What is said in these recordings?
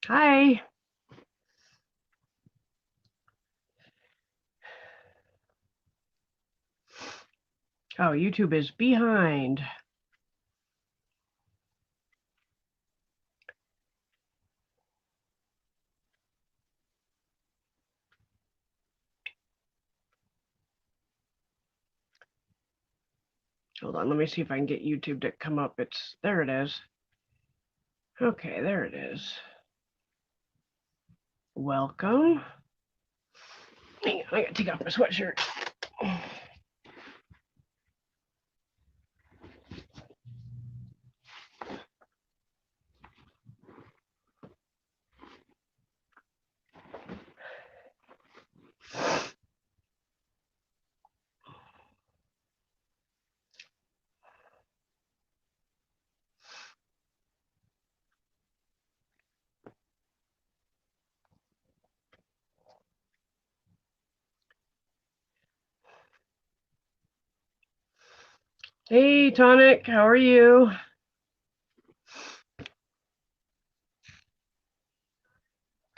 Hi. Oh, YouTube is behind. Hold on, let me see if I can get YouTube to come up. There it is. Okay, there it is. Welcome. Hang on, I gotta take off my sweatshirt. Hey, Tonic, how are you?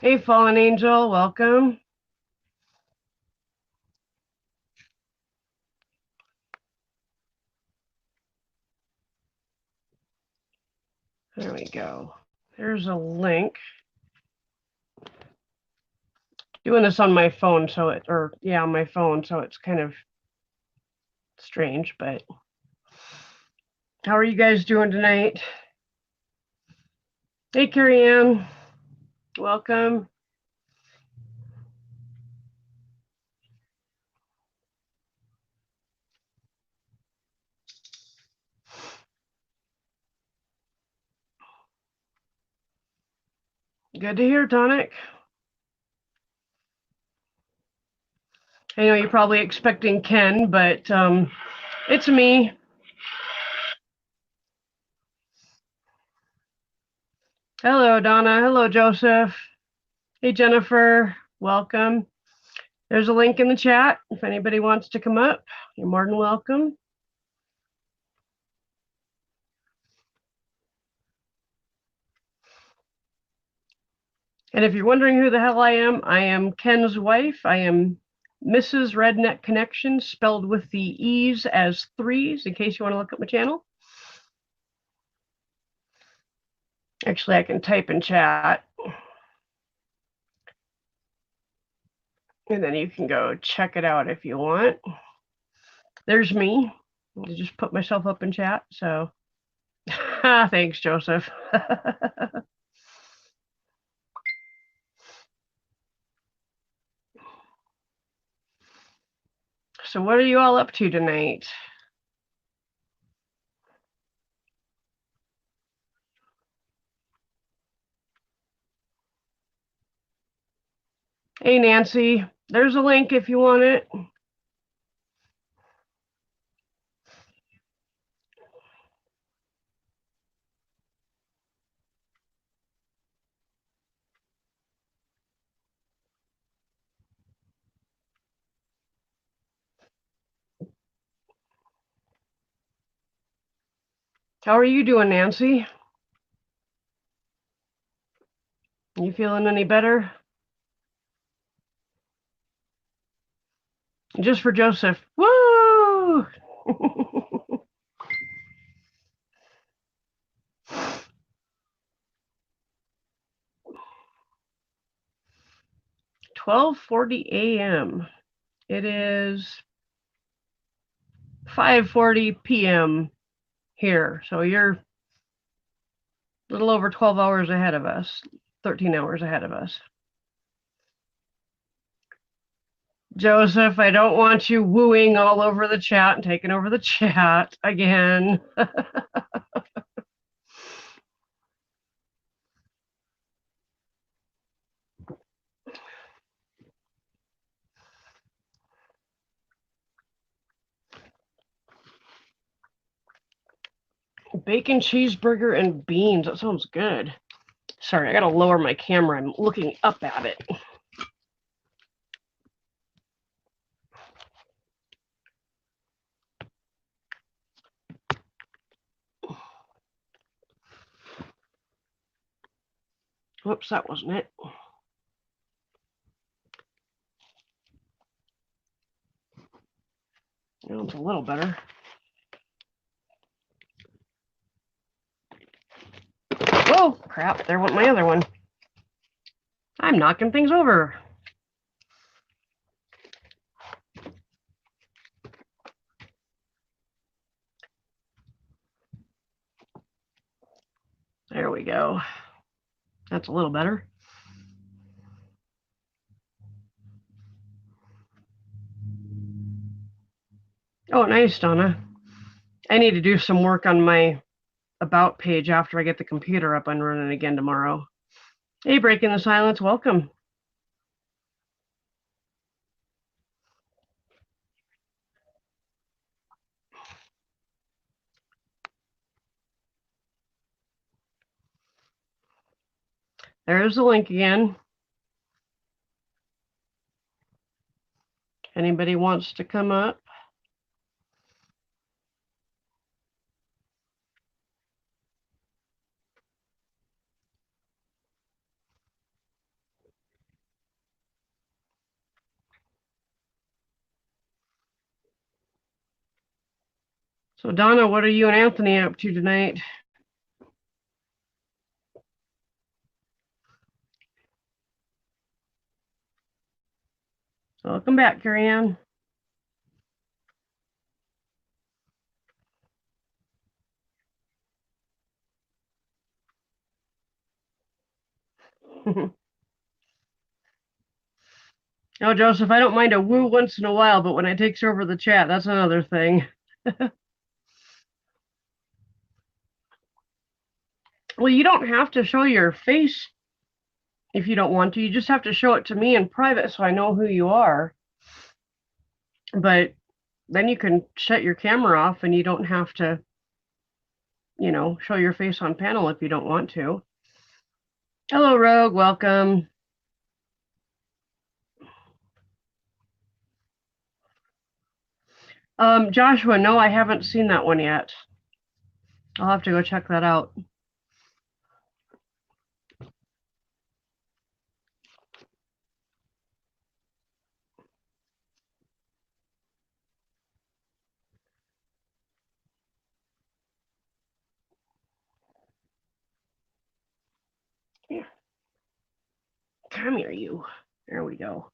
Hey, Fallen Angel, welcome. There we go. There's a link. Doing this on my phone, on my phone, so it's kind of strange, but how are you guys doing tonight? Hey, Carrie Ann, welcome. Good to hear, Tonic. I know you're probably expecting Ken, but it's me. Hello, Donna. Hello, Joseph. Hey, Jennifer. Welcome. There's a link in the chat. If anybody wants to come up, you're more than welcome. And if you're wondering who the hell I am Ken's wife. I am Mrs. Redneck Connection, spelled with the E's as threes, in case you want to look up my channel. Actually, I can type in chat. And then you can go check it out if you want. There's me. I just put myself up in chat, so thanks, Joseph. So what are you all up to tonight? Hey, Nancy, there's a link if you want it. How are you doing, Nancy? You feeling any better? Just for Joseph. Woo! 12:40 a.m. It is 5:40 p.m. here, so you're a little over 12 hours ahead of us, 13 hours ahead of us. Joseph, I don't want you wooing all over the chat and taking over the chat again. Bacon cheeseburger and beans. That sounds good. Sorry, I gotta lower my camera. I'm looking up at it. Whoops, that wasn't it. Well, it's a little better. Whoa, crap, there went my other one. I'm knocking things over. There we go. That's a little better. Oh, nice, Donna. I need to do some work on my About page after I get the computer up and running again tomorrow. Hey, Breaking the Silence, welcome. There's the link again. Anybody wants to come up? So, Donna, what are you and Anthony up to tonight? Welcome back, Carrie Ann. Oh, Joseph, I don't mind a woo once in a while, but when it takes over the chat, that's another thing. Well, you don't have to show your face if you don't want to. You just have to show it to me in private so I know who you are. But then you can shut your camera off and you don't have to, show your face on panel if you don't want to. Hello, Rogue. Welcome. Joshua, no, I haven't seen that one yet. I'll have to go check that out. Here. Come here, you. There we go.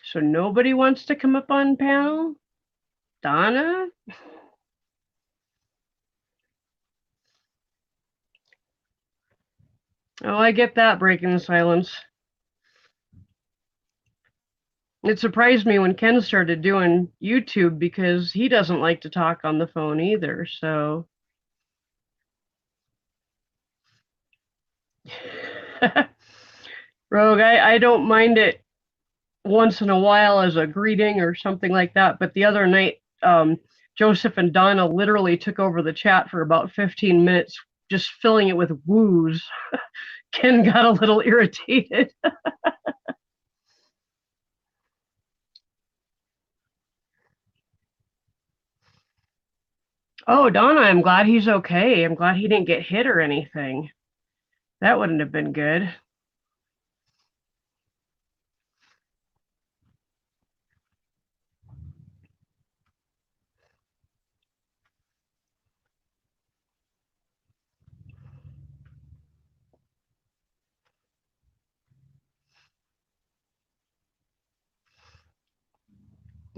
So nobody wants to come up on panel? Donna? Oh, I get that, Breaking the Silence. It surprised me when Ken started doing YouTube because he doesn't like to talk on the phone either, so. Rogue, I don't mind it once in a while as a greeting or something like that, but the other night, Joseph and Donna literally took over the chat for about 15 minutes, just filling it with woos. Ken got a little irritated. Oh, Donna, I'm glad he's okay. I'm glad he didn't get hit or anything. That wouldn't have been good.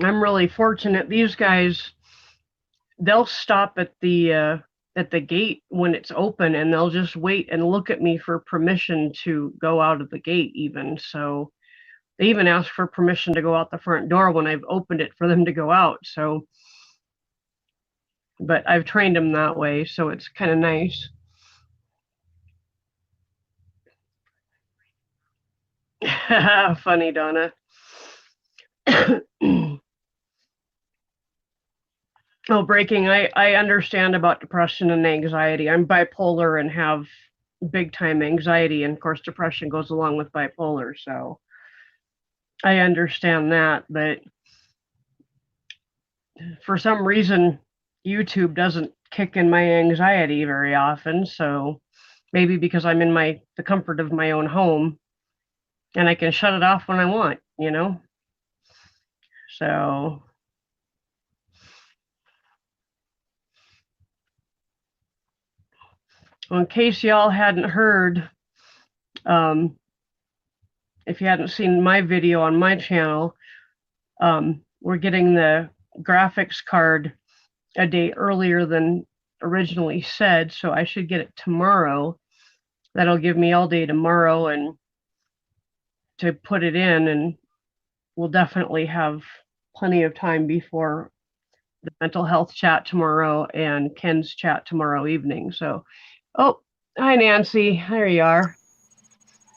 I'm really fortunate. These guys, they'll stop at the gate when it's open and they'll just wait and look at me for permission to go out of the gate even. So they even ask for permission to go out the front door when I've opened it for them to go out. So, but I've trained them that way, so it's kind of nice. Funny, Donna. Oh, Breaking, I understand about depression and anxiety. I'm bipolar and have big time anxiety, and of course depression goes along with bipolar, so I understand that, but for some reason, YouTube doesn't kick in my anxiety very often. So maybe because I'm in the comfort of my own home and I can shut it off when I want, you know? So, in case y'all hadn't heard, um, if you hadn't seen my video on my channel, we're getting the graphics card a day earlier than originally said. So I should get it tomorrow. That'll give me all day tomorrow and to put it in, and we'll definitely have plenty of time before the mental health chat tomorrow and Ken's chat tomorrow evening. So, oh, hi, Nancy. There you are.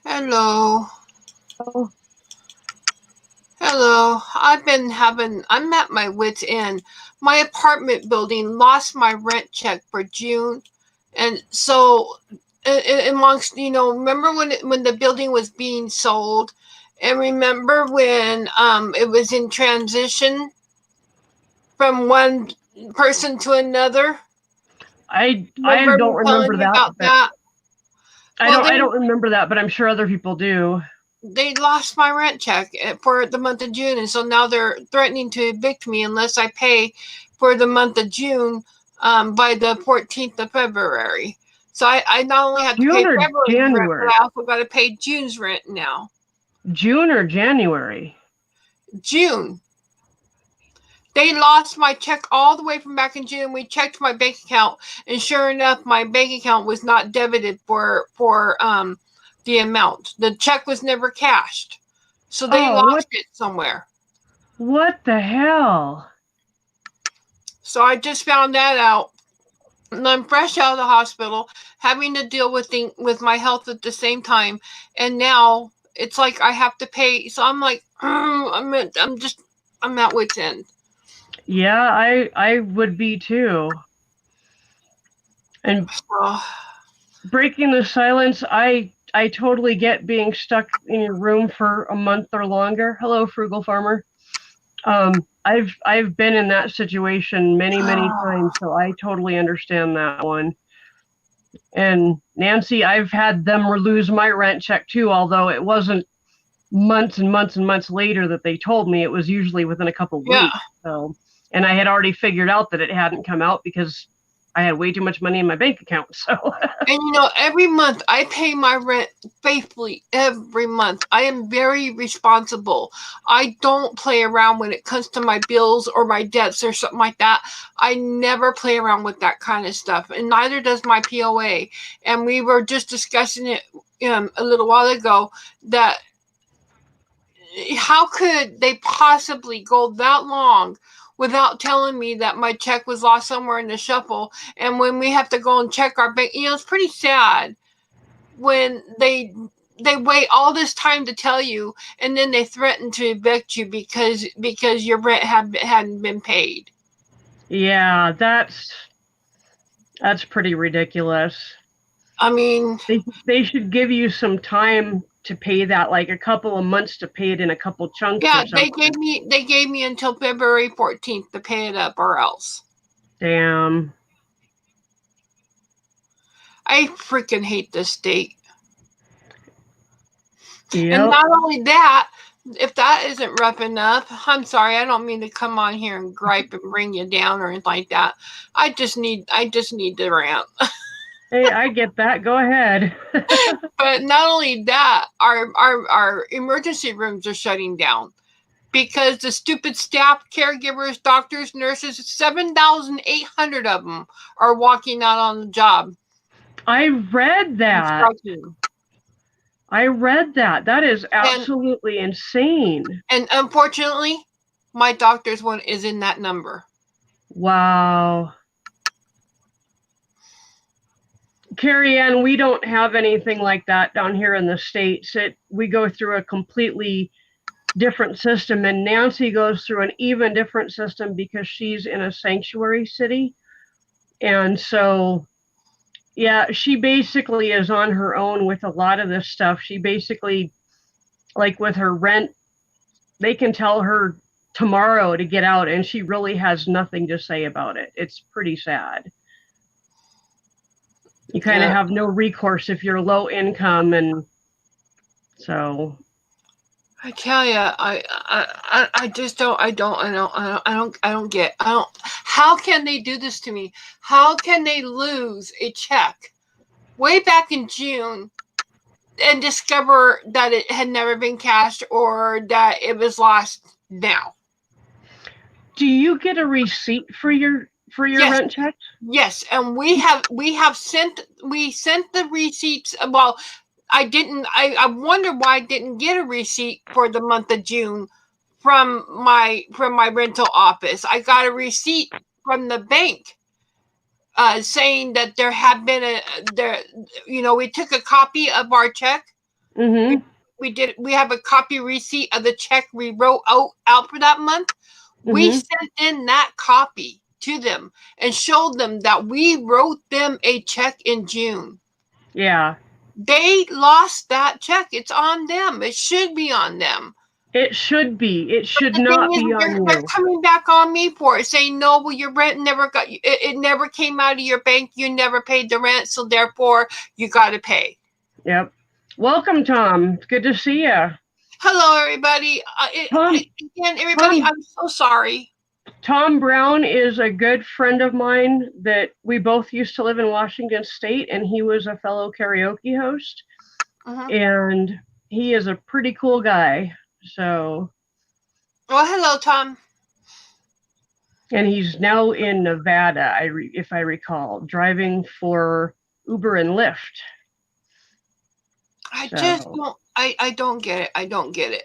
Hello. Oh, Hello. I'm at my wit's end. My apartment building lost my rent check for June. And so, amongst, remember when the building was being sold? And remember when it was in transition from one person to another? I Remember don't me telling remember you that, about but that? Well, I don't remember that, but I'm sure other people do. they lost my rent check for the month of June, and so now they're threatening to evict me unless I pay for the month of June by the 14th of February. So I not only have to pay June or February's rent, but January? I also got to pay June's rent now. June or January? June. They lost my check all the way from back in June. We checked my bank account, and sure enough, my bank account was not debited for the amount. The check was never cashed, so they Oh, lost it somewhere. what the hell? So I just found that out. And I'm fresh out of the hospital, having to deal with my health at the same time, and now it's like I have to pay. So I'm like, I'm at wit's end. Yeah, I would be too. And So, breaking the silence, I totally get being stuck in your room for a month or longer. Hello, frugal farmer. I've been in that situation many times, so I totally understand that one. And Nancy, I've had them lose my rent check too, although it wasn't months and months and months later that they told me. It was usually within a couple yeah. weeks. So, and I had already figured out that it hadn't come out because I had way too much money in my bank account. So, And every month I pay my rent faithfully every month. I am very responsible. I don't play around when it comes to my bills or my debts or something like that. I never play around with that kind of stuff, and neither does my POA. And we were just discussing it a little while ago that how could they possibly go that long without telling me that my check was lost somewhere in the shuffle? And when we have to go and check our bank, it's pretty sad when they wait all this time to tell you, and then they threaten to evict you because your rent hadn't been paid. yeah, that's pretty ridiculous. I mean, They should give you some time to pay that, like a couple of months to pay it in a couple chunks yeah, or something. they gave me until February 14th to pay it up, or else. Damn. I freaking hate this state. And Yep. not only that, if that isn't rough enough, I'm sorry, I don't mean to come on here and gripe and bring you down or anything like that. I just need to rant. Hey, I get that. Go ahead. But not only that, our emergency rooms are shutting down because the stupid staff, caregivers, doctors, nurses, 7,800 of them are walking out on the job. I read that. I read that. That is And absolutely insane. and unfortunately, my doctor's one is in that number. Wow. Carrie Ann, we don't have anything like that down here in the States. We go through a completely different system, and Nancy goes through an even different system because she's in a sanctuary city. And so, yeah, she basically is on her own with a lot of this stuff. She basically, like with her rent, they can tell her tomorrow to get out, and she really has nothing to say about it. It's pretty sad. You kind of Yeah. have no recourse if you're low income, and so I tell you, I just don't, I don't get, how can they do this to me? How can they lose a check way back in June and discover that it had never been cashed or that it was lost now? do you get a receipt for your Yes, rent check? yes, and we sent the receipts. Well, I didn't. I wonder why I didn't get a receipt for the month of June from my rental office. I got a receipt from the bank saying that there had been we took a copy of our check. We Mm-hmm. we have a copy receipt of the check we wrote out for that month. We Mm-hmm. sent in that copy to them and showed them that we wrote them a check in June. Yeah. They lost that check. It's on them. It should be on them. It should be. It should The thing not is, be on they're you. coming back on me for it, saying, no, well, your rent never got, it never came out of your bank. You never paid the rent, so therefore you got to pay. Yep. Welcome, Tom. It's good to see you. Hello, everybody. Tom, Again, everybody, Tom, I'm so sorry. Tom Brown is a good friend of mine that we both used to live in Washington State, and he was a fellow karaoke host. Uh-huh. And he is a pretty cool guy. So, Well, hello, Tom. and he's now in Nevada, if I recall, driving for Uber and Lyft. I just So, don't. I don't get it. I don't get it.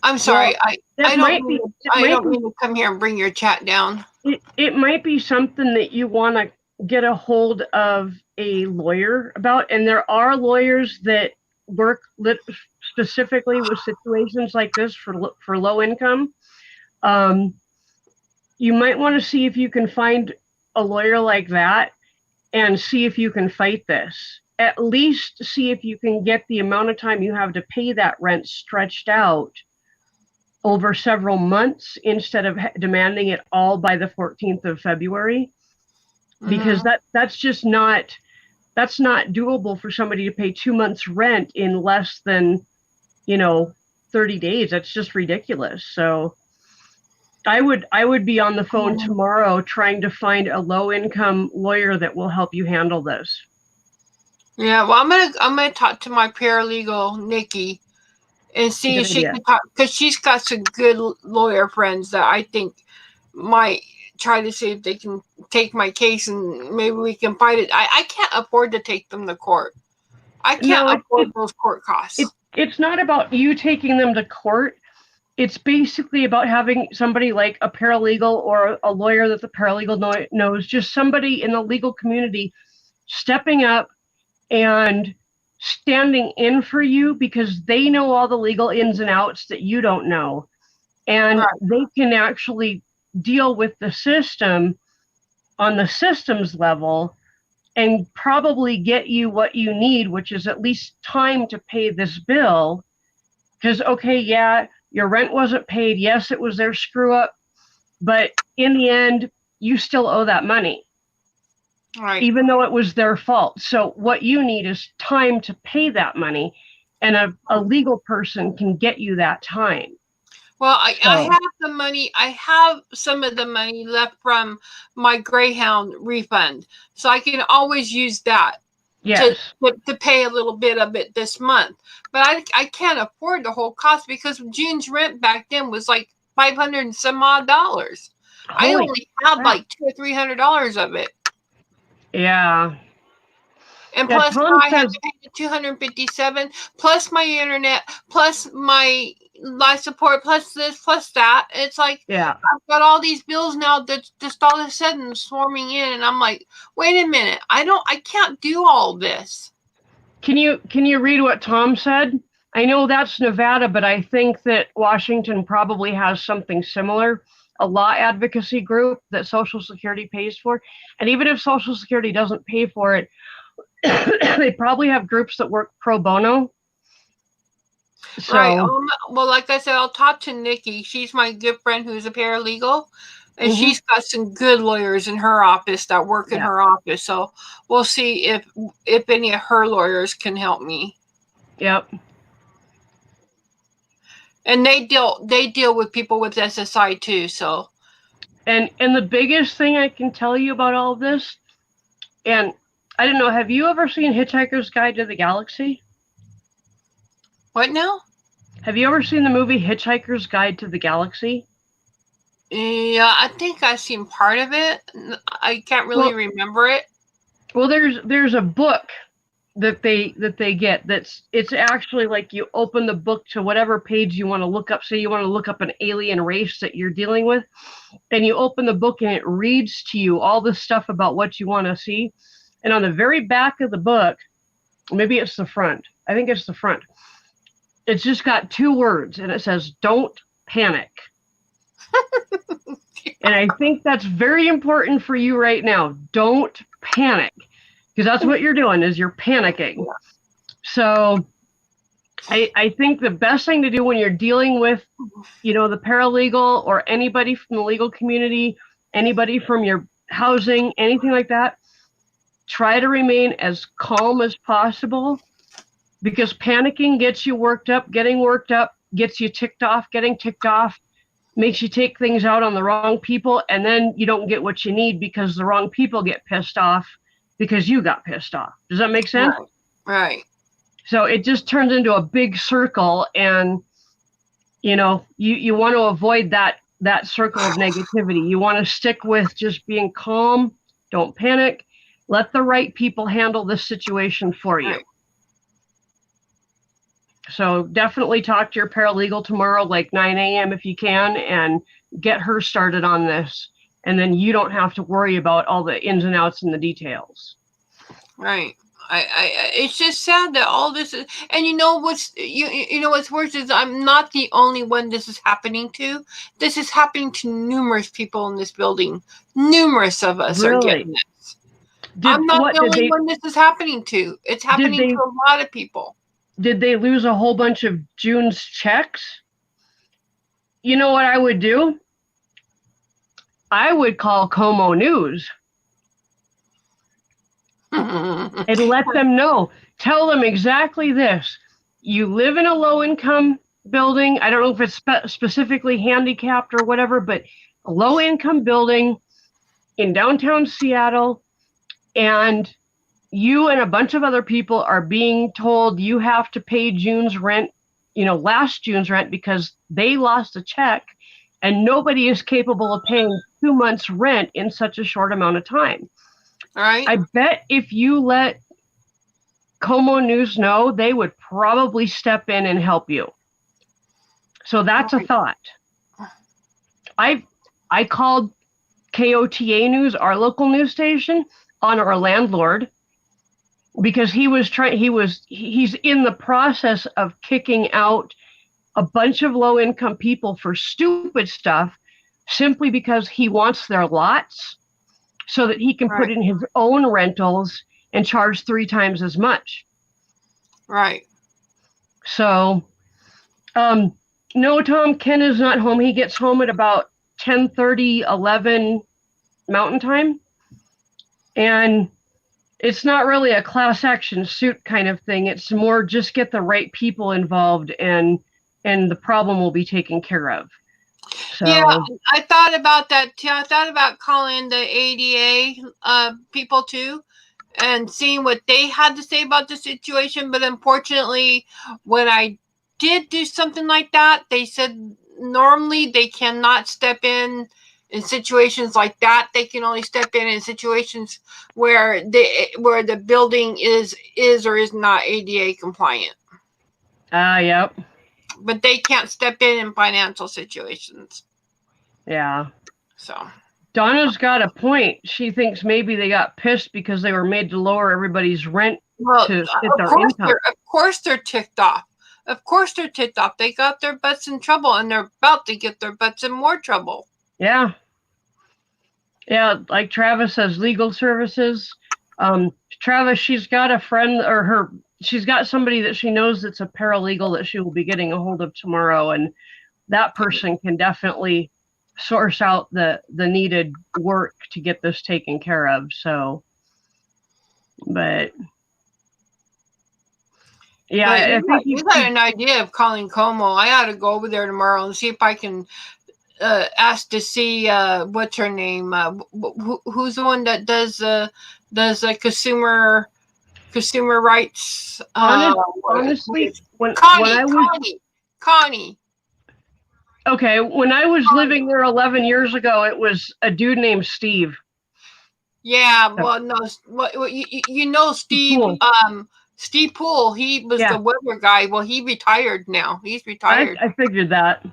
I'm well, sorry. I don't mean to come here and bring your chat down. it might be something that you want to get a hold of a lawyer about, and there are lawyers that work specifically with situations like this for low income. Um, you might want to see if you can find a lawyer like that and see if you can fight this. At least see if you can get the amount of time you have to pay that rent stretched out over several months instead of demanding it all by the 14th of February, because Mm-hmm. that's just not that's not doable for somebody to pay 2 months rent in less than, you know, 30 days. That's just ridiculous. So I would be on the phone tomorrow trying to find a low income lawyer that will help you handle this. Yeah, well, I'm gonna talk to my paralegal Nikki and see Good if she idea. can talk, because she's got some good lawyer friends that I think might try to see if they can take my case and maybe we can fight it. I can't afford to take them to court. I can't No, afford those court costs. it's not about you taking them to court. It's basically about having somebody like a paralegal or a lawyer that the paralegal knows, just somebody in the legal community stepping up and standing in for you, because they know all the legal ins and outs that you don't know. And Right. they can actually deal with the system on the systems level and probably get you what you need, which is at least time to pay this bill. Because, okay, yeah, your rent wasn't paid. Yes, it was their screw up. But in the end, you still owe that money, Right. even though it was their fault. So what you need is time to pay that money. And a legal person can get you that time. Well, I So, have the money. I have some of the money left from my Greyhound refund, so I can always use that to yes. to pay a little bit of it this month. But I can't afford the whole cost because June's rent back then was like 500 and some odd dollars. I Holy only have crap. like $200 or $300 of it. Yeah. And Yeah. plus Tom now I have says, to pay the 257 plus my internet plus my life support plus this plus that. It's like yeah. I've got all these bills now that just all of a sudden swarming in, and I'm like, wait a minute, I can't do all this. Can you read what Tom said? I know that's Nevada, but I think that Washington probably has something similar, a law advocacy group that Social Security pays for. And even if Social Security doesn't pay for it, they probably have groups that work pro bono. Right. So, Well, like I said, I'll talk to Nikki. She's my good friend who's a paralegal, and mhm, she's got some good lawyers in her office that work in yeah, her office. So we'll see if any of her lawyers can help me. yep. And they deal with people with SSI too. So And the biggest thing I can tell you about all of this, and I don't know, have you ever seen Hitchhiker's Guide to the Galaxy? what now? Have you ever seen the movie Hitchhiker's Guide to the Galaxy? Yeah, I think I've seen part of it. I can't really Well, remember it. well, there's a book that they get it's actually like you open the book to whatever page you want to look up. Say you want to look up an alien race that you're dealing with, and you open the book and it reads to you all the stuff about what you want to see. And on the very back of the book, maybe it's the front. I think it's the front. It's just got two words and it says, "Don't panic." And I think that's very important for you right now. Don't panic, because that's what you're doing is you're panicking. So I think the best thing to do when you're dealing with, the paralegal or anybody from the legal community, anybody from your housing, anything like that, try to remain as calm as possible, because panicking gets you worked up. Getting worked up gets you ticked off. Getting ticked off makes you take things out on the wrong people, and then you don't get what you need because the wrong people get pissed off because you got pissed off. Does that make sense? Right. Right. So it just turns into a big circle, and you want to avoid that circle of negativity. You want to stick with just being calm, don't panic, let the right people handle this situation for you. Right. So definitely talk to your paralegal tomorrow, like 9 a.m. if you can, and get her started on this. And then you don't have to worry about all the ins and outs and the details. Right. It's just sad that all this is, and you know what's worse is I'm not the only one this is happening to. This is happening to numerous people in this building. Numerous of us are getting Really? this. I'm not the Did only they one this is happening to. It's did happening to they a lot of people. did they lose a whole bunch of June's checks? You know what I would do? I would call Como News and let them know. Tell them exactly this. You live in a low income building. I don't know if it's specifically handicapped or whatever, but a low income building in downtown Seattle, and you and a bunch of other people are being told you have to pay June's rent, last June's rent, because they lost a check, and nobody is capable of paying 2 months rent in such a short amount of time. All right. I bet if you let Como News know, they would probably step in and help you. So that's a thought. I called KOTA News, our local news station, on our landlord, because he's in the process of kicking out a bunch of low income people for stupid stuff, simply because he wants their lots so that he can put in his own rentals and charge 3 times as much. Right. So, no, Tom, Ken is not home. He gets home at about 10:30, 11 Mountain Time. And it's not really a class action suit kind of thing. It's more just get the right people involved, and the problem will be taken care of. So, yeah, I thought about that too. I thought about calling the ADA people too and seeing what they had to say about the situation. But unfortunately, when I did do something like that, they said normally they cannot step in situations like that. They can only step in situations where the building is or is not ADA compliant. yep. But they can't step in financial situations. Yeah. So Donna's got a point. She thinks maybe they got pissed because they were made to lower everybody's rent to fit their income. Of course they're ticked off. Of course they're ticked off. They got their butts in trouble, and they're about to get their butts in more trouble. Yeah. Yeah, like Travis says, legal services. Travis, she's got a friend, or she's got somebody that she knows that's a paralegal that she will be getting a hold of tomorrow, and that person can definitely source out the needed work to get this taken care of. So, but yeah, But I think you got an idea of calling Como. I ought to go over there tomorrow and see if I can ask to see what's her name. Who's the one that does consumer rights? Honestly, when I was Connie. okay, when I was living there 11 years ago, it was a dude named Steve. Yeah, well, no, well, you know Steve. Poole. Steve Poole. He was the weather guy. Well, he retired now. He's retired. I figured that.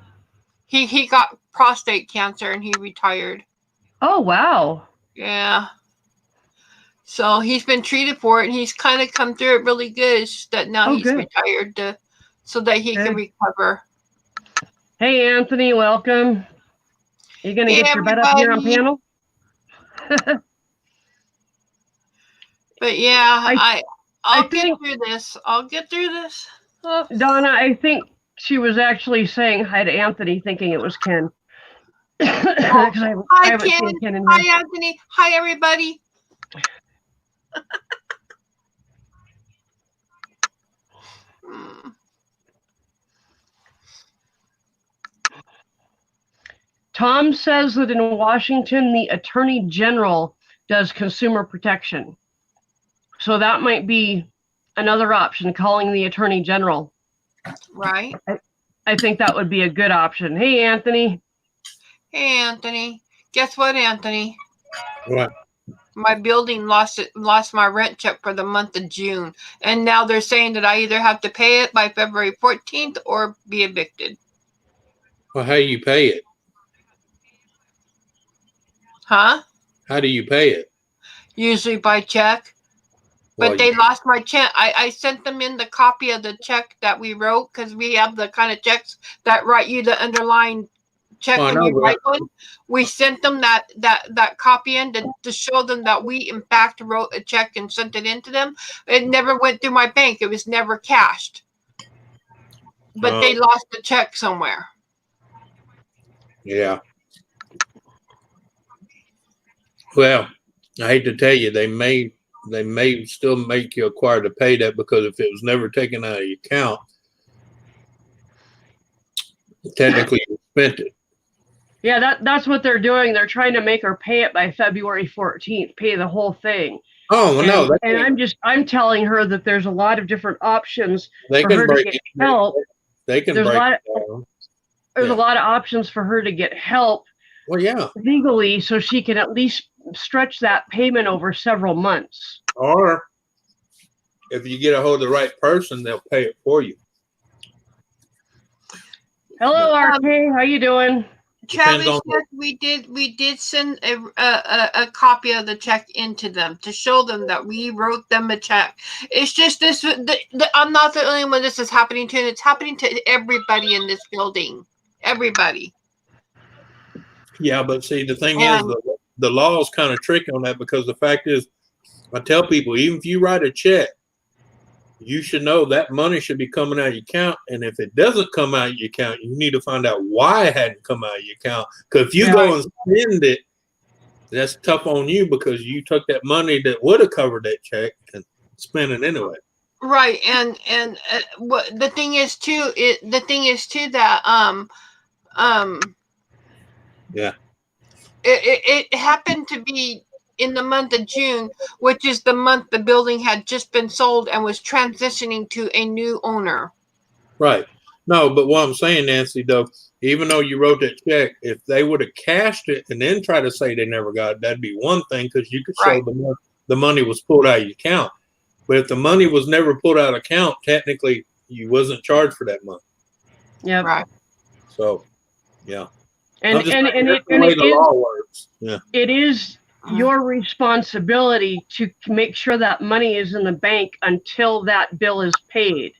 He got prostate cancer and he retired. Oh wow. Yeah. So he's been treated for it, and he's kind of come through it really good. It's just that now he's retired so that he can recover. Hey, Anthony, welcome. You going to get your butt up here on panel? But yeah, I'll get through this. I'll get through this. Oh. Donna, I think she was actually saying hi to Anthony, thinking it was Ken. Hi, Ken. Hi, Anthony. Hi, everybody. Tom says that in Washington, the Attorney General does consumer protection. So that might be another option, calling the Attorney General. Right. I think that would be a good option. Hey, Anthony. Hey, Anthony. Guess what, Anthony? What? My building lost my rent check for the month of June. And now they're saying that I either have to pay it by February 14th or be evicted. Well, how do you pay it? Huh? How do you pay it? Usually by check. But they lost my check. I sent them in the copy of the check that we wrote, because we have the kind of checks that write you the underlying check when you write one. We sent them that copy in to show them that we in fact wrote a check and sent it in to them. It never went through my bank. It was never cashed. But they lost the check somewhere. Yeah. Well, I hate to tell you, they may still make you required to pay that, because if it was never taken out of your account, technically you spent it. Yeah, that's what they're doing. They're trying to make her pay it by February 14th, pay the whole thing. Oh, well, no. And I'm telling her that there's a lot of different options for her to get help. They can break it down. There's a lot of options for her to get help. Well, yeah. Legally, so she can at least stretch that payment over several months. Or if you get a hold of the right person, they'll pay it for you. Hello, RK. How you doing? Travis, yes, we did send a copy of the check into them to show them that we wrote them a check. It's just this. I'm not the only one this is happening to, and it's happening to everybody in this building. Everybody. Yeah, but see, the thing is, the law is kind of tricky on that, because the fact is, I tell people, even if you write a check, you should know that money should be coming out of your account. And if it doesn't come out of your account, you need to find out why it hadn't come out of your account. Because if you go and spend it, that's tough on you, because you took that money that would have covered that check and spent it anyway. Right, and what the thing is too that yeah, it happened to be in the month of June, which is the month the building had just been sold and was transitioning to a new owner. Right. No, but what I'm saying, Nancy, though, even though you wrote that check, if they would have cashed it and then try to say they never got it, that'd be one thing, because you could show the money was pulled out of your account. But if the money was never pulled out of account, technically you wasn't charged for that month. Yeah. Right. So, yeah. And the law works. Yeah. It is your responsibility to make sure that money is in the bank until that bill is paid.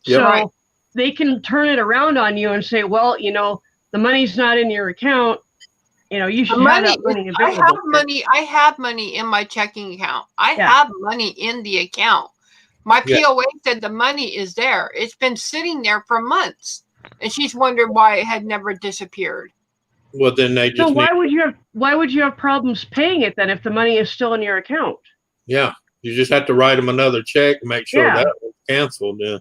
Yep. So they can turn it around on you and say, well, the money's not in your account. You should have that money available. I have money in my checking account. I have money in the account. My Yeah. POA said the money is there. It's been sitting there for months, and she's wondered why it had never disappeared. Well, then they So just need. why would you have problems paying it then if the money is still in your account? Yeah, you just have to write them another check and make sure Yeah. that was canceled. Yeah.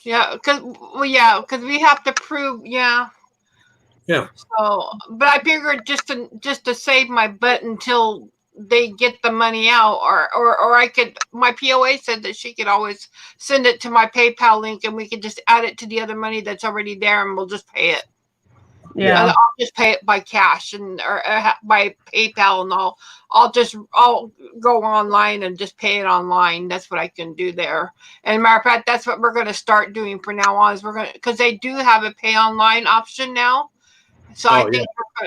Yeah, because we have to prove. Yeah. Yeah. So, but I figured just to save my butt until they get the money out, or I could. My POA said that she could always send it to my PayPal link, and we could just add it to the other money that's already there, and we'll just pay it. Yeah. And I'll just pay it by cash or by PayPal, and I'll go online and just pay it online. That's what I can do there. And matter of fact, that's what we're going to start doing from now on. Is because they do have a pay online option now. So I think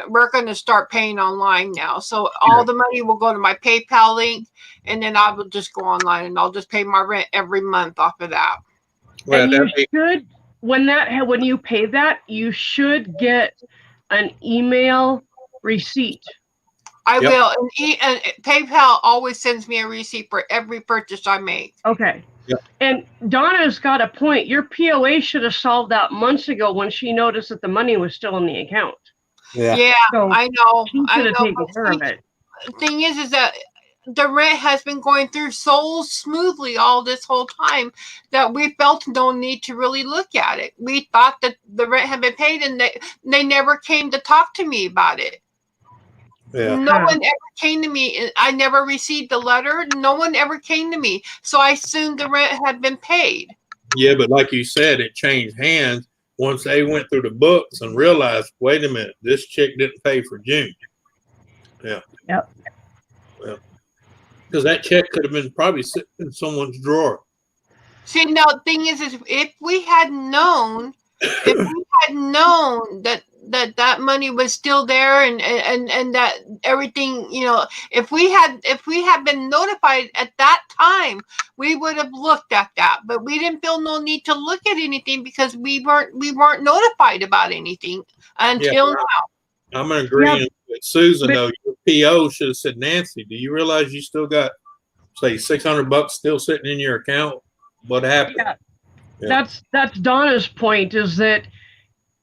we're going to start paying online now. So all the money will go to my PayPal link, and then I will just go online and I'll just pay my rent every month off of that. Well, and you should, when you pay that, you should get an email receipt. I will. And PayPal always sends me a receipt for every purchase I make. Okay. Yep. And Donna's got a point. Your POA should have solved that months ago when she noticed that the money was still in the account. Yeah, So I know. she should have taken care of it. The thing is that the rent has been going through so smoothly all this whole time that we felt no need to really look at it. We thought that the rent had been paid, and they never came to talk to me about it. Yeah. No one ever came to me. I never received a letter. No one ever came to me. So I assumed the rent had been paid. Yeah, but like you said, it changed hands once they went through the books and realized, wait a minute, this chick didn't pay for June. Yeah. Yep. Well, because that check could have been probably sitting in someone's drawer. See, now the thing is if we had known that money was still there and that everything, if we had been notified at that time, we would have looked at that. But we didn't feel no need to look at anything because we weren't notified about anything until now. I'm agreeing with Susan though. Your PO should have said, Nancy, do you realize you still got say $600 still sitting in your account? What happened? Yeah. That's Donna's point, is that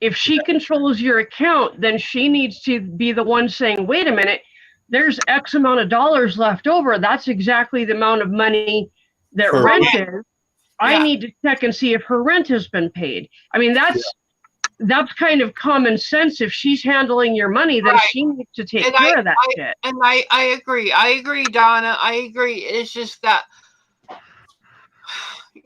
if she controls your account, then she needs to be the one saying, wait a minute, there's X amount of dollars left over. That's exactly the amount of money that rent is. I need to check and see if her rent has been paid. I mean, that's kind of common sense. If she's handling your money, then she needs to take care of that shit. And I agree. I agree, Donna. I agree. It's just that,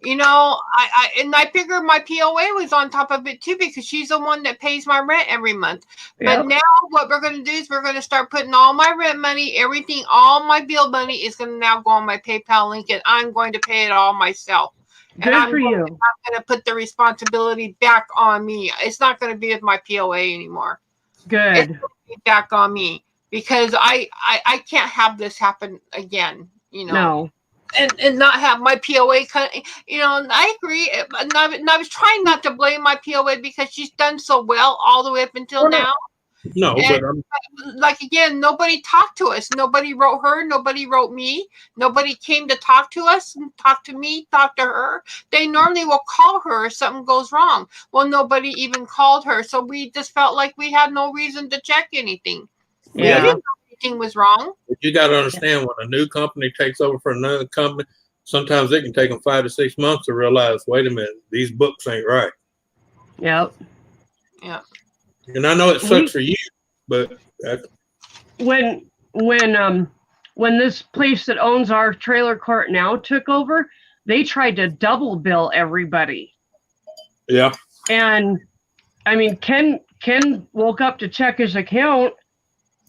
I figured my POA was on top of it too, because she's the one that pays my rent every month. But now what we're going to do is we're going to start putting all my rent money, everything, all my bill money is going to now go on my PayPal link, and I'm going to pay it all myself. Good for you. I'm going to put the responsibility back on me. It's not going to be with my POA anymore. Good. It's going to be back on me, because I can't have this happen again, No. And not have my POA and I agree. And I was trying not to blame my POA because she's done so well all the way up until now. No, but like again, nobody talked to us. Nobody wrote her. Nobody wrote me. Nobody came to talk to us and talk to me, talk to her. They normally will call her if something goes wrong. Well, nobody even called her, so we just felt like we had no reason to check anything. Yeah. We didn't know anything was wrong. You got to understand, when a new company takes over for another company, sometimes it can take them 5 to 6 months to realize, wait a minute, these books ain't right. Yep. Yeah. And I know it sucks for you, but when this place that owns our trailer court now took over, they tried to double bill everybody. Yeah. And I mean, Ken woke up to check his account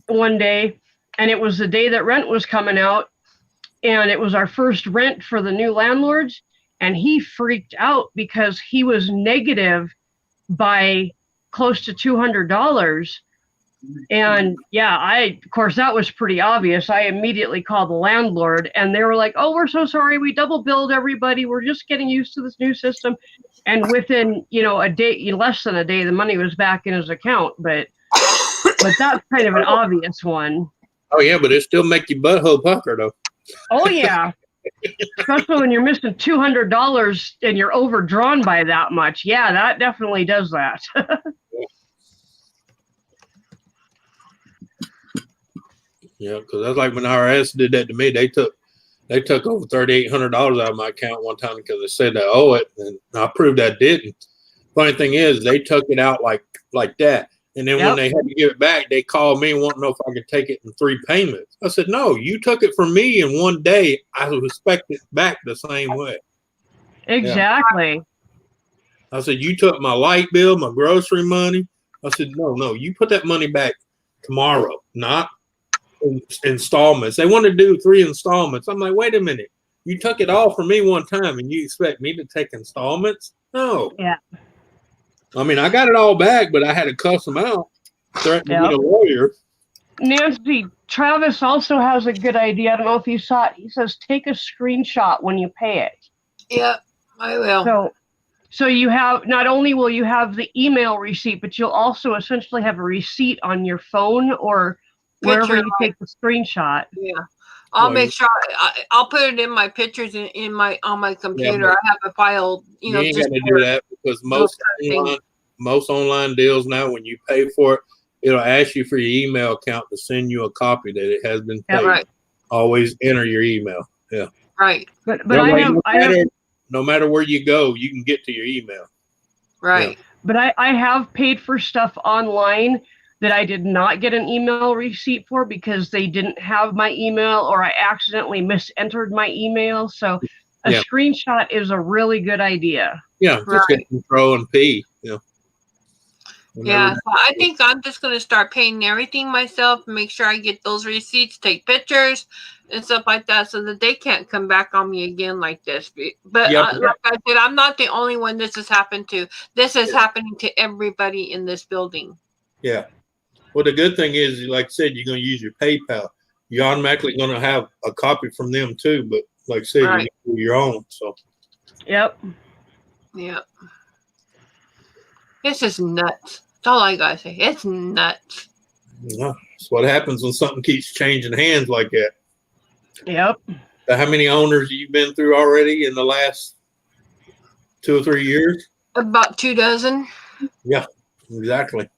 one day, and it was the day that rent was coming out, and it was our first rent for the new landlords, and he freaked out because he was negative by close to $200. And of course that was pretty obvious. I immediately called the landlord, and they were like, oh, we're so sorry, we double billed everybody, we're just getting used to this new system. And within a day, less than a day, the money was back in his account. But that's kind of an obvious one. Oh yeah, but it still make your butthole pucker though. Oh yeah. Especially when you're missing $200 and you're overdrawn by that much. Yeah, that definitely does that. Yeah, because that's like when IRS did that to me. They took over $3,800 out of my account one time because they said they owe it, and I proved I didn't. Funny thing is, they took it out like that, and then when they had to give it back, they called me and wanted to know if I could take it in 3 payments. I said, no, you took it from me in one day. I would expect it back the same way. Exactly. Yeah. I said, you took my light bill, my grocery money. I said, no, you put that money back tomorrow, not installments. They want to do 3 installments. I'm like, wait a minute. You took it all from me one time and you expect me to take installments? No. Yeah. I mean, I got it all back, but I had to cuss them out, threaten to get a lawyer. Nancy, Travis also has a good idea. I don't know if you saw it. He says, take a screenshot when you pay it. Yeah, I will. So you have, not only will you have the email receipt, but you'll also essentially have a receipt on your phone or wherever you take the screenshot. Yeah. I'll make sure I'll put it in my pictures on my computer. I have a file, you ain't got to do that because most online deals now, when you pay for it, it'll ask you for your email account to send you a copy that it has been paid. Right. Always enter your email. Yeah. Right. But no matter where you go, you can get to your email. Right. Yeah. But I have paid for stuff online that I did not get an email receipt for because they didn't have my email or I accidentally misentered my email. So a screenshot is a really good idea. Yeah, just get Control and P. Yeah, so I think I'm just going to start paying everything myself, make sure I get those receipts, take pictures and stuff like that so that they can't come back on me again like this. But like I said, I'm not the only one this has happened to. This is happening to everybody in this building. Yeah. Well, the good thing is, like I said, you're going to use your PayPal. You're automatically going to have a copy from them too. But like I said, you can do your own. So. Yep. Yep. This is nuts. That's all I gotta say. It's nuts. Yeah, that's what happens when something keeps changing hands like that. Yep. So how many owners have you been through already in the last 2 or 3 years? About 24. Yeah, exactly.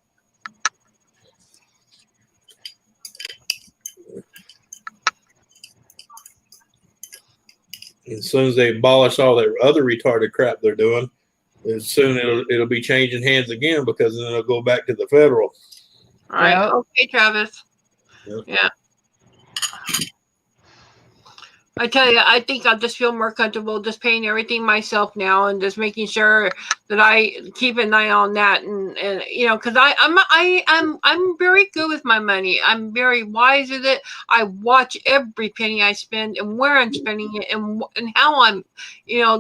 As soon as they abolish all that other retarded crap they're doing, as soon it'll be changing hands again because then it'll go back to the federal. All right. Yep. Okay, Travis. Yep. Yeah. I tell you, I think I'll just feel more comfortable just paying everything myself now and just making sure that I keep an eye on that and because I'm very good with my money. I'm very wise with it. I watch every penny I spend and where I'm spending it and how I'm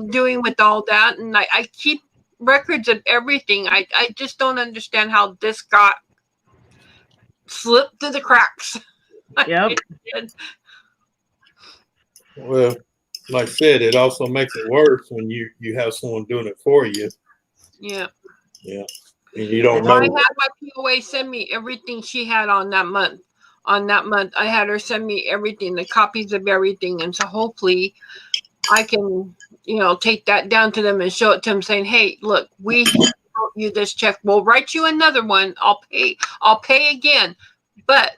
doing with all that, and I keep records of everything. I just don't understand how this got slipped through the cracks. Yep. Well, like I said, it also makes it worse when you have someone doing it for you. Yeah. Yeah. And you don't know. I had my POA send me everything she had on that month. On that month, I had her send me everything, the copies of everything. And so hopefully I can, take that down to them and show it to them saying, hey, look, we wrote you this check. We'll write you another one. I'll pay again. But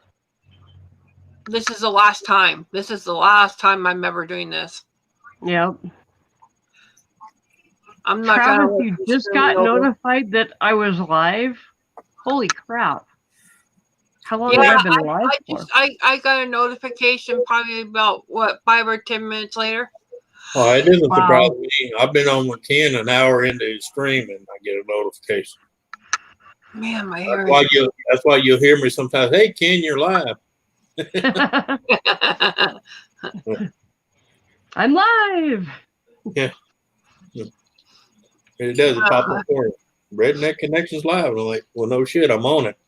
this is the last time. This is the last time I'm ever doing this. Yep. I'm not Travis, you just got notified that I was live? Holy crap. How long have I been live for? I got a notification probably about, 5 or 10 minutes later. Oh, it doesn't surprise me. I've been on with Ken an hour into his stream and I get a notification. Man, my hair. That's why you'll hear me sometimes. Hey, Ken, you're live. I'm live. Yeah. And it does. It pop up for it. Redneck Connections live. And I'm like, well, no shit, I'm on it.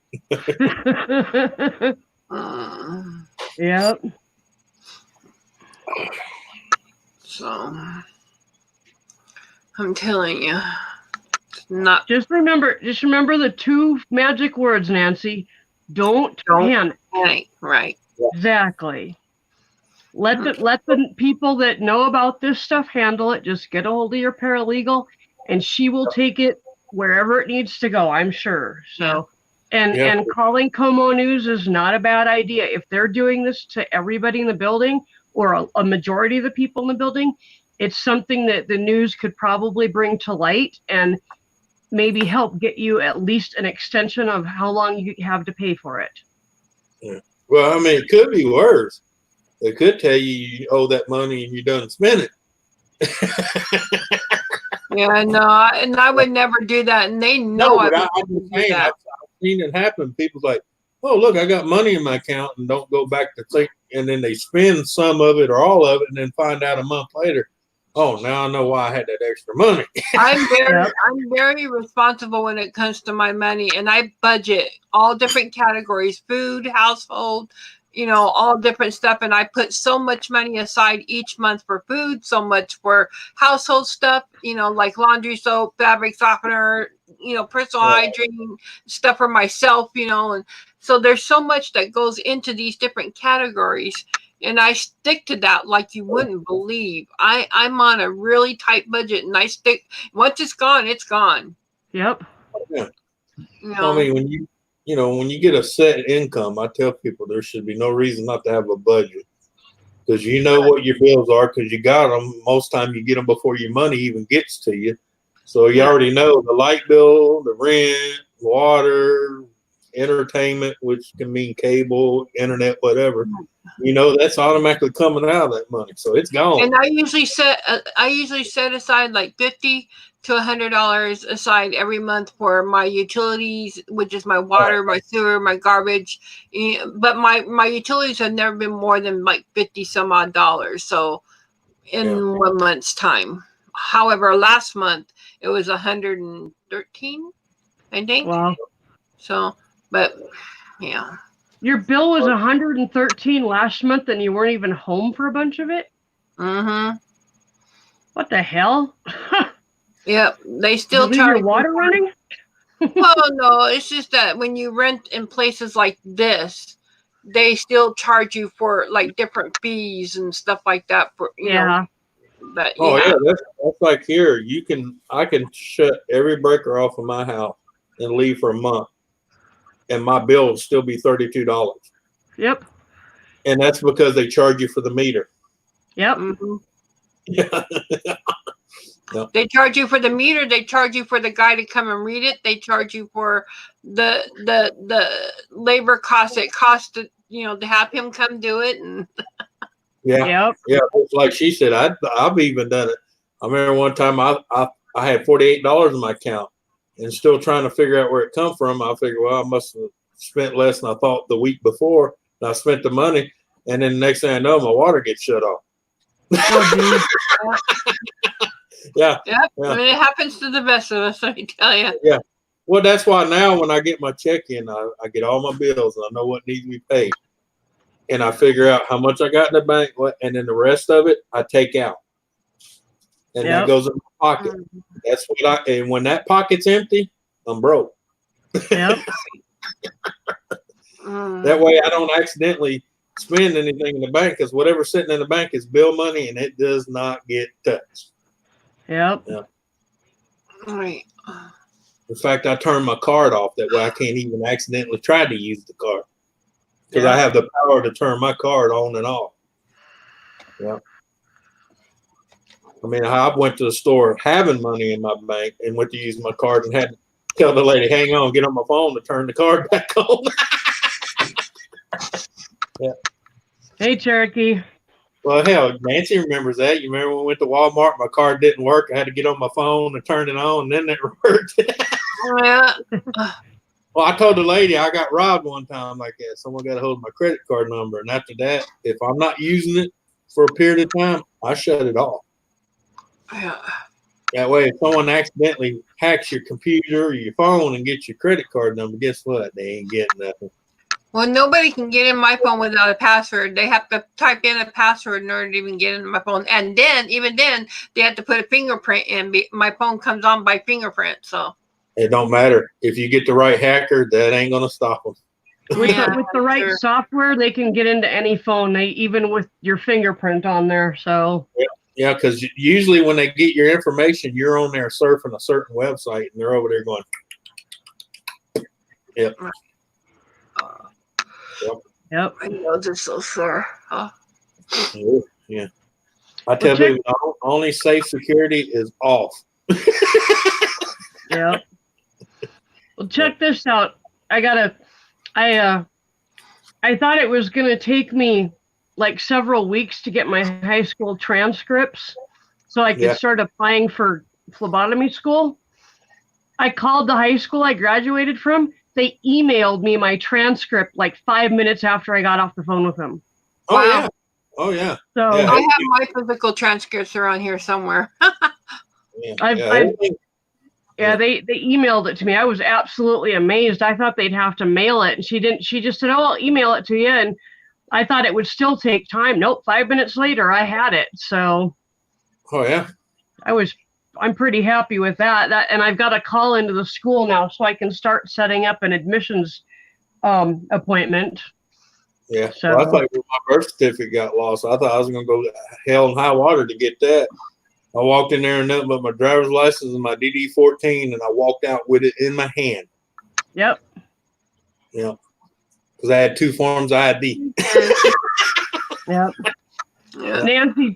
Yep. So I'm telling you, not just remember the 2 magic words, Nancy. Don't panic. Right. Exactly. let the people that know about this stuff handle it. Just get a hold of your paralegal, and she will take it wherever it needs to go, I'm sure. So, and calling Como News is not a bad idea. If they're doing this to everybody in the building or a majority of the people in the building, it's something that the news could probably bring to light and maybe help get you at least an extension of how long you have to pay for it. Yeah. Well, I mean, it could be worse. They could tell you owe that money and you done spend it. Yeah, no, and I would never do that, and they know No, but I I'm would just do saying, that. I've seen it happen. People's like, oh, look, I got money in my account and don't go back to think. And then they spend some of it or all of it and then find out a month later, oh, now I know why I had that extra money. I'm very responsible when it comes to my money, and I budget all different categories: food, household, all different stuff. And I put so much money aside each month for food, so much for household stuff, like laundry soap, fabric softener, personal hygiene stuff for myself, and so there's so much that goes into these different categories. And I stick to that like you wouldn't believe. I'm on a really tight budget, and I stick. Once it's gone, it's gone. Yep. Yeah. I mean, when you get a set income, I tell people there should be no reason not to have a budget, because you know what your bills are because you got them. Most time you get them before your money even gets to you. So you already know the light bill, the rent, water, entertainment, which can mean cable, internet, whatever. That's automatically coming out of that money, so it's gone. And I usually set aside like $50 to $100 aside every month for my utilities, which is my water, my sewer, my garbage. But my utilities have never been more than like 50 some odd dollars. So in 1 month's time. However, last month it was 113, I think. Wow. So, but yeah. Your bill was 113 last month, and you weren't even home for a bunch of it? Mm-hmm. What the hell? Yep. They still Leave charge your water running? Well, no, it's just that when you rent in places like this, they still charge you for like different fees and stuff like that for know. But that's like here. I can shut every breaker off of my house and leave for a month, and my bill will still be $32. Yep. And that's because they charge you for the meter. Yep. Mm-hmm. Yeah. Yep. They charge you for the meter. They charge you for the guy to come and read it. They charge you for the labor costs it costs to to have him come do it. And yeah, like she said, I've even done it. I remember one time I had $48 in my account and still trying to figure out where it come from. I figured, well, I must have spent less than I thought the week before. And I spent the money, and then the next thing I know, my water gets shut off. Oh, Yeah. I mean, it happens to the best of us, I tell you. Yeah. Well, that's why now when I get my check in, I get all my bills and I know what needs to be paid. And I figure out how much I got in the bank, and then the rest of it I take out. And that goes in my pocket. That's what and when that pocket's empty, I'm broke. Yep. That way I don't accidentally spend anything in the bank, because whatever's sitting in the bank is bill money and it does not get touched. Yep. Right. In fact, I turn my card off. That way I can't even accidentally try to use the card, because I have the power to turn my card on and off. Yeah. I mean, I went to the store having money in my bank and went to use my card and had to tell the lady, hang on, get on my phone to turn the card back on. Yeah. Hey, Cherokee. Well, hell, Nancy remembers that. You remember when we went to Walmart, my card didn't work. I had to get on my phone and turn it on, and then it worked. Yeah. Well, I told the lady I got robbed one time like that. Someone got a hold of my credit card number, and after that, if I'm not using it for a period of time, I shut it off. Yeah. That way, if someone accidentally hacks your computer or your phone and gets your credit card number, guess what? They ain't getting nothing. Well, nobody can get in my phone without a password. They have to type in a password in order to even get into my phone. And then, even then, they have to put a fingerprint in. My phone comes on by fingerprint. So it don't matter. If you get the right hacker, that ain't going to stop them. With Yeah, the right sure. software, they can get into any phone, even with your fingerprint on there. So Yeah, because usually when they get your information, you're on there surfing a certain website, and they're over there going, "Yep, yep. I know this so sure. Oh. yeah." I tell people, only safe security is off. Yep. Well, check this out. I thought it was gonna take me like several weeks to get my high school transcripts so I could start applying for phlebotomy school. I called the high school I graduated from. They emailed me my transcript like 5 minutes after I got off the phone with them. Oh Wow. yeah, oh yeah. So Yeah. I have my physical transcripts around here somewhere. They emailed it to me. I was absolutely amazed. I thought they'd have to mail it, and she didn't. She just said, "Oh, I'll email it to you." And I thought it would still take time. Nope, 5 minutes later, I had it. So, oh yeah, I'm pretty happy with that. And I've got a call into the school now, so I can start setting up an admissions appointment. yeah. So Well, I thought when my birth certificate got lost, I thought I was going to go hell and high water to get that. I walked in there and nothing but my driver's license and my DD-14, and I walked out with it in my hand. Yep. Yeah, because I had 2 forms of ID. Yep. Yeah. Nancy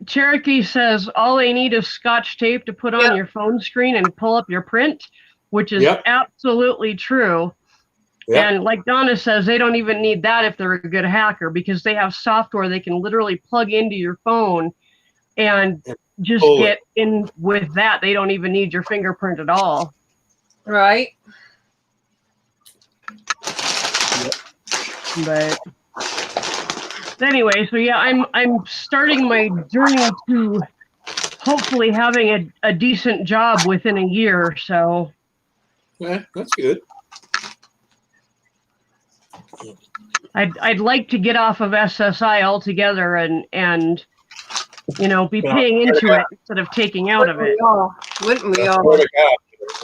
Cherokee says all they need is Scotch tape to put on your phone screen and pull up your print, which is absolutely true. Yep. And like Donna says, they don't even need that if they're a good hacker, because they have software they can literally plug into your phone and just get in with that. They don't even need your fingerprint at all. Right. But anyway, so yeah, I'm starting my journey to hopefully having a decent job within a year. So yeah, that's good. I'd like to get off of SSI altogether and be paying into it instead of taking out of it. Wouldn't we all?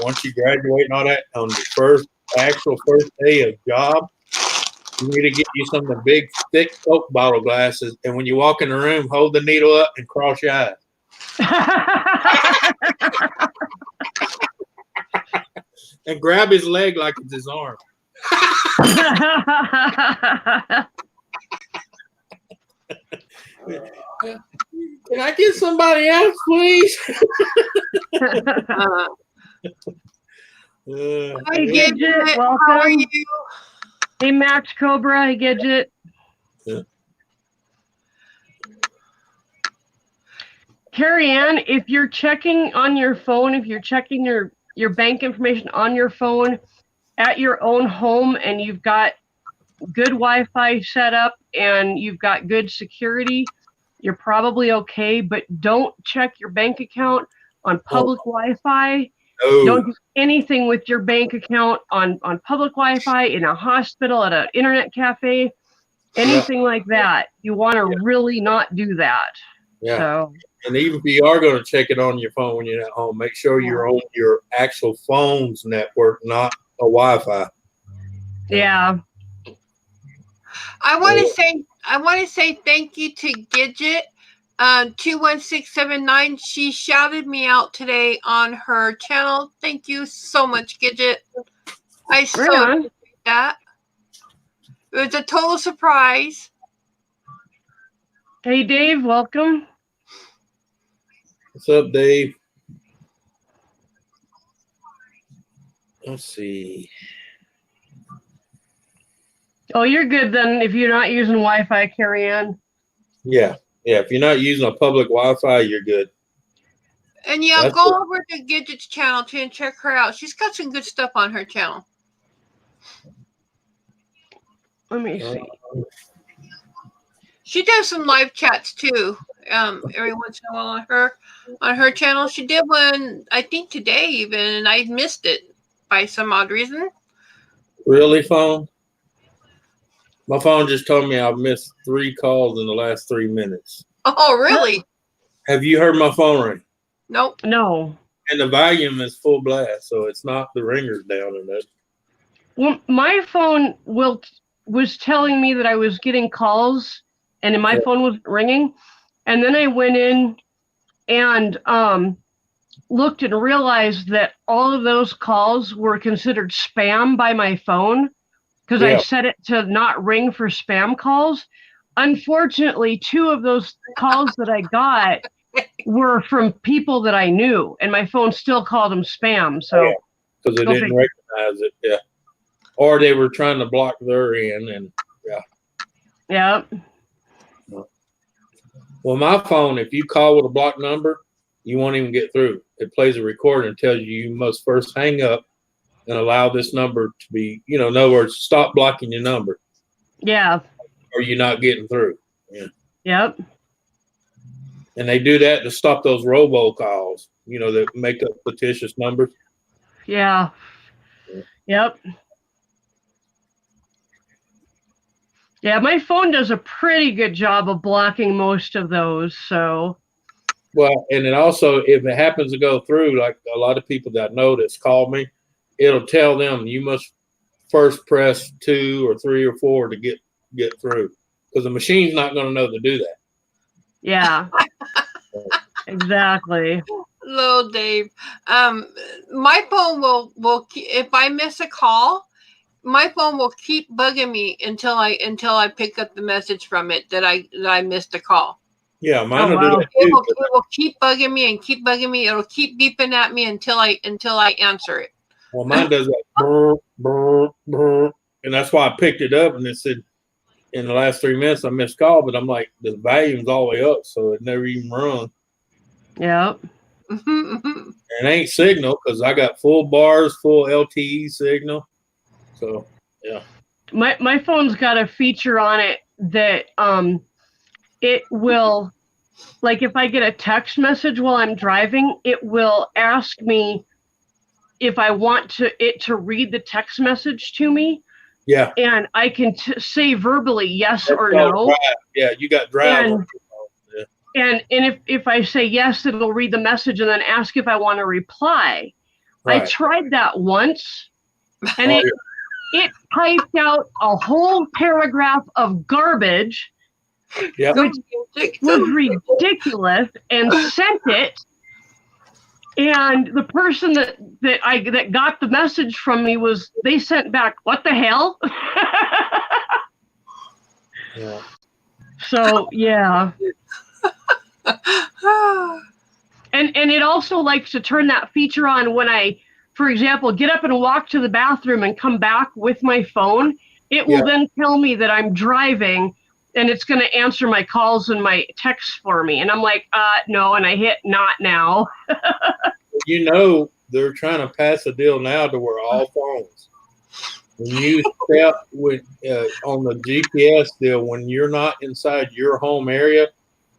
Once you graduate and all that, on the first day of job, you need to get you some of the big, thick Coke bottle glasses, and when you walk in the room, hold the needle up and cross your eyes. And grab his leg like it's his arm. Can I get somebody else, please? Hey, Gidget, welcome. How are you? Hey, Max Cobra. Hey, Gidget. Yeah. Carrie Ann, if you're checking on your phone, if you're checking your bank information on your phone at your own home and you've got good Wi-Fi set up and you've got good security, you're probably okay, but don't check your bank account on public Wi-Fi. No. Don't do anything with your bank account on public Wi-Fi, in a hospital, at an internet cafe, anything like that. You want to really not do that. Yeah. So, and even if you are going to check it on your phone when you're at home, make sure you're on your actual phone's network, not a Wi-Fi. Yeah. I want to say thank you to Gidget 21679. She shouted me out today on her channel. Thank you so much, Gidget. I so appreciate that. It was a total surprise. Hey, Dave, welcome. What's up, Dave? Let's see. Oh, you're good then if you're not using Wi-Fi, Carrie Ann. Yeah. Yeah, if you're not using a public Wi-Fi, you're good. And yeah, go over to Gidget's channel too and check her out. She's got some good stuff on her channel. Let me see. She does some live chats too. Every once in a while on her channel. She did one, I think today even, and I missed it by some odd reason. Really, phone? My phone just told me I've missed 3 calls in the last 3 minutes. Oh, really? Have you heard my phone ring? Nope. No. And the volume is full blast, so it's not the ringers down in it. Well, my phone was telling me that I was getting calls, and my phone was ringing, and then I went in and looked and realized that all of those calls were considered spam by my phone because I Yeah. set it to not ring for spam calls. Unfortunately, two of those calls that I got were from people that I knew, and my phone still called them spam. So, because they didn't recognize it. Yeah. Or they were trying to block their end, and yeah. Well, my phone, if you call with a blocked number, you won't even get through. It plays a recording and tells you must first hang up and allow this number to be, in other words, stop blocking your number. Yeah. Or you're not getting through. Yeah. Yep. And they do that to stop those robocalls, that make up fictitious numbers. Yeah. Yep. Yeah, my phone does a pretty good job of blocking most of those. So. Well, and it also, if it happens to go through, like a lot of people that know that's called me, it'll tell them you must first press 2 or 3 or 4 to get through, because the machine's not going to know to do that. Yeah. Exactly. Hello, Dave. My phone will if I miss a call, my phone will keep bugging me until I pick up the message from it that I missed a call. Yeah, mine will do that too. It will keep bugging me and keep bugging me. It'll keep beeping at me until I answer it. Well, mine does that brr, brr, brr, and that's why I picked it up, and it said in the last 3 minutes I missed call, but I'm like, the volume's all the way up, so it never even rung. Yep. And it ain't signal because I got full bars, full LTE signal. So yeah. My phone's got a feature on it that it will, like, if I get a text message while I'm driving, it will ask me if I want it to read the text message to me. Yeah. And I can say verbally yes or no. Drive. Yeah, you got drive. And if I say yes, it'll read the message and then ask if I want to reply. Right. I tried that once, and it typed out a whole paragraph of garbage, which was ridiculous, and sent it. And the person that got the message from me they sent back, "What the hell?" Yeah. So yeah. And it also likes to turn that feature on when I, for example, get up and walk to the bathroom and come back with my phone. It will then tell me that I'm driving, and it's going to answer my calls and my texts for me. And I'm like, no, and I hit not now. They're trying to pass a deal now to where all phones, when you step on the GPS deal, when you're not inside your home area,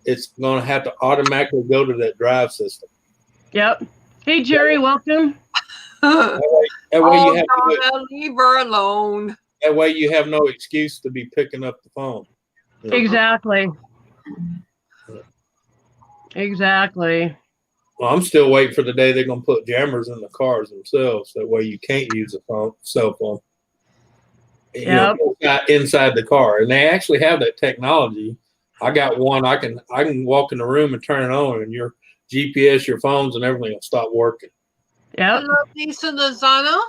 it's going to have to automatically go to that drive system. Yep. Hey, Jerry, welcome. That way you have leave her alone. That way you have no excuse to be picking up the phone. Exactly. Exactly. Well, I'm still waiting for the day they're going to put jammers in the cars themselves. That way you can't use a cell phone inside the car. And they actually have that technology. I got one. I can walk in the room and turn it on, and your GPS, your phones, and everything will stop working. Yeah. Hello, Lisa Lozano.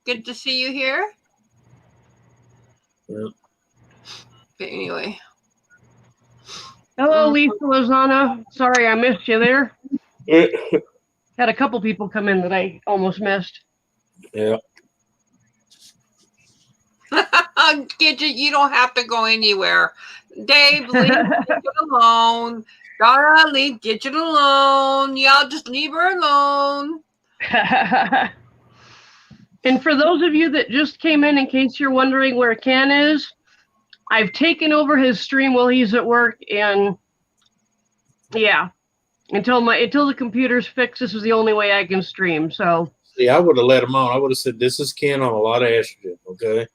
Good to see you here. Yeah. But anyway. Hello, Lisa Lozano. Sorry I missed you there. Had a couple people come in that I almost missed. Yeah. Gidget, you don't have to go anywhere. Dave, leave Gidget alone. Dara, leave Gidget alone. Y'all just leave her alone. And for those of you that just came in case you're wondering where Ken is, I've taken over his stream while he's at work, and yeah, until the computer's fixed, this is the only way I can stream. So see, I would have let him on. I would have said, "This is Ken on a lot of estrogen." Okay.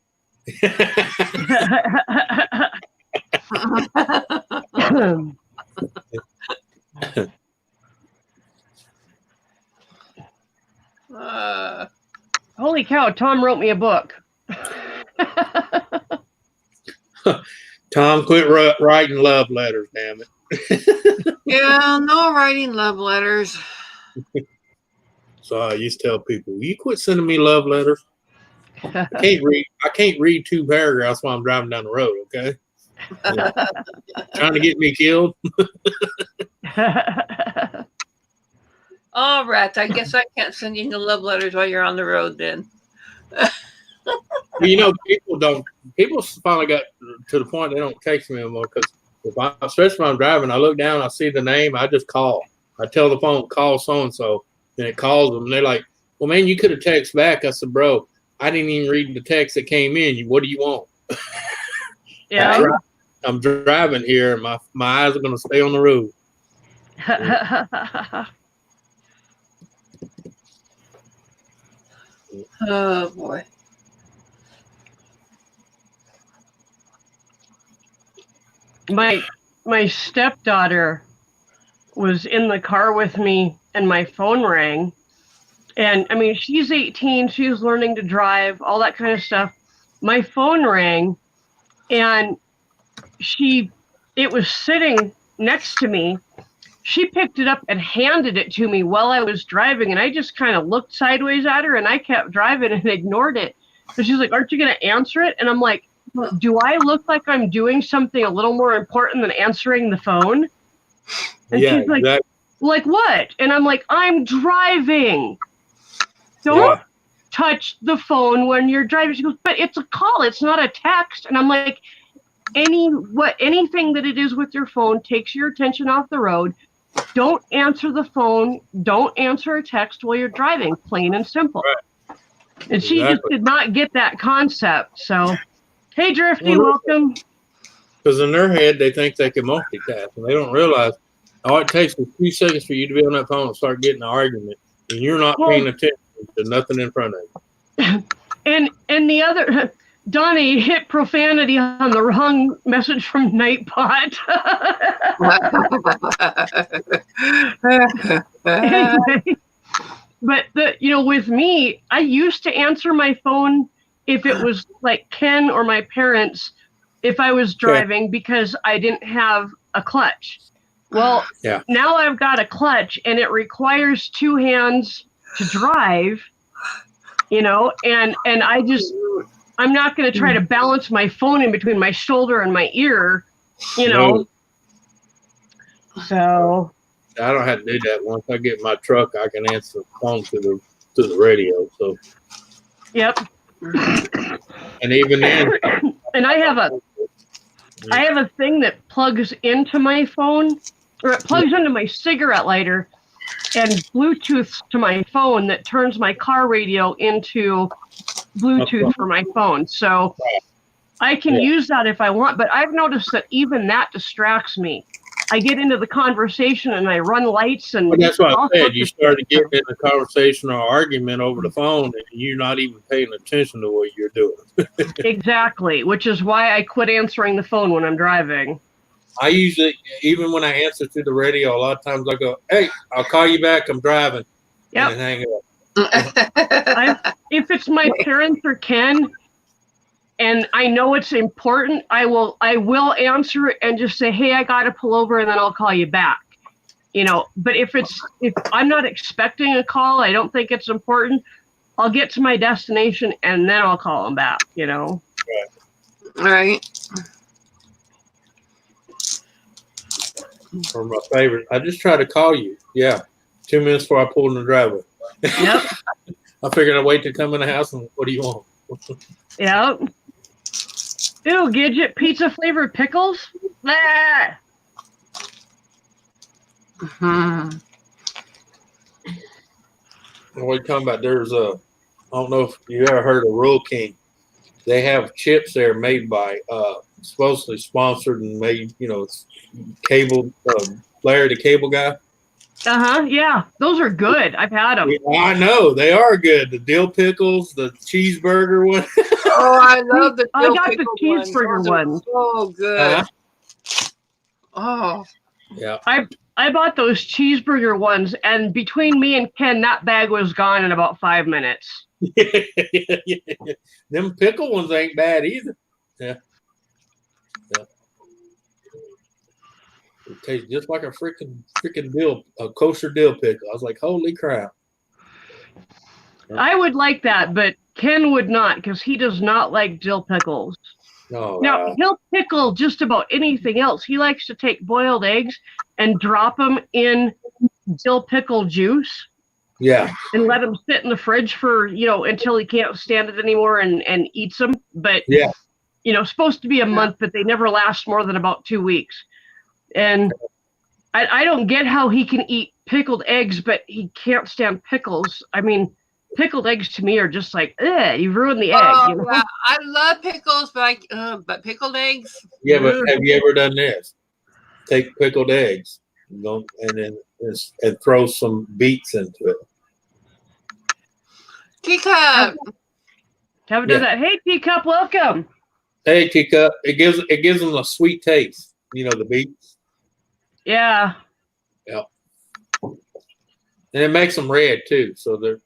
Holy cow, Tom wrote me a book. Tom, quit writing love letters, damn it. Yeah, no writing love letters. So I used to tell people, you quit sending me love letters. I can't read 2 paragraphs while I'm driving down the road, okay? Yeah. Trying to get me killed. All right, I guess I can't send you no love letters while you're on the road then. Well, people finally got to the point they don't text me anymore because especially when I'm driving, I look down, I see the name, I just call. I tell the phone, call so-and-so, and it calls them. And they're like, well, man, you could have texted back. I said, bro, I didn't even read the text that came in. What do you want? Yeah. I'm driving here, and my eyes are going to stay on the road. Oh, boy. My stepdaughter was in the car with me and my phone rang. And I mean, she's 18, she's learning to drive, all that kind of stuff. My phone rang and it was sitting next to me. She picked it up and handed it to me while I was driving. And I just kind of looked sideways at her and I kept driving and ignored it. So she's like, aren't you going to answer it? And I'm like, do I look like I'm doing something a little more important than answering the phone? And yeah, she's like, exactly. Like what? And I'm like, I'm driving. Don't touch the phone when you're driving. She goes, but it's a call. It's not a text. And I'm like, anything that it is with your phone takes your attention off the road. Don't answer the phone. Don't answer a text while you're driving. Plain and simple. Right. And she just did not get that concept. So, hey, Drifty, welcome. Because in their head, they think they can multitask, and they don't realize all it takes is 2 seconds for you to be on that phone and start getting an argument, and you're not paying attention to nothing in front of you. And the other, Donnie hit profanity on the wrong message from Nightbot. Anyway, but with me, I used to answer my phone if it was like Ken or my parents, if I was driving because I didn't have a clutch. Well, now I've got a clutch and it requires 2 hands to drive, and I'm not going to try to balance my phone in between my shoulder and my ear, So I don't have to do that. Once I get in my truck, I can answer the phone to the radio. So. Yep. And even then. And I have a thing that plugs into my phone, or it plugs into my cigarette lighter and Bluetooth to my phone that turns my car radio into Bluetooth for my phone. So I can use that if I want, but I've noticed that even that distracts me. I get into the conversation and I run lights and. Well, that's what I said. You started getting in a conversation or argument over the phone, and you're not even paying attention to what you're doing. Exactly, which is why I quit answering the phone when I'm driving. I usually, even when I answer to the radio, a lot of times I go, "Hey, I'll call you back. I'm driving." Yep. And hang up. If it's my parents or Ken, and I know it's important, I will answer it and just say, hey, I got to pull over and then I'll call you back. But if I'm not expecting a call, I don't think it's important, I'll get to my destination and then I'll call them back, Right. Or my favorite, I just try to call you. Yeah. 2 minutes before I pull in the driveway. Yep. I figured I'd wait to come in the house and what do you want? Yep. Ew, Gidget, pizza flavored pickles? Ah! Mm-hmm. What are you talking about? There's I don't know if you ever heard of Rural King. They have chips there made by, supposedly sponsored and made, cable, Larry the Cable Guy. Yeah, those are good. I've had them. Yeah, I know they are good. The dill pickles, the cheeseburger one. Oh, I love the. I got the cheeseburger one. So good. Oh. Yeah. I bought those cheeseburger ones, and between me and Ken, that bag was gone in about 5 minutes. Yeah. Them pickle ones ain't bad either. Yeah. Yeah. It tastes just like a freaking a kosher dill pickle. I was like, holy crap. I would like that, but Ken would not because he does not like dill pickles. No, Now, he'll pickle just about anything else. He likes to take boiled eggs and drop them in dill pickle juice yeah. and let them sit in the fridge for, until he can't stand it anymore and eats them. But, Yeah. Supposed to be a month, but they never last more than about 2 weeks. And I don't get how he can eat pickled eggs, but he can't stand pickles. I mean, pickled eggs to me are just like, you ruined the egg. Yeah, I love pickles, but pickled eggs. Yeah, but have you ever done this? Take pickled eggs, and then throw some beets into it. Teacup. Haven't done that. Hey, Teacup, welcome. Hey, Teacup. It gives them a sweet taste. The beets. Yeah. Yeah. And it makes them red too. So they're.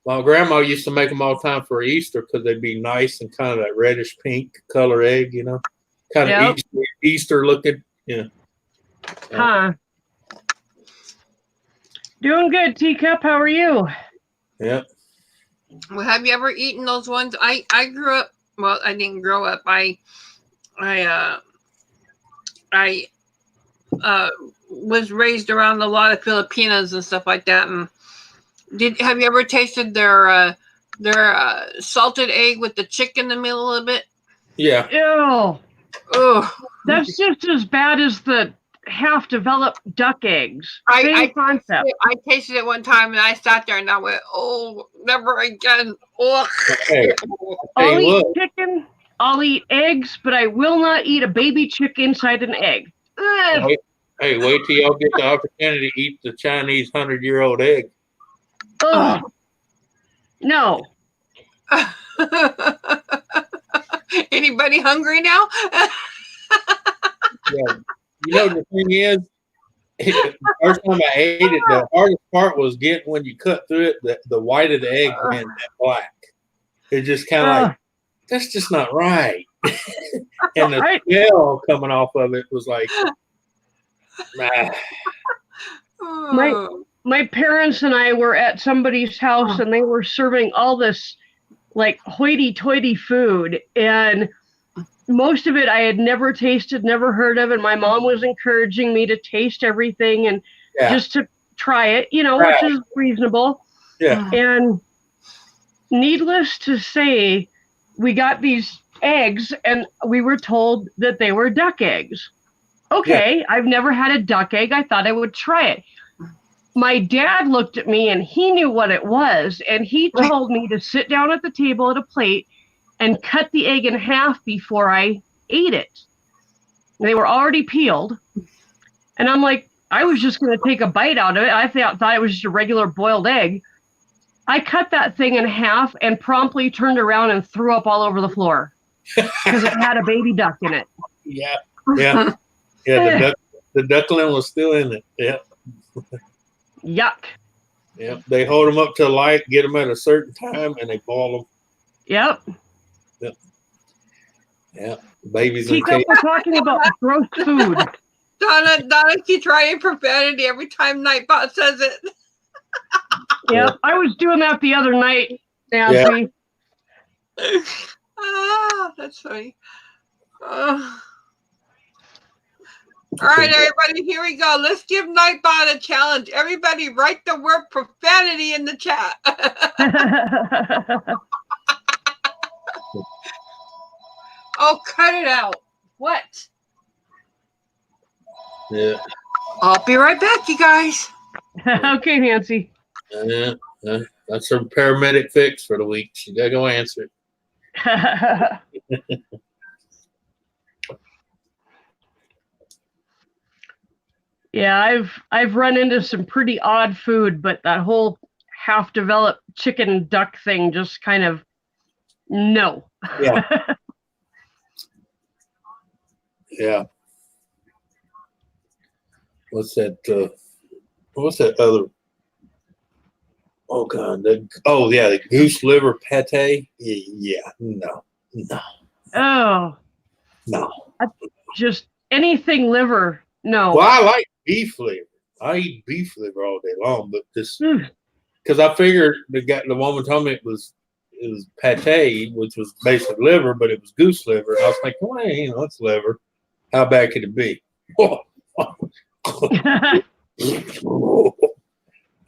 My grandma used to make them all the time for Easter because they'd be nice and kind of that reddish pink color egg, kind of Easter looking. Yeah. Huh. Doing good, Teacup. How are you? Yeah. Well, have you ever eaten those ones? I grew up. Well, I didn't grow up. I was raised around a lot of Filipinos and stuff like that. And have you ever tasted their salted egg with the chicken in the middle a little bit? Yeah. Ew. Oh, that's just as bad as the half-developed duck eggs. Same concept. I tasted it one time and I sat there and I went, "Oh, never again." Oh. I'll eat chicken. I'll eat eggs, but I will not eat a baby chick inside an egg. Hey, wait till y'all get the opportunity to eat the Chinese 100-year-old egg. Ugh. No. Anybody hungry now? Yeah. The thing is, the first time I ate it, the hardest part was getting when you cut through it, the white of the egg went black. It just kind of like, that's just not right. And the smell coming off of it was like, My parents and I were at somebody's house and they were serving all this like hoity-toity food, and most of it I had never tasted, never heard of, and my mom was encouraging me to taste everything and just to try it, which is reasonable. Yeah. And needless to say, we got these eggs and we were told that they were duck eggs. Okay, I've never had a duck egg. I thought I would try it. My dad looked at me and he knew what it was, and he told me to sit down at the table at a plate and cut the egg in half before I ate it. They were already peeled. And I'm like, I was just going to take a bite out of it. I thought it was just a regular boiled egg. I cut that thing in half and promptly turned around and threw up all over the floor because it had a baby duck in it. Yeah. Yeah. Yeah. The duckling was still in it. Yeah. Yuck. Yeah. They hold them up to the light, get them at a certain time, and they boil them. Yep. Yep. Yeah. Babies and kids. We're talking about gross food. Donna keeps writing profanity every time Nightbot says it. Yeah, I was doing that the other night, Nancy. Yeah. That's funny. All right, everybody, here we go. Let's give Nightbot a challenge. Everybody write the word profanity in the chat. Oh, cut it out. What? Yeah. I'll be right back, you guys. Okay, Nancy. That's her paramedic fix for the week. She gotta go answer it. Yeah, I've run into some pretty odd food, but that whole half-developed chicken duck thing just kind of no. Yeah. Yeah. What's that other? Oh God! The goose liver pate. Yeah, no. Oh, just anything liver. No. Well, I like beef liver. I eat beef liver all day long, but this Mm. because I figured the woman told me it was pate, which was basically liver, but it was goose liver, and I was thinking, well, it's liver. How bad could it be?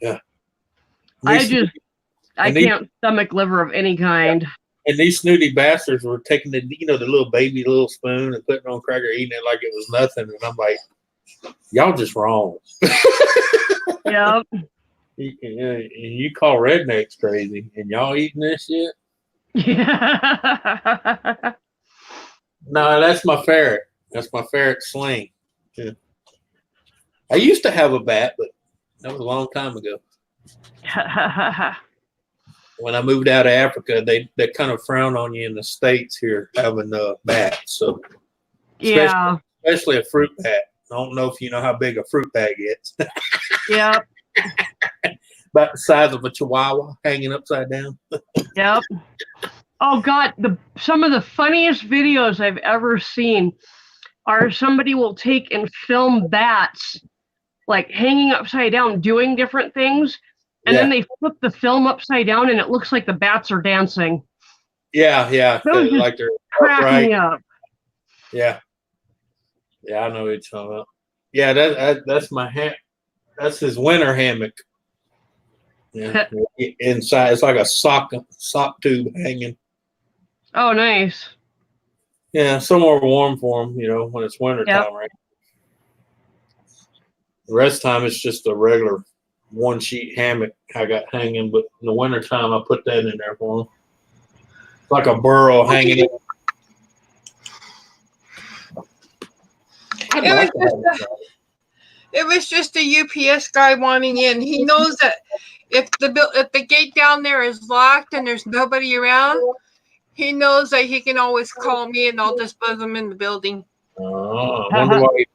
Yeah. I can't stomach liver of any kind. And these snooty bastards were taking the little baby little spoon and putting it on cracker, eating it like it was nothing. And I'm like, y'all just wrong. Yep. You call rednecks crazy, and y'all eating this shit? Yeah. No, that's my ferret. That's my ferret Sling. Yeah. I used to have a bat, but that was a long time ago. When I moved out of Africa, they kind of frown on you in the States here having bats. So especially a fruit bat. I don't know if you know how big a fruit bat gets. Yep. About the size of a chihuahua hanging upside down. Yep. Oh God, some of the funniest videos I've ever seen are somebody will take and film bats like hanging upside down doing different things, and then they flip the film upside down and it looks like the bats are dancing. Yeah. Like they're cracking me up. Yeah, I know what you're talking about. Yeah, that's my that's his winter hammock. Yeah, inside it's like a sock tube hanging. Oh, nice. Yeah, somewhere warm for him, when it's winter time, right? The rest of the time it's just a regular one sheet hammock I got hanging, but in the winter time I put that in there for him. It's like a burrow hanging in. It was just a UPS guy wanting in. He knows that if the gate down there is locked and there's nobody around, he knows that he can always call me and I'll just buzz him in the building. Oh, I wonder why.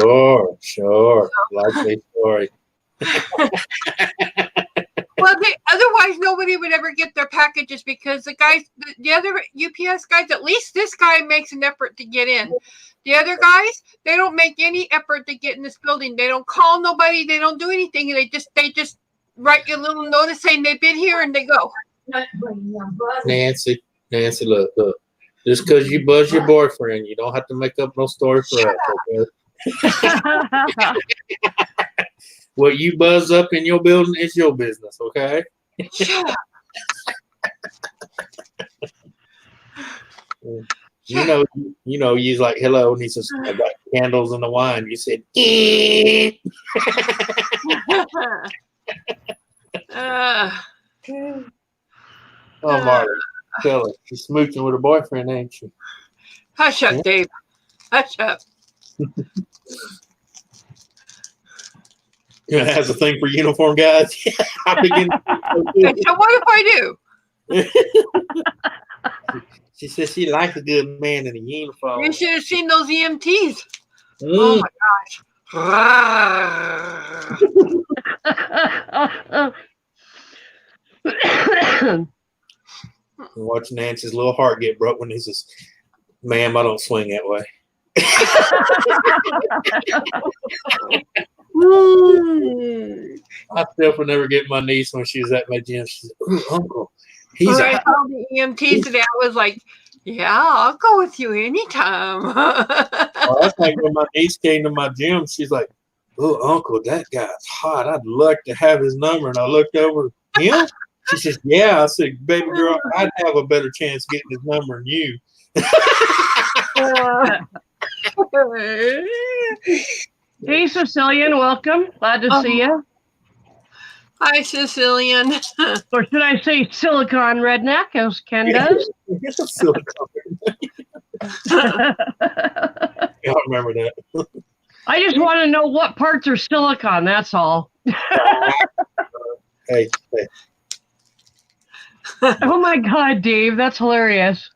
Oh, sure. Likely story. Well, otherwise nobody would ever get their packages because the other UPS guys, at least this guy makes an effort to get in. The other guys, they don't make any effort to get in this building. They don't call nobody. They don't do anything. They just write you a little notice saying they've been here and they go. Nancy, look. Just because you buzz your boyfriend, you don't have to make up no story for us. Okay? What you buzz up in your building is your business, okay? Shut up. He's like, hello, and he says, I got candles and the wine. You said, Oh, Marty, tell her. She's smooching with her boyfriend, ain't she? Hush up, Dave. Hush up. Has a thing for uniform guys. I begin. So what if I do? She says she likes a good man in a uniform. You should have seen those EMTs. Oh my gosh. Watch Nancy's little heart get broke when he says, ma'am, I don't swing that way. I still will never get my niece when she was at my gym. She said, ooh, uncle. When I saw the EMT today, I was like, yeah, I'll go with you anytime. I think when my niece came to my gym, she's like, oh, uncle, that guy's hot. I'd like to have his number. And I looked over, him? She says, yeah. I said, baby girl, I'd have a better chance getting his number than you. Hey, Sicilian, welcome. Glad to see you. Hi, Sicilian. Or should I say silicon redneck, as Ken does? Silicon. I remember that. I just want to know what parts are silicon, that's all. Hey. Oh my God, Dave, that's hilarious.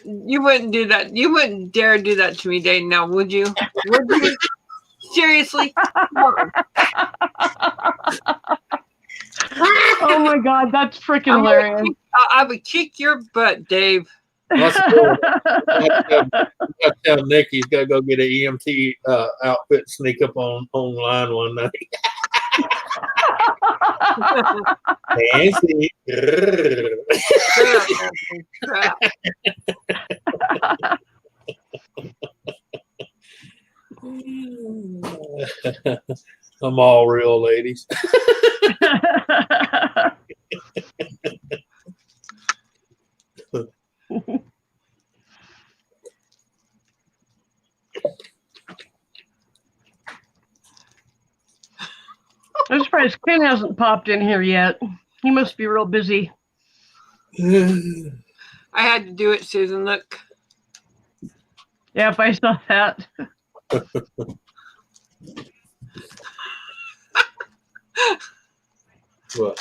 You wouldn't do that. You wouldn't dare do that to me, Dave, now, would you? Would you? Seriously? Oh my God, that's freaking hilarious. I would kick your butt, Dave. That's cool. I have to tell Nick he's got to go get an EMT outfit, sneak up on line one night. Fancy. Crap. I'm all real, ladies. I'm surprised Ken hasn't popped in here yet. He must be real busy. I had to do it, Susan. Look. Yep, I saw that. What?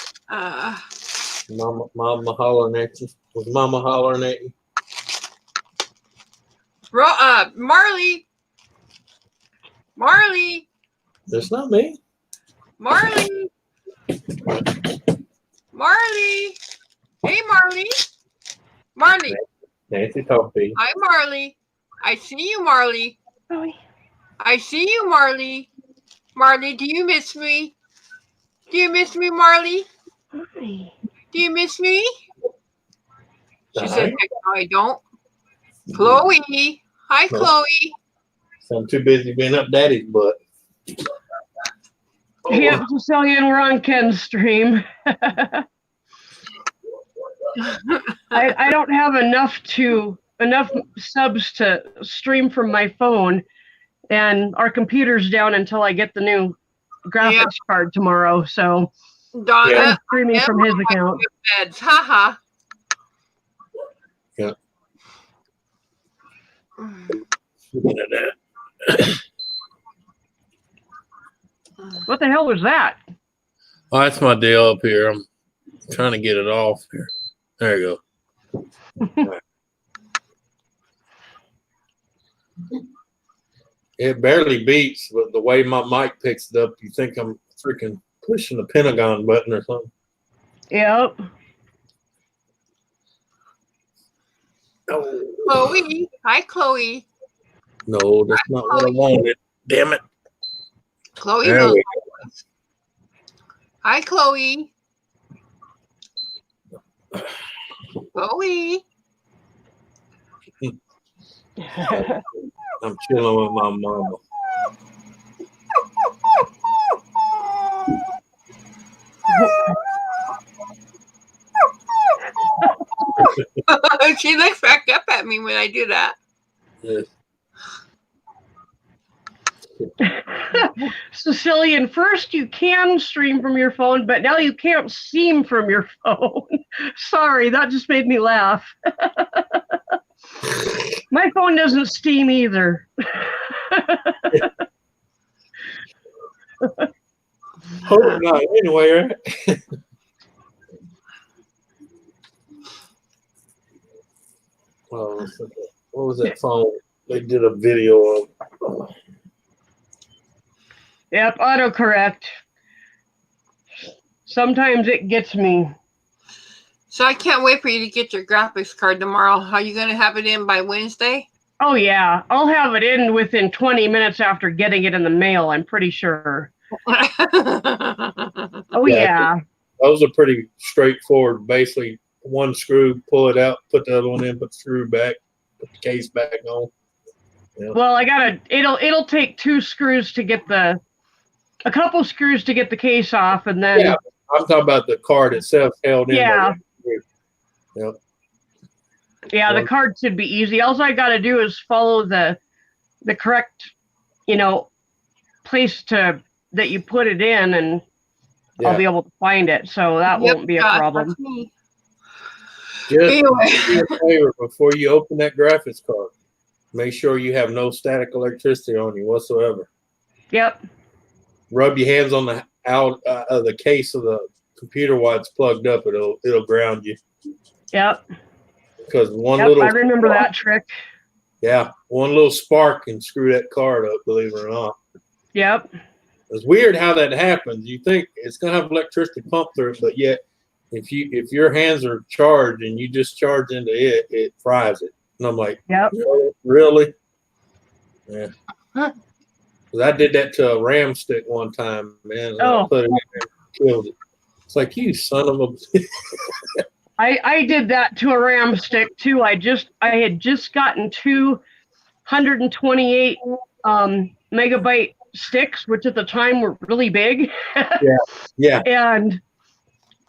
Mama hollering at you. Was Mama hollering at you? Marley. Marley. That's not me. Marley. Marley. Hey, Marley. Marley. Nancy talk to you. Hi, Marley. I see you, Marley. Oh, I see you, Marley. Marley, do you miss me? Do you miss me, Marley? hi. Do you miss me? She Hi. said, heck no, I don't. Chloe. Hi, No. Chloe. So I'm too busy being up daddy's butt. Yep, Cecilian, we're on Ken's stream. I don't have enough subs to stream from my phone, and our computer's down until I get the new graphics card tomorrow. So Donna, I'm streaming from his account. Beds. Haha. Yeah. Looking at that. What the hell was that? Oh, that's my deal up here. I'm trying to get it off here. There you go. Right. It barely beats, but the way my mic picks it up, you think I'm freaking pushing the Pentagon button or something. Yep. Oh. Chloe. Hi, Chloe. No, that's not what I wanted. Damn it. Chloe There knows. we Hi, Chloe. Chloe. I'm chilling with my mama. She looks back up at me when I do that. Yes. Sicilian, first you can stream from your phone, but now you can't steam from your phone. Sorry, that just made me laugh. My phone doesn't steam either. Hope not. Anyway, oh, what was that phone? They did a video of. Yep, autocorrect. Sometimes it gets me. So I can't wait for you to get your graphics card tomorrow. Are you going to have it in by Wednesday? Oh, yeah. I'll have it in within 20 minutes after getting it in the mail, I'm pretty sure. Oh, yeah. Those are pretty straightforward. Basically, one screw, pull it out, put the other one in, put the screw back, put the case back on. Yeah. Well, it'll take two screws to get a couple screws to get the case off, and then. Yeah, I'm talking about the card itself held in. Yeah. Yep. Yeah, the card should be easy. All I got to do is follow the correct, place that you put it in, and I'll be able to find it. So that won't be a problem. That's me. Just do me a favor before you open that graphics card. Make sure you have no static electricity on you whatsoever. Yep. Rub your hands on the out of the case of the computer while it's plugged up. It'll ground you. Yep. Because I remember that trick. Yeah, one little spark can screw that card up. Believe it or not. Yep. It's weird how that happens. You think it's gonna have electricity pump through it, but yet if your hands are charged and you discharge into it, it fries it. And I'm like, Yep. really? Yeah. 'Cause I did that to a ram stick one time, man. And I put it in and killed it. It's like, you son of a. I did that to a ram stick too. I had just gotten 228 megabyte sticks, which at the time were really big. Yeah. And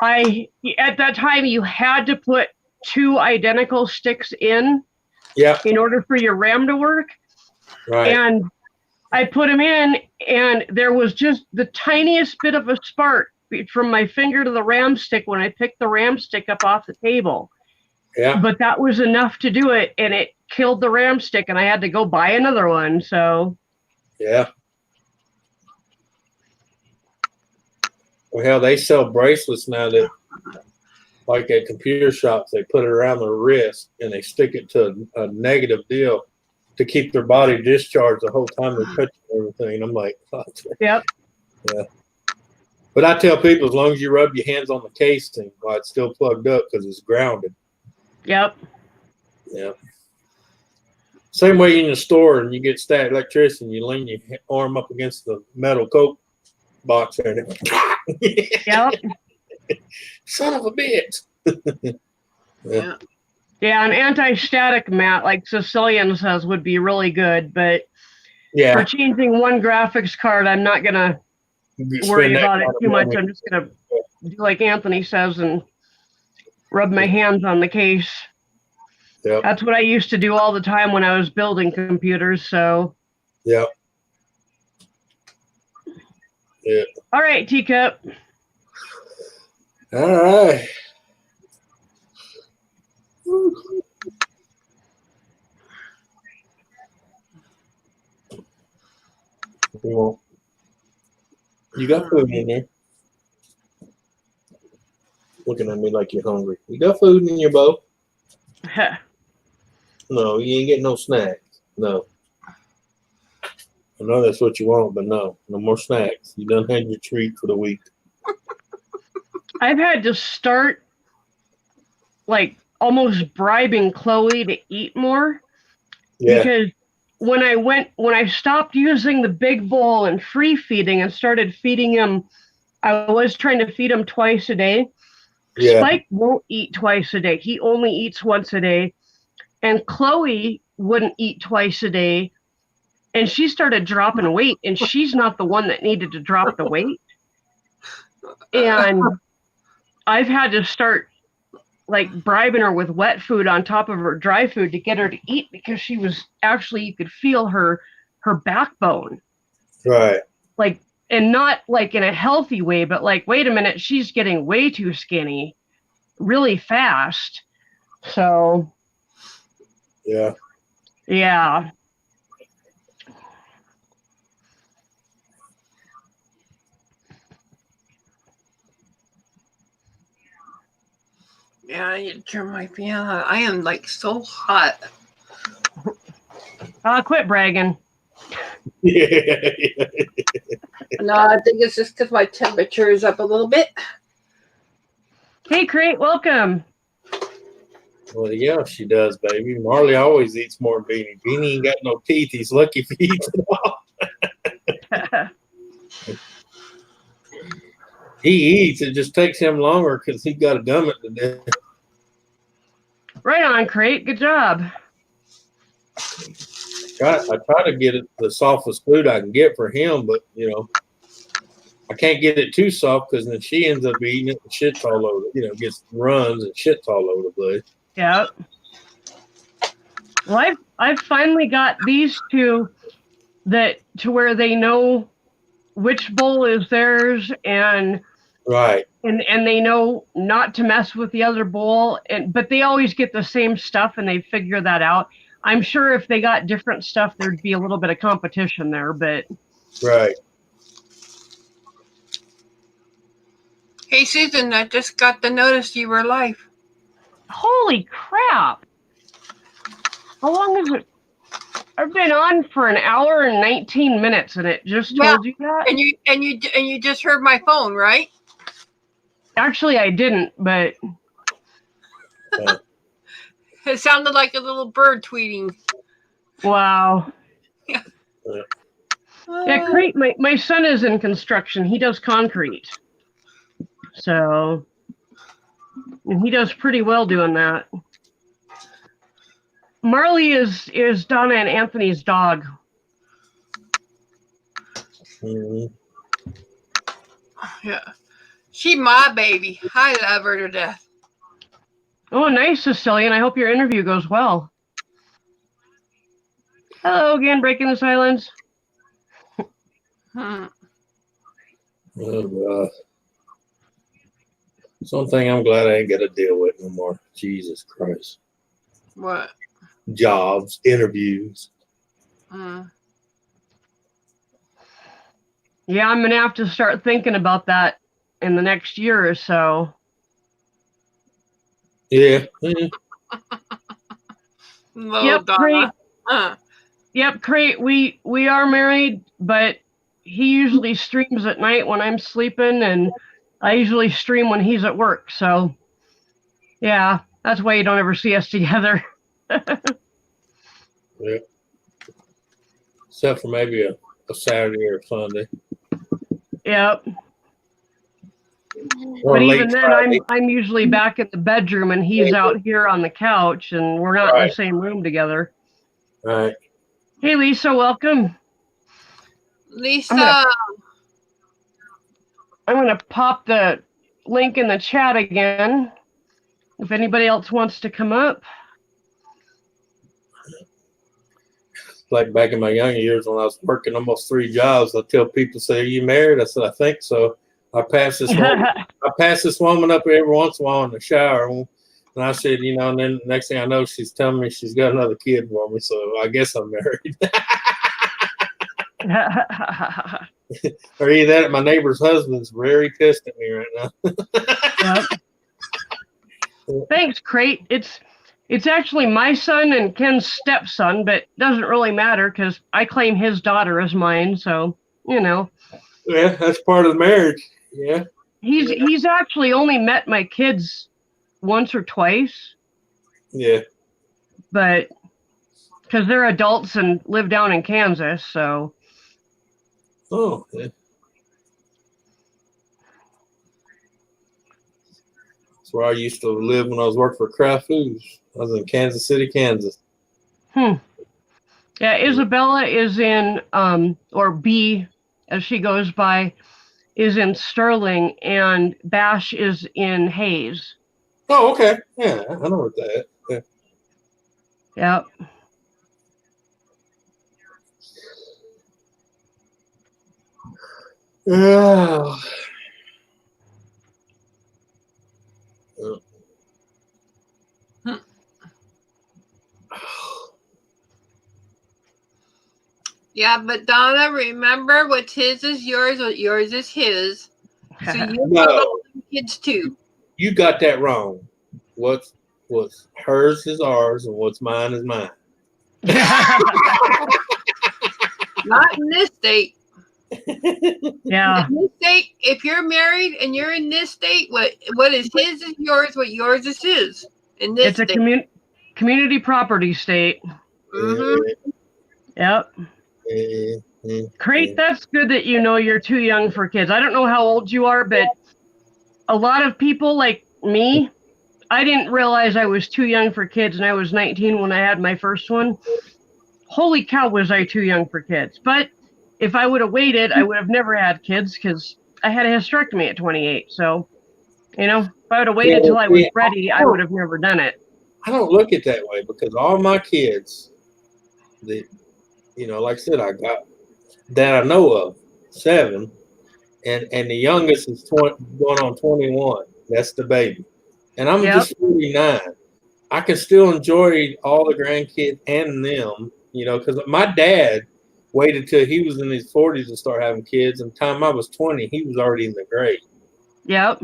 at that time you had to put 2 identical sticks in order for your RAM to work. Right. And I put them in, and there was just the tiniest bit of a spark from my finger to the RAM stick when I picked the RAM stick up off the table. Yeah. But that was enough to do it, and it killed the RAM stick, and I had to go buy another one. So. Yeah. Well, hell, they sell bracelets now that, like at computer shops, they put it around their wrist and they stick it to a negative deal to keep their body discharged the whole time they're touching everything. I'm like, oh, Yep. Yeah. But I tell people, as long as you rub your hands on the casing while it's still plugged up, because it's grounded. Yep. Yeah. Same way in the store and you get static electricity, and you lean your arm up against the metal Coke box there. Yep. Son of a bitch. Yeah. Yeah, an anti-static mat like Sicilian says would be really good, but for changing one graphics card, I'm not gonna worry about it too much. I'm just gonna do like Anthony says and rub my hands on the case. Yep. That's what I used to do all the time when I was building computers. So. Yep. Yeah. All right, Teacup. All right. You got food in there. Looking at me like you're hungry. You got food in your bowl? No, you ain't getting no snacks. No. I know that's what you want, but no. No more snacks. You done had your treat for the week. I've had to start like almost bribing Chloe to eat more. Yeah. Because when I stopped using the big bowl and free feeding and started feeding him, I was trying to feed him twice a day. Yeah. Spike won't eat twice a day. He only eats once a day. And Chloe wouldn't eat twice a day. And she started dropping weight, and she's not the one that needed to drop the weight. And I've had to start like bribing her with wet food on top of her dry food to get her to eat, because she was actually, you could feel her backbone. Right. Like, and not like in a healthy way, but like, wait a minute, she's getting way too skinny really fast. So. Yeah. Yeah. Yeah, I need to turn my fan on. I am like so hot. Quit bragging. Yeah. No, I think it's just because my temperature is up a little bit. Hey, Crate, welcome. Well, yeah, she does, baby. Marley always eats more than Beanie. Beanie ain't got no teeth. He's lucky if he eats it all. He eats. It just takes him longer because he got to gum it to death. Right on, Crate. Good job. I try to get it the softest food I can get for him, but you know, I can't get it too soft because then she ends up eating it and shits all over. You know, gets runs and shits all over the place. Yeah. Well, I've finally got these two to where they know which bowl is theirs, and right, and they know not to mess with the other bowl, but they always get the same stuff and they figure that out. I'm sure if they got different stuff, there'd be a little bit of competition there, but right. Hey, Susan, I just got the notice you were live. Holy crap! How long is it? I've been on for an hour and 19 minutes, and it just told you that. And you just heard my phone, right? Actually, I didn't, but It sounded like a little bird tweeting. wow. Yeah. Yeah, Crete, my son is in construction. He does concrete. So, and he does pretty well doing that. Marley is Donna and Anthony's dog. Mhm. Yeah. She my baby. I love her to death. Oh, nice, Sicilian. I hope your interview goes well. Hello again, breaking the silence. Hmm. Oh, God. Something I'm glad I ain't got to deal with no more. Jesus Christ. What? Jobs, interviews. Yeah, I'm gonna have to start thinking about that in the next year or so. Yeah. No, Yep, Donna. Crate. Yep, Crate. We are married, but he usually streams at night when I'm sleeping, and I usually stream when he's at work. So, yeah, that's why you don't ever see us together. Yeah. Except for maybe a Saturday or Sunday. Yep. Or But late even then, Friday. I'm usually back in the bedroom, and he's out here on the couch, and we're not in the same room together. Right. Hey, Lisa, welcome. Lisa. I'm gonna pop the link in the chat again. If anybody else wants to come up. Like back in my younger years when I was working almost 3 jobs, I tell people, say, "Are you married?" I said, "I think so." I pass this woman up every once in a while in the shower, and I said, and then next thing I know, she's telling me she's got another kid for me, so I guess I'm married. Or either that, my neighbor's husband's very pissed at me right now. Yep. Thanks, Crate. It's actually my son and Ken's stepson, but doesn't really matter because I claim his daughter as mine. So Yeah, that's part of the marriage. Yeah. He's actually only met my kids once or twice. Yeah. But because they're adults and live down in Kansas, so. Oh. Yeah. That's where I used to live when I was working for Kraft Foods. I was in Kansas City, Kansas. Yeah, Isabella is in, or B, as she goes by, is in Sterling, and Bash is in Hayes. Oh, okay. Yeah, I know what that is. Yeah. Yep. Yeah. Yeah, but Donna, remember what's his is yours, what yours is his. So you No, kids too. You got that wrong. What's hers is ours, and what's mine is mine. Not in this state. Yeah. In this state, if you're married and you're in this state, what is his is yours, what yours is his. In this it's state. a community property state. Mm-hmm. Yep. Crate, that's good that you know you're too young for kids. I don't know how old you are, but a lot of people like me, I didn't realize I was too young for kids, and I was 19 when I had my first one. Holy cow, was I too young for kids. But if I would have waited, I would have never had kids because I had a hysterectomy at 28. So, if I would have waited till I was ready, I would have never done it. I don't look at it that way because all my kids, like I said, I got that I know of 7, and the youngest is going on 21. That's the baby, and I'm just 49. I can still enjoy all the grandkids and them, because my dad waited till he was in his 40s to start having kids. And the time I was 20, he was already in the grave. Yep.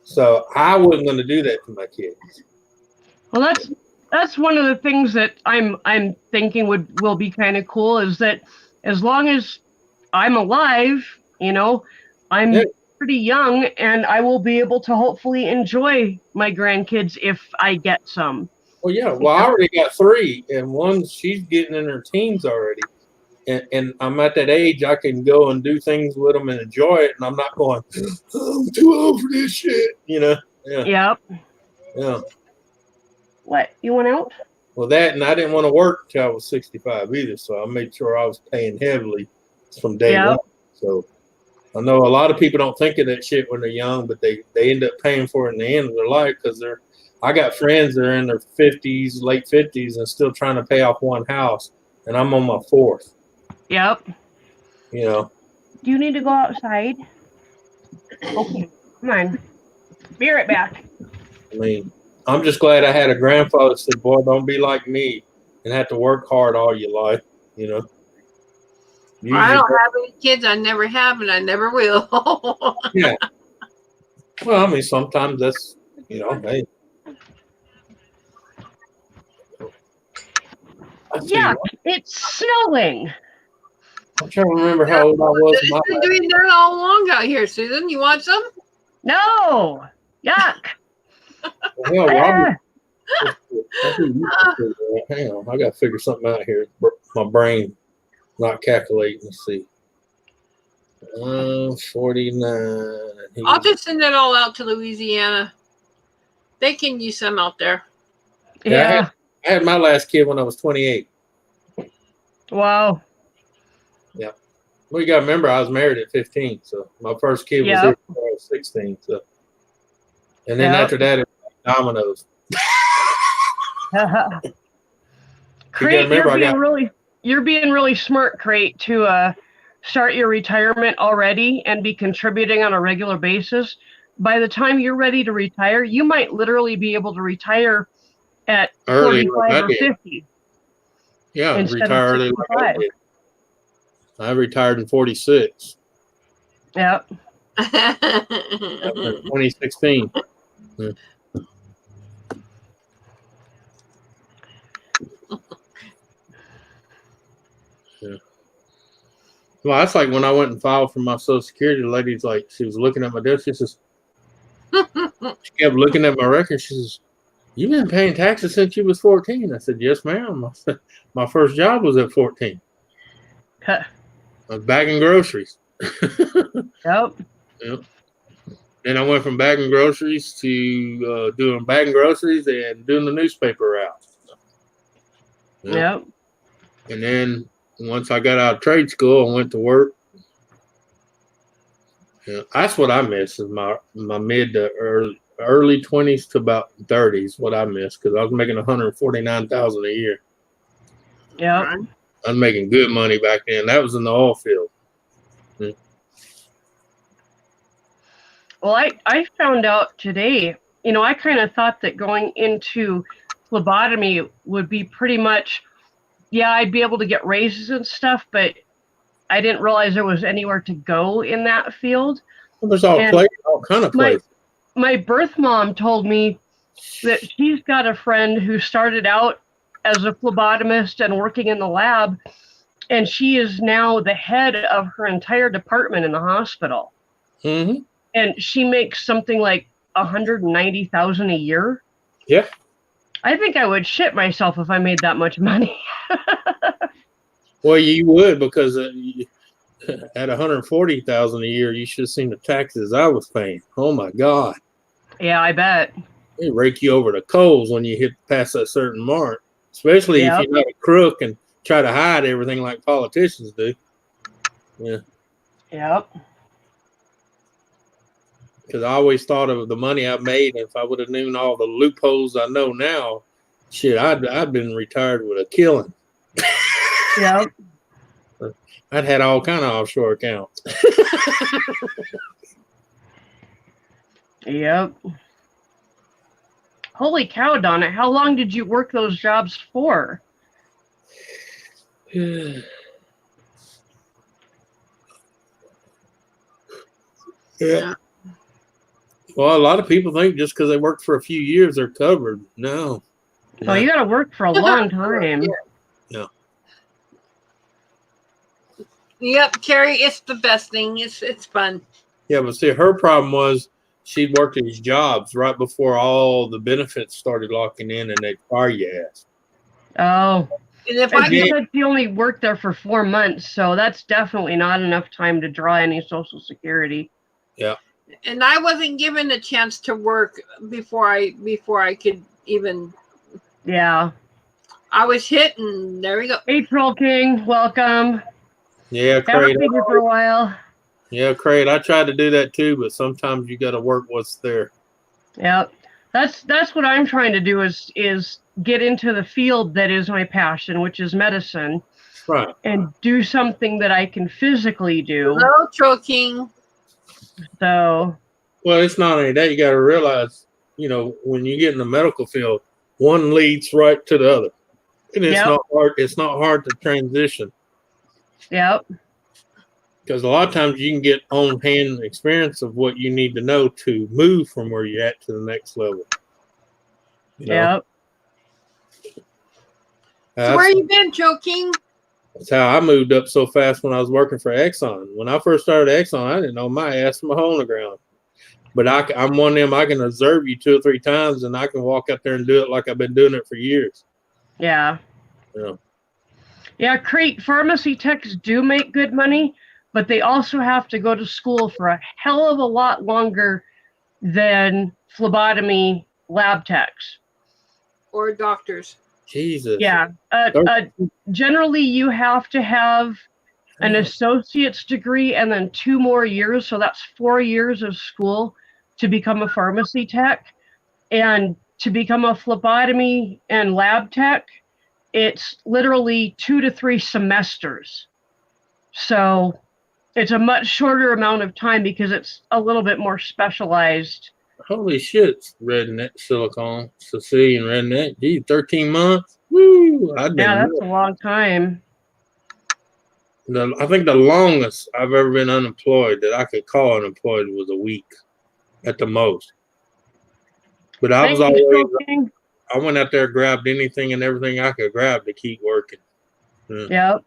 So I wasn't going to do that to my kids. Well, that's one of the things that I'm thinking will be kind of cool is that as long as I'm alive, Yeah. I'm pretty young and I will be able to hopefully enjoy my grandkids if I get some. Well, yeah. Well, I already got 3, and one she's getting in her teens already, and I'm at that age I can go and do things with them and enjoy it, and I'm not going, "Oh, I'm too old for this shit," Yeah, Yep. yeah. What? You went out? Well, that, and I didn't want to work till I was 65 either, so I made sure I was paying heavily from day Yep. one. So I know a lot of people don't think of that shit when they're young, but they end up paying for it in the end of their life because I got friends that are in their 50s, late 50s, and still trying to pay off one house, and I'm on my 4th. Yep. You know, Do you need to go outside? Okay. Come on. Be right back. I mean, I'm just glad I had a grandfather that said, "Boy, don't be like me and have to work hard all your life." You know, use I your don't have any kids. I never have, and I never will. yeah. Well, I mean, sometimes that's hey. I tell you Yeah, what, it's snowing. I'm trying to remember how old I was. It's been doing that all along out here, Susan. You want some? No. Yuck. Hell, Robert. Ah. Hang on, I got to figure something out here. My brain not calculating. Let's see. 49. I'll just send it all out to Louisiana. They can use some out there. Yeah. I had my last kid when I was 28. Wow. Yeah. Well, you got to remember, I was married at 15. So my first kid was Yep. here when I was 16. So, and then after that, it was dominoes. Crate, remember, you're being really smart, Crate, to start your retirement already and be contributing on a regular basis. By the time you're ready to retire, you might literally be able to retire at early 45 or 50. Yeah, instead retire of early 65. like I did. I retired in 46. Yep. 2016. Yeah. Yeah. Well, that's like when I went and filed for my Social Security. The lady's like, she was looking at my desk. She says, she kept looking at my record. She says, "You've been paying taxes since you was 14." I said, "Yes, ma'am." I said, "My first job was at 14. I was bagging groceries." Yep. Yep. Then I went from bagging groceries to doing bagging groceries and doing the newspaper route. Yep. And then once I got out of trade school, I went to work. That's what I miss is my mid to early 20s to about 30s. What I miss because I was making $149,000 a year. Yep. I was making good money back then. That was in the oil field. Yeah. Well, I found out today, I kind of thought that going into phlebotomy would be pretty much, yeah, I'd be able to get raises and stuff, but I didn't realize there was anywhere to go in that field. Well, there's all kind of places. My birth mom told me that she's got a friend who started out as a phlebotomist and working in the lab, and she is now the head of her entire department in the hospital. Mm-hmm. And she makes something like $190,000 a year. Yeah. I think I would shit myself if I made that much money. Well, you would because at $140,000 a year, you should have seen the taxes I was paying. Oh my God! Yeah, I bet. They rake you over the coals when you hit past that certain mark, especially if you're not a crook and try to hide everything like politicians do. Yeah. Yep. Because I always thought of the money I made, and if I would have known all the loopholes I know now, shit, I'd been retired with a killing. Yep. I'd had all kind of offshore accounts. Yep. Holy cow, Donna! How long did you work those jobs for? Yeah. Well, a lot of people think just because they worked for a few years, they're covered. No. Oh, you got to work for a long time. Yeah. Yep, Carrie, it's the best thing. It's fun. Yeah, but see, her problem was she'd worked these jobs right before all the benefits started locking in, and they'd fire your ass. Oh, And if and I you could, said you only worked there for 4 months, so that's definitely not enough time to draw any Social Security. Yeah. and I wasn't given a chance to work before I could even. Yeah. I was hit, and there we go. Hey, Troll King, welcome. Yeah, Haven't Crate. seen you for a while. Yeah, Crate. I tried to do that too, but sometimes you got to work what's there. Yep. That's what I'm trying to do is get into the field that is my passion, which is medicine, Right. and do something that I can physically do. Hello, Troll King. So, Well, it's not only that. You got to realize, when you get in the medical field, one leads right to the other, and it's Yep. not hard. It's not hard to transition yep. because a lot of times you can get on-hand experience of what you need to know to move from where you're at to the next level. Yep. So where you been, Troll King? That's how I moved up so fast when I was working for Exxon. When I first started at Exxon, I didn't know my ass from a hole in the ground. But I'm one of them, I can observe you 2 or 3 times, and I can walk out there and do it like I've been doing it for years. Yeah. Yeah. Yeah, Crate pharmacy techs do make good money, but they also have to go to school for a hell of a lot longer than phlebotomy lab techs. Or doctors. Jesus. Yeah. Generally, you have to have an associate's degree and then 2 more years. So that's 4 years of school to become a pharmacy tech. And to become a phlebotomy and lab tech, it's literally 2 to 3 semesters. So it's a much shorter amount of time because it's a little bit more specialized. Holy shit, redneck silicone, Sicilian redneck. Gee, 13 months? Woo! Yeah, that's a long time. I think the longest I've ever been unemployed that I could call unemployed was a week at the most. But I was always, I went out there, grabbed anything and everything I could grab to keep working. Yep.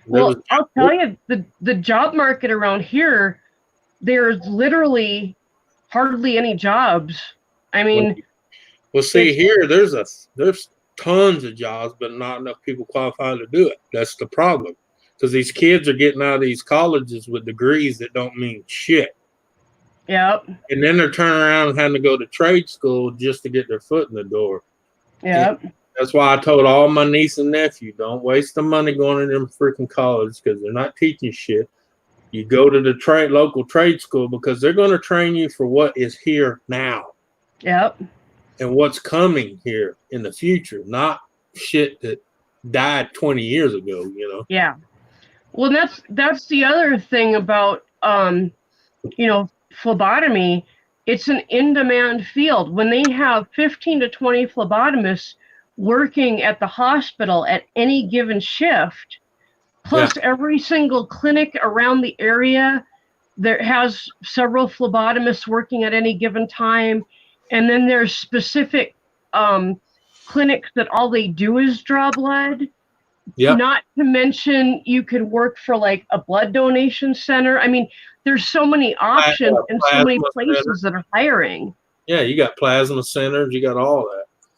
Well, I'll tell you, the job market around here, there's literally hardly any jobs. I mean, well, see here, there's tons of jobs, but not enough people qualified to do it. That's the problem, because these kids are getting out of these colleges with degrees that don't mean shit. Yep. And then they're turning around and having to go to trade school just to get their foot in the door. Yep. And that's why I told all my niece and nephew, don't waste the money going to them freaking college because they're not teaching shit. You go to the local trade school because they're going to train you for what is here now. Yep. And what's coming here in the future, not shit that died 20 years ago, Yeah. Well, that's the other thing about phlebotomy. It's an in-demand field. When they have 15 to 20 phlebotomists working at the hospital at any given shift, plus every single clinic around the area there has several phlebotomists working at any given time, and then there's specific clinics that all they do is draw blood. Yep. Not to mention you could work for like a blood donation center. I mean, there's so many options and so many places that are hiring. Yeah, you got plasma centers, you got all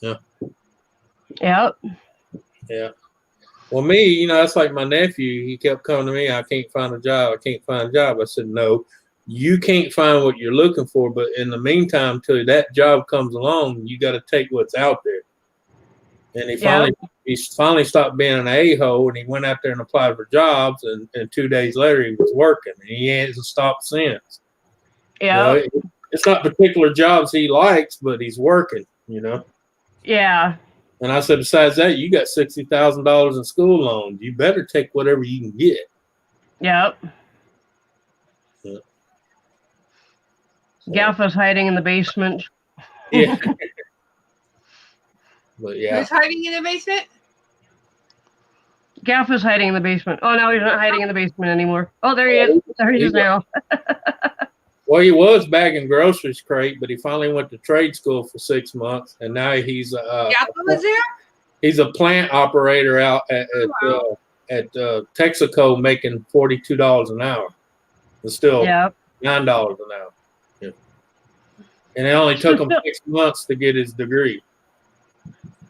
that. Yeah. Yep. Yeah. Well, me, that's like my nephew. He kept coming to me. I can't find a job. I can't find a job. I said, no, you can't find what you're looking for. But in the meantime, till that job comes along, you got to take what's out there. And he finally stopped being an a-hole, and he went out there and applied for jobs. And 2 days later, he was working, and he hasn't stopped since. Yeah. It's not particular jobs he likes, but he's working. Yeah. And I said, besides that, you got $60,000 in school loans. You better take whatever you can get. Yep. Yeah. Gaffa's hiding in the basement. Yeah. But yeah. Who's hiding in the basement? Gaffa's hiding in the basement. Oh, no, he's not hiding in the basement anymore. Oh, there he is. There he is now. Well, he was bagging groceries crate, but he finally went to trade school for 6 months, and now he's Yappa was there? he's a plant operator out at Texaco, making $42 an hour. It's still Yep. $9 an hour. Yeah. And it only took him 6 months to get his degree.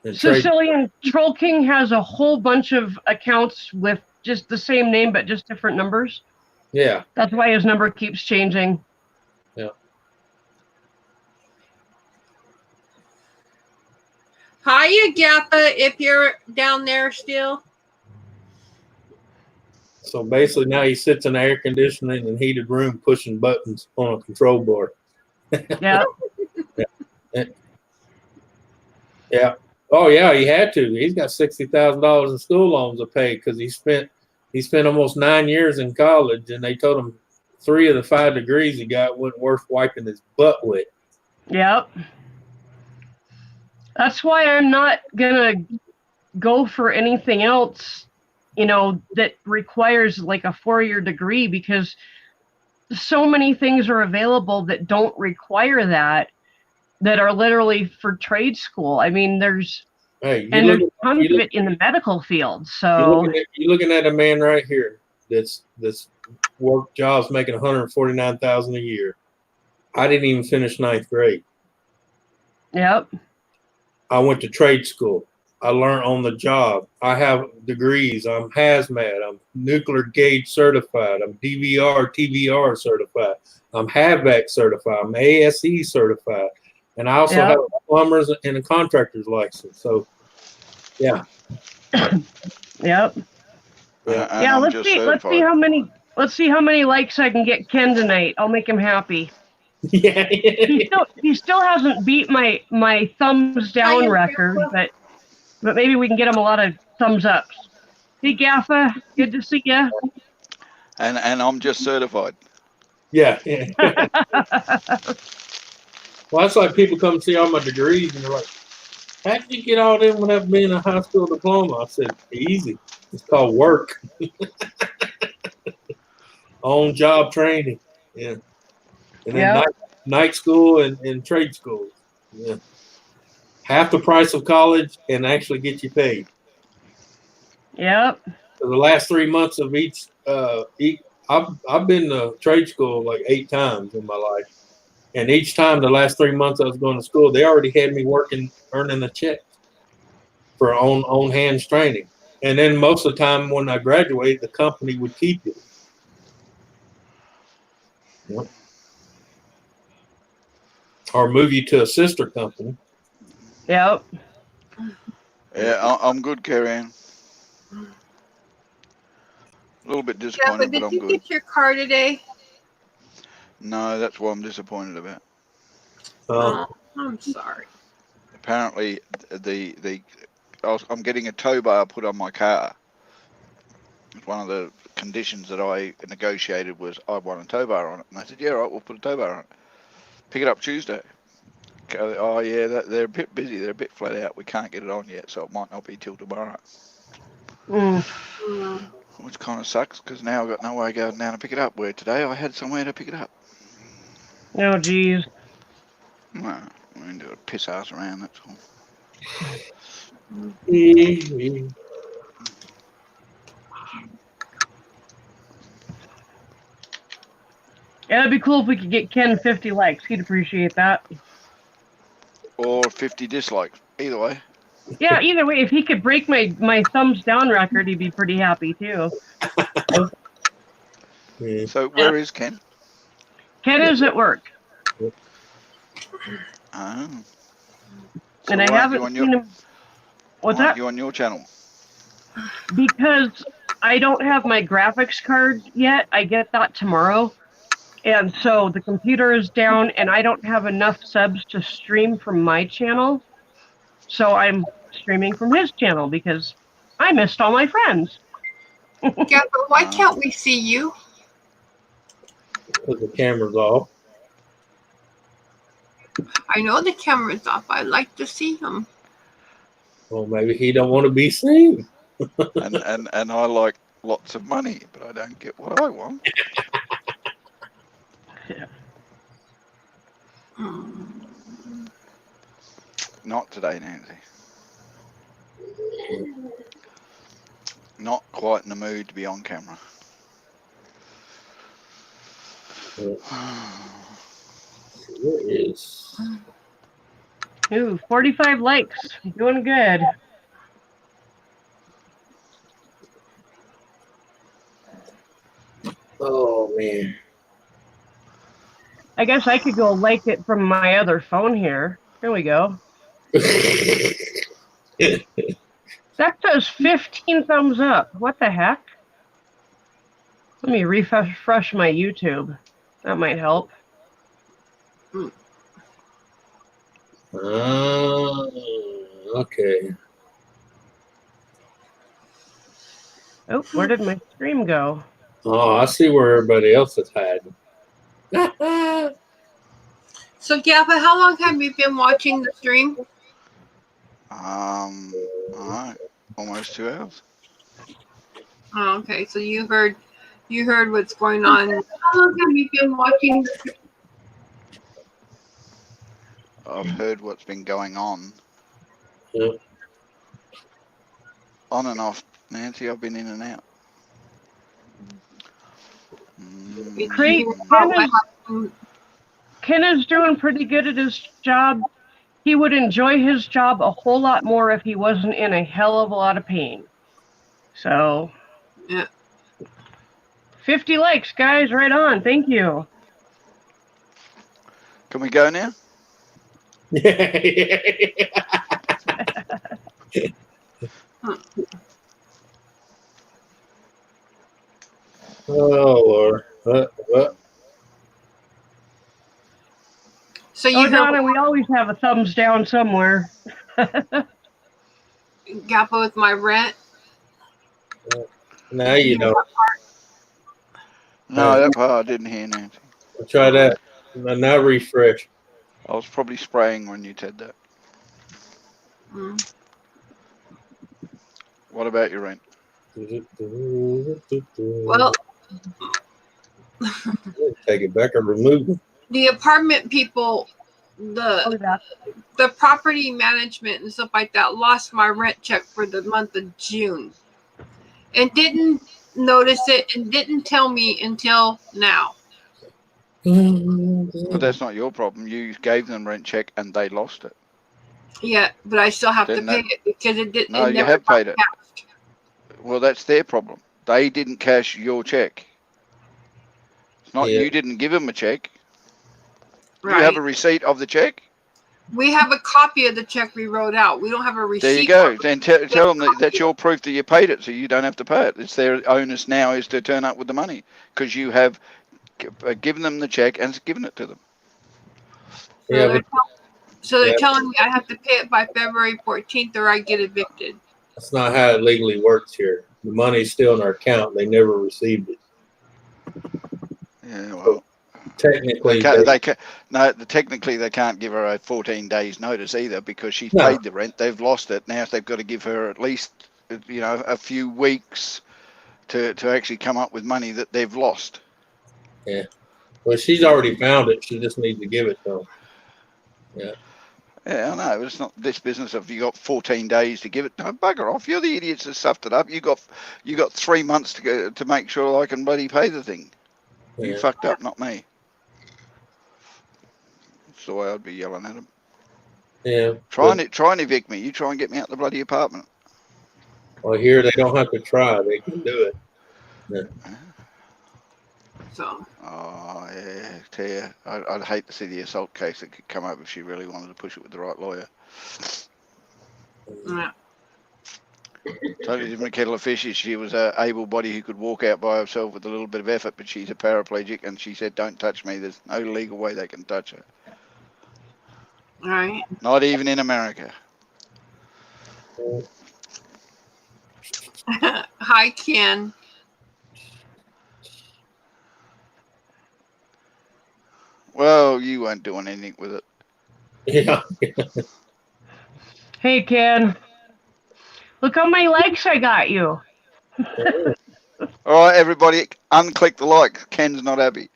Sicilian Troll King has a whole bunch of accounts with just the same name but just different numbers. Yeah. That's why his number keeps changing. Yeah. Hiya, Yappa, if you're down there still. So basically now he sits in air conditioning and heated room pushing buttons on a control board. Yeah. Yeah. Oh yeah, he had to. He's got $60,000 in school loans to pay because he spent almost 9 years in college, and they told him 3 of the 5 degrees he got wasn't worth wiping his butt with. Yep. That's why I'm not gonna go for anything else, that requires like a 4-year degree, because so many things are available that don't require that are literally for trade school. I mean, there's tons of it in the medical field. So you're looking at a man right here that's work jobs making $149,000 a year. I didn't even finish 9th grade. Yep. I went to trade school. I learned on the job. I have degrees. I'm hazmat. I'm nuclear gauge certified. I'm DVR, TVR certified. I'm HAVAC certified. I'm ASE certified. And I also have a plumber's and a contractor's license. So, yeah. Yep. Yeah. Let's see how many likes I can get Ken tonight. I'll make him happy. Yeah. He still hasn't beat my thumbs down record, but maybe we can get him a lot of thumbs ups. Hey, Gaffa, good to see you. And I'm just certified. Yeah. Well, that's like people come see all my degrees and they're like, how did you get all them without being a high school diploma? I said, easy. It's called work. On job training. Yeah. And then night school and trade schools. Yeah. Half the price of college and actually get you paid. Yep. For the last 3 months of each I've been to trade school like 8 times in my life. And each time the last 3 months I was going to school, they already had me working, earning a check for on hands training. And then most of the time when I graduated, the company would keep you. Yep. Or move you to a sister company. Yep. Yeah, I'm good, Carrie-Ann. A little bit disappointed, but I'm good. Did you get your car today? No, that's what I'm disappointed about. Oh, I'm sorry. Apparently, I'm getting a tow bar put on my car. One of the conditions that I negotiated was I want a tow bar on it. And I said, yeah, all right, we'll put a tow bar on it. Pick it up Tuesday. Go, oh, yeah, they're a bit busy. They're a bit flat out. We can't get it on yet, so it might not be till tomorrow. Which kind of sucks, because now I've got no way going down to pick it up, where today I had somewhere to pick it up. Oh, geez. No, we didn't do it. Piss ass around, that's all. Yeah, it'd be cool if we could get Ken 50 likes. He'd appreciate that. Or 50 dislikes. Either way. Yeah, either way, if he could break my thumbs down record, he'd be pretty happy too. So where is Ken? Ken is at work. Oh. So and I haven't seen him. What's that? You on your channel? Because I don't have my graphics card yet. I get that tomorrow. And so the computer is down and I don't have enough subs to stream from my channel. So I'm streaming from his channel because I missed all my friends. Yeah, but why can't we see you? Because the camera's off. I know the camera's off. I'd like to see him. Well, maybe he don't want to be seen. and I like lots of money, but I don't get what I want. Yeah. Not today, Nancy. Not quite in the mood to be on camera. Where is? Ooh, 45 likes. Doing good. Oh man. I guess I could go like it from my other phone here. Here we go. That says 15 thumbs up. What the heck? Let me refresh my YouTube. That might help. Okay. Oh, where did my stream go? Oh, I see where everybody else is hiding. So, Gabba, how long have you been watching the stream? All right, almost 2 hours. Oh, okay. So you heard what's going on. How long have you been watching the stream? I've heard what's been going on. Yep. On and off, Nancy. I've been in and out. Great. Ken is doing pretty good at his job. He would enjoy his job a whole lot more if he wasn't in a hell of a lot of pain. So, yeah. 50 likes, guys. Right on. Thank you. Can we go now? Oh Lord. What? So you Donna, we always have a thumbs down somewhere. Gappa with my rent. Now you know. No, that part I didn't hear, Nancy. I'll try that. Now refresh. I was probably spraying when you said that. What about your rent? Well, take it back or remove it. The apartment people, the property management and stuff like that lost my rent check for the month of June and didn't notice it and didn't tell me until now. But that's not your problem. You gave them rent check and they lost it. Yeah, but I still have to pay it because it didn't. No, you have paid it. Well, that's their problem. They didn't cash your check. It's not you didn't give them a check. Right. You have a receipt of the check? We have a copy of the check we wrote out. We don't have a receipt. There you go. Then tell them that that's your proof that you paid it, so you don't have to pay it. It's their onus now is to turn up with the money because you have given them the check and given it to them. So they're telling me I have to pay it by February 14th or I get evicted. That's not how it legally works here. The money's still in our account. They never received it. Yeah, well, technically technically they can't give her a 14 days notice either because she's paid the rent. They've lost it. Now they've got to give her at least a few weeks to actually come up with money that they've lost. Yeah. Well, she's already found it. She just needs to give it to them. Yeah. Yeah, I know. It's not this business of you got 14 days to give it. No, bugger off. You're the idiots that stuffed it up. You got 3 months to make sure I can bloody pay the thing. Yeah. You fucked up, not me. That's the way I'd be yelling at them. Yeah. Try and evict me. You try and get me out the bloody apartment. Well, here they don't have to try. They can do it. Yeah. So. Oh, yeah. Tell you, I'd hate to see the assault case that could come up if she really wanted to push it with the right lawyer. Yeah. Totally different kettle of fish. She was an able body who could walk out by herself with a little bit of effort, but she's a paraplegic, and she said, "Don't touch me. There's no legal way they can touch her." All right. Not even in America. Hi, Ken. Well, you weren't doing anything with it. Yeah. Hey, Ken. Look how many likes I got you. All right, everybody, unclick the like. Ken's not happy.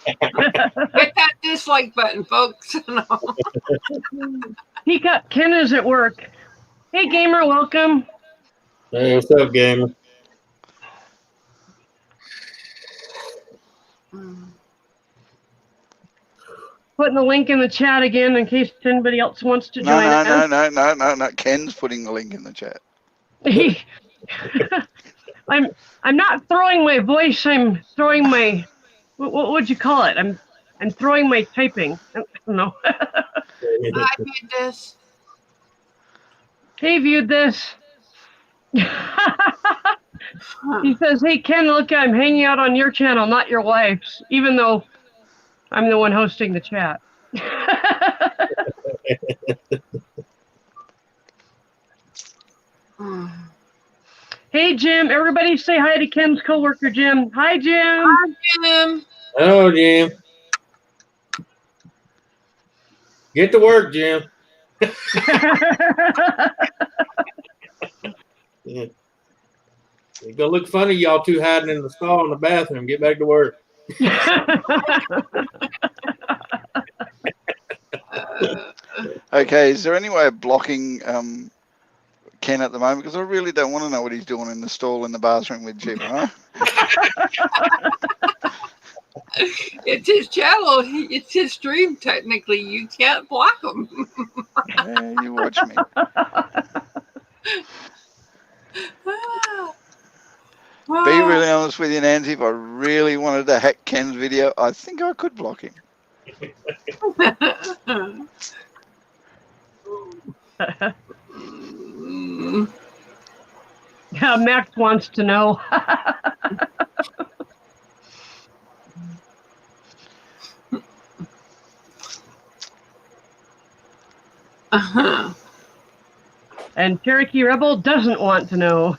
Hit that dislike button, folks. No. Ken is at work. Hey, gamer, welcome. Hey, what's up, gamer? Putting the link in the chat again in case anybody else wants to join No. Ken's putting the link in the chat. I'm not throwing my voice. I'm throwing my what would you call it? I'm throwing my typing. I don't know. I did this. He viewed this. He says, "Hey Ken, look, I'm hanging out on your channel, not your wife's, even though I'm the one hosting the chat." Hey Jim, everybody say hi to Ken's coworker Jim. Hi Jim. Hi, Jim. Hello, Jim. Get to work, Jim. Yeah. It's gonna look funny, y'all two hiding in the stall in the bathroom. Get back to work. Okay, is there any way of blocking Ken at the moment? Because I really don't want to know what he's doing in the stall in the bathroom with Jim, right? It's his channel. It's his stream, technically. You can't block him. Yeah, you watch me. Be really honest with you, Nancy. If I really wanted to hack Ken's video, I think I could block him. Yeah, Max wants to know. And Cherokee Rebel doesn't want to know.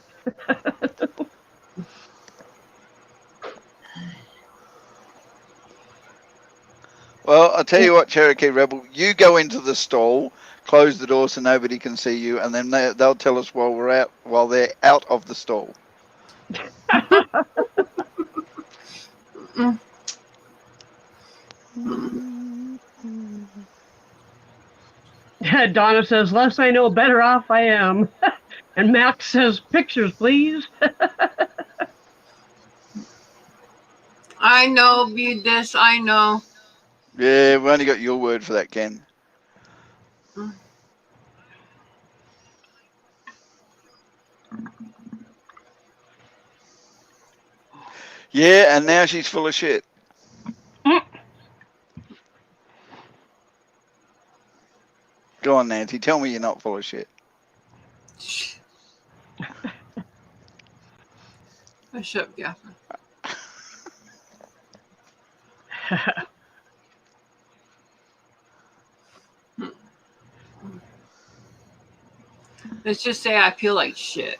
Well, I'll tell you what, Cherokee Rebel, you go into the stall, close the door so nobody can see you, and then they'll tell us while they're out of the stall. Donna says, "Less I know, better off I am." And Max says, "Pictures, please." I know, viewed this. I know. Yeah, we only got your word for that, Ken. Yeah, and now she's full of shit. Go on, Nancy. Tell me you're not full of shit. Shut up, Gaffer. Let's just say I feel like shit.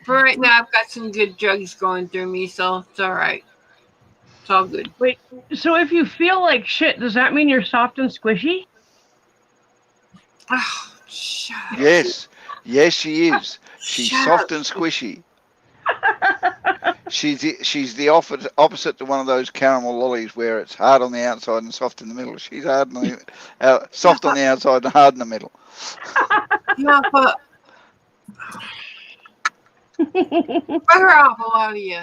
For right now, I've got some good drugs going through me, so it's all right. It's all good. Wait, so if you feel like shit, does that mean you're soft and squishy? Oh, shut up. Yes, she is. She's soft and squishy. She's the opposite to one of those caramel lollies where it's hard on the outside and soft in the middle. She's hard on the, soft on the outside and hard in the middle. Yeah, but bugger off, a lot of you.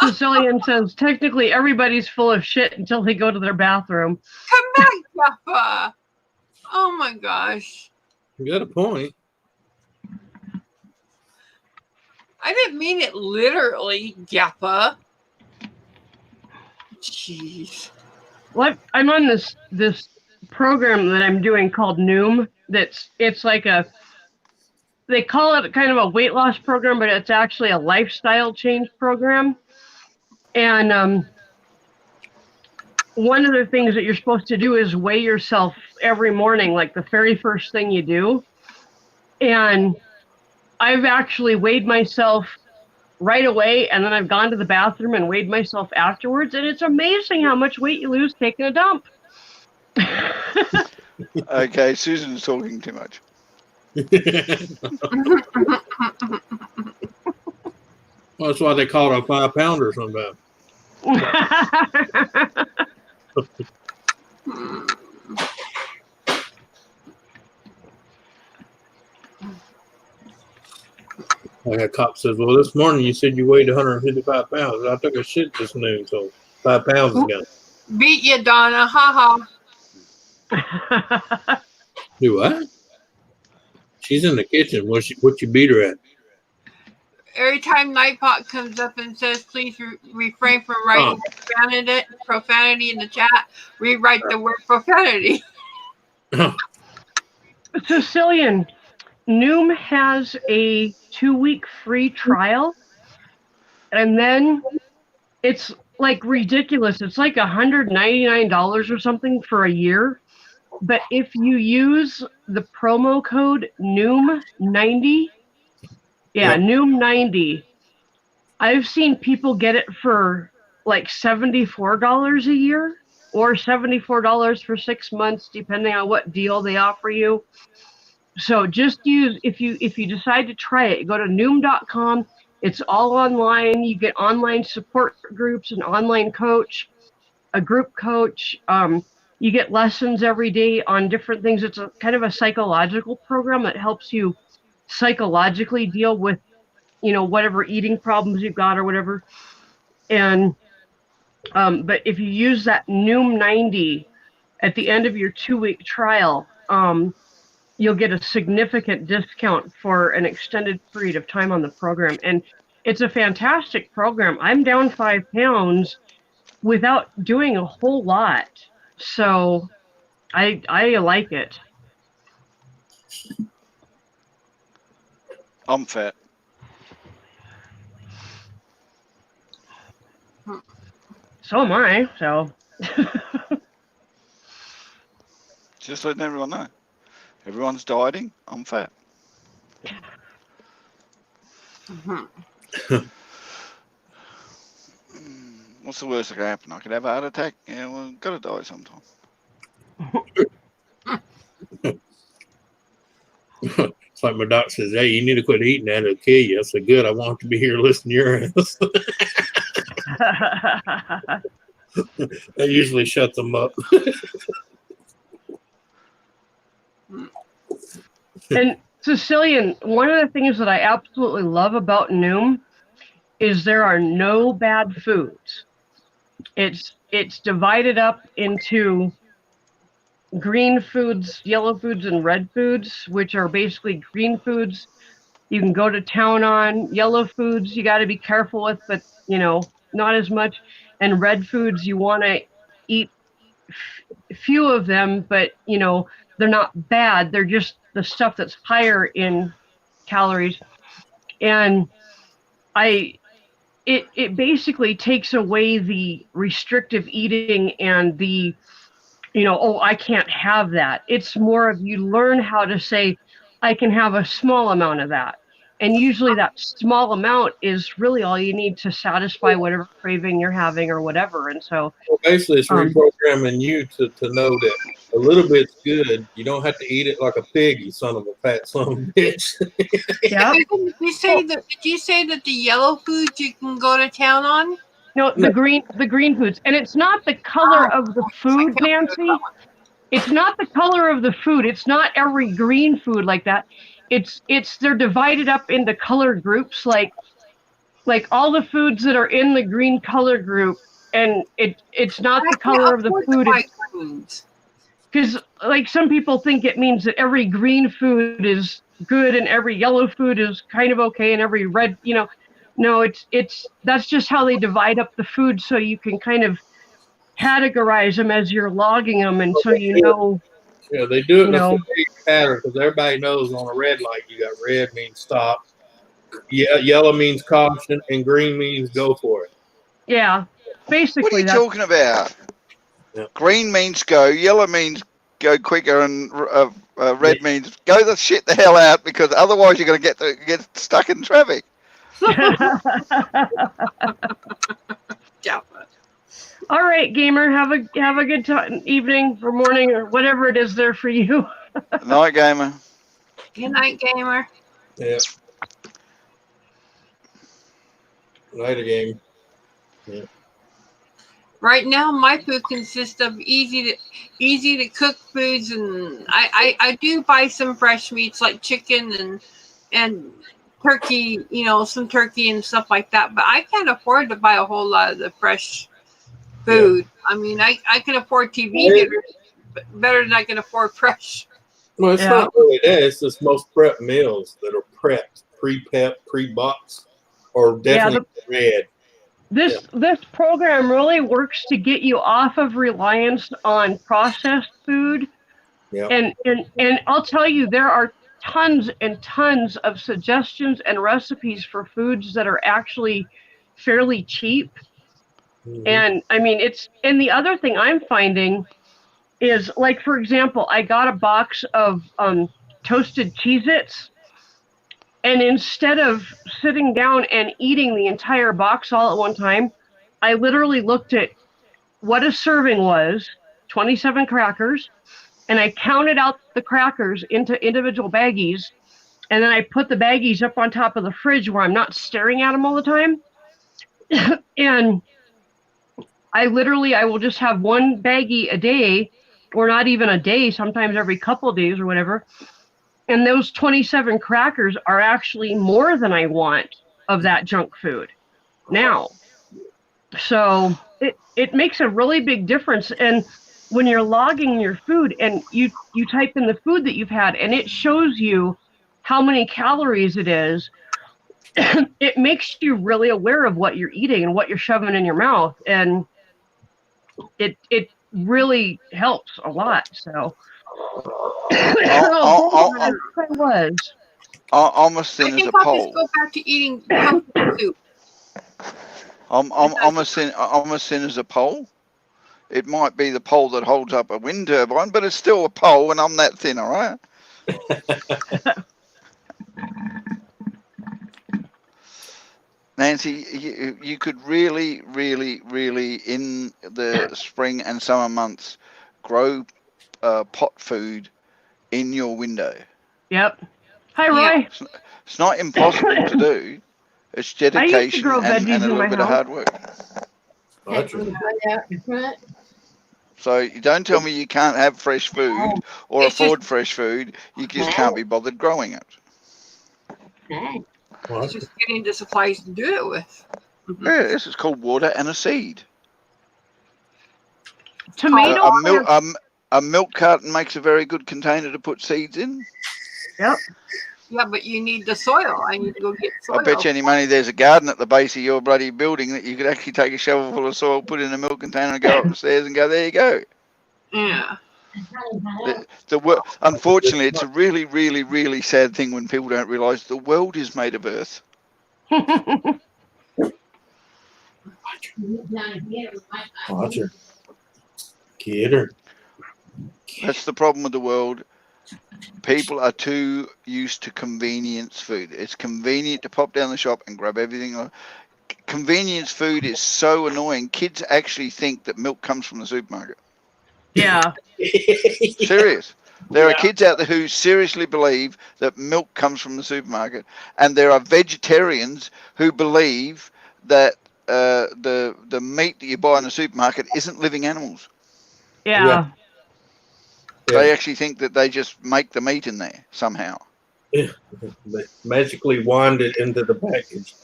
Sicilian says, technically everybody's full of shit until they go to their bathroom. Come back, Jaffa. Oh my gosh. You got a point. I didn't mean it literally, Jaffa. Jeez. Well, I'm on this program that I'm doing called Noom. It's like they call it kind of a weight loss program, but it's actually a lifestyle change program. And one of the things that you're supposed to do is weigh yourself every morning, like the very first thing you do. And I've actually weighed myself right away, and then I've gone to the bathroom and weighed myself afterwards, and it's amazing how much weight you lose taking a dump. Okay, Susan's talking too much. Well, that's why they call it a 5-pounder sometimes. Like a cop says, well, this morning you said you weighed 155 pounds. I took a shit this noon, so 5 pounds is gone. Beat you, Donna. Ha Do what? She's in the kitchen. What you beat her at? Every time Nightpot comes up and says, please refrain from writing profanity in the chat, rewrite the word profanity. Sicilian, Noom has a 2-week free trial, and then it's like ridiculous. It's like $199 or something for a year. But if you use the promo code Noom90, Noom90, I've seen people get it for like $74 a year or $74 for 6 months, depending on what deal they offer you. So just use, if you decide to try it, go to Noom.com. It's all online. You get online support groups, an online coach, a group coach. You get lessons every day on different things. It's a kind of a psychological program that helps you psychologically deal with, whatever eating problems you've got or whatever. And but if you use that Noom90 at the end of your 2-week trial, you'll get a significant discount for an extended period of time on the program. And it's a fantastic program. I'm down 5 pounds without doing a whole lot. So I like it. I'm fat. So am I. So Just letting everyone know. Everyone's dieting. I'm fat. What's the worst that could happen? I could have a heart attack. Yeah, well, gotta die sometime. It's like my doc says, hey, you need to quit eating that. It'll kill you. I said, good. I want to be here listening to your ass. That usually shuts them up. And Sicilian, one of the things that I absolutely love about Noom is there are no bad foods. It's divided up into green foods, yellow foods, and red foods, which are basically green foods you can go to town on. Yellow foods you got to be careful with, but not as much. And red foods you want to eat few of them, but they're not bad. They're just the stuff that's higher in calories. And it basically takes away the restrictive eating and the I can't have that. It's more of you learn how to say, I can have a small amount of that. And usually that small amount is really all you need to satisfy whatever craving you're having or whatever. And so basically it's reprogramming you to know that a little bit's good. You don't have to eat it like a pig, you son of a fat son of a bitch. Yeah. Did you say that the yellow foods you can go to town on? No, the green foods. And it's not the color of the food, Nancy. It's not the color of the food. It's not every green food like that. It's they're divided up into color groups, like all the foods that are in the green color group, and it's not the color of the food. Because like some people think it means that every green food is good and every yellow food is kind of okay and every red, no, it's that's just how they divide up the food, so you can kind of categorize them as you're logging them, and so Yeah, they do it in a familiar pattern because everybody knows on a red light you got red means stop, yellow means caution, and green means go for it. Yeah, basically. What are you talking about? Yeah. Green means go, yellow means go quicker, and red means go the hell out, because otherwise you're going to get stuck in traffic. All right, gamer, have a good time, evening or morning or whatever it is there for you. Night, gamer. Good night, gamer. Yeah. Later, game. Yeah. Right now, my food consists of easy to cook foods, and I do buy some fresh meats like chicken and turkey, some turkey and stuff like that. But I can't afford to buy a whole lot of the fresh food. I mean, I can afford TV better than I can afford fresh. Well, it's Yeah. not really that. It's just most prep meals that are prepped, pre-boxed, or definitely read. This program really works to get you off of reliance on processed food. Yeah. And I'll tell you, there are tons and tons of suggestions and recipes for foods that are actually fairly cheap. Mm-hmm. And I mean, and the other thing I'm finding is, like, for example, I got a box of toasted Cheez-Its, and instead of sitting down and eating the entire box all at one time, I literally looked at what a serving was, 27 crackers, and I counted out the crackers into individual baggies, and then I put the baggies up on top of the fridge where I'm not staring at them all the time. And I will just have one baggie a day, or not even a day, sometimes every couple of days or whatever. And those 27 crackers are actually more than I want of that junk food now. So it makes a really big difference. And when you're logging your food and you type in the food that you've had and it shows you how many calories it is, it makes you really aware of what you're eating and what you're shoving in your mouth. And it really helps a lot. So I'm as thin I as think a I'll just pole. go back to eating pumpkin soup. I'm as thin as a pole. It might be the pole that holds up a wind turbine, but it's still a pole, and I'm that thin. All right. Nancy, you could really, really, really, in the spring and summer months, grow pot food in your window. Yep. Hi, Roy. It's not impossible to do. It's dedication and a little bit of hard work. So you don't tell me you can't have fresh food or afford fresh food. You just can't be bothered growing it. It's just getting the supplies to do it with. Yeah, this is called water and a seed. Tomato. A milk carton makes a very good container to put seeds in. Yep. Yeah, but you need the soil. I need to go get soil. I bet you any money there's a garden at the base of your bloody building that you could actually take a shovel full of soil, put in a milk container, and go up the stairs and go, there you go. Yeah. Unfortunately, it's a really, really, really sad thing when people don't realise the world is made of earth. Roger. Get her. That's the problem with the world. People are too used to convenience food. It's convenient to pop down the shop and grab everything. Convenience food is so annoying. Kids actually think that milk comes from the supermarket. Yeah. Serious. There are kids out there who seriously believe that milk comes from the supermarket, and there are vegetarians who believe that the meat that you buy in the supermarket isn't living animals. Yeah. They actually think that they just make the meat in there somehow. Yeah. They magically wind it into the package.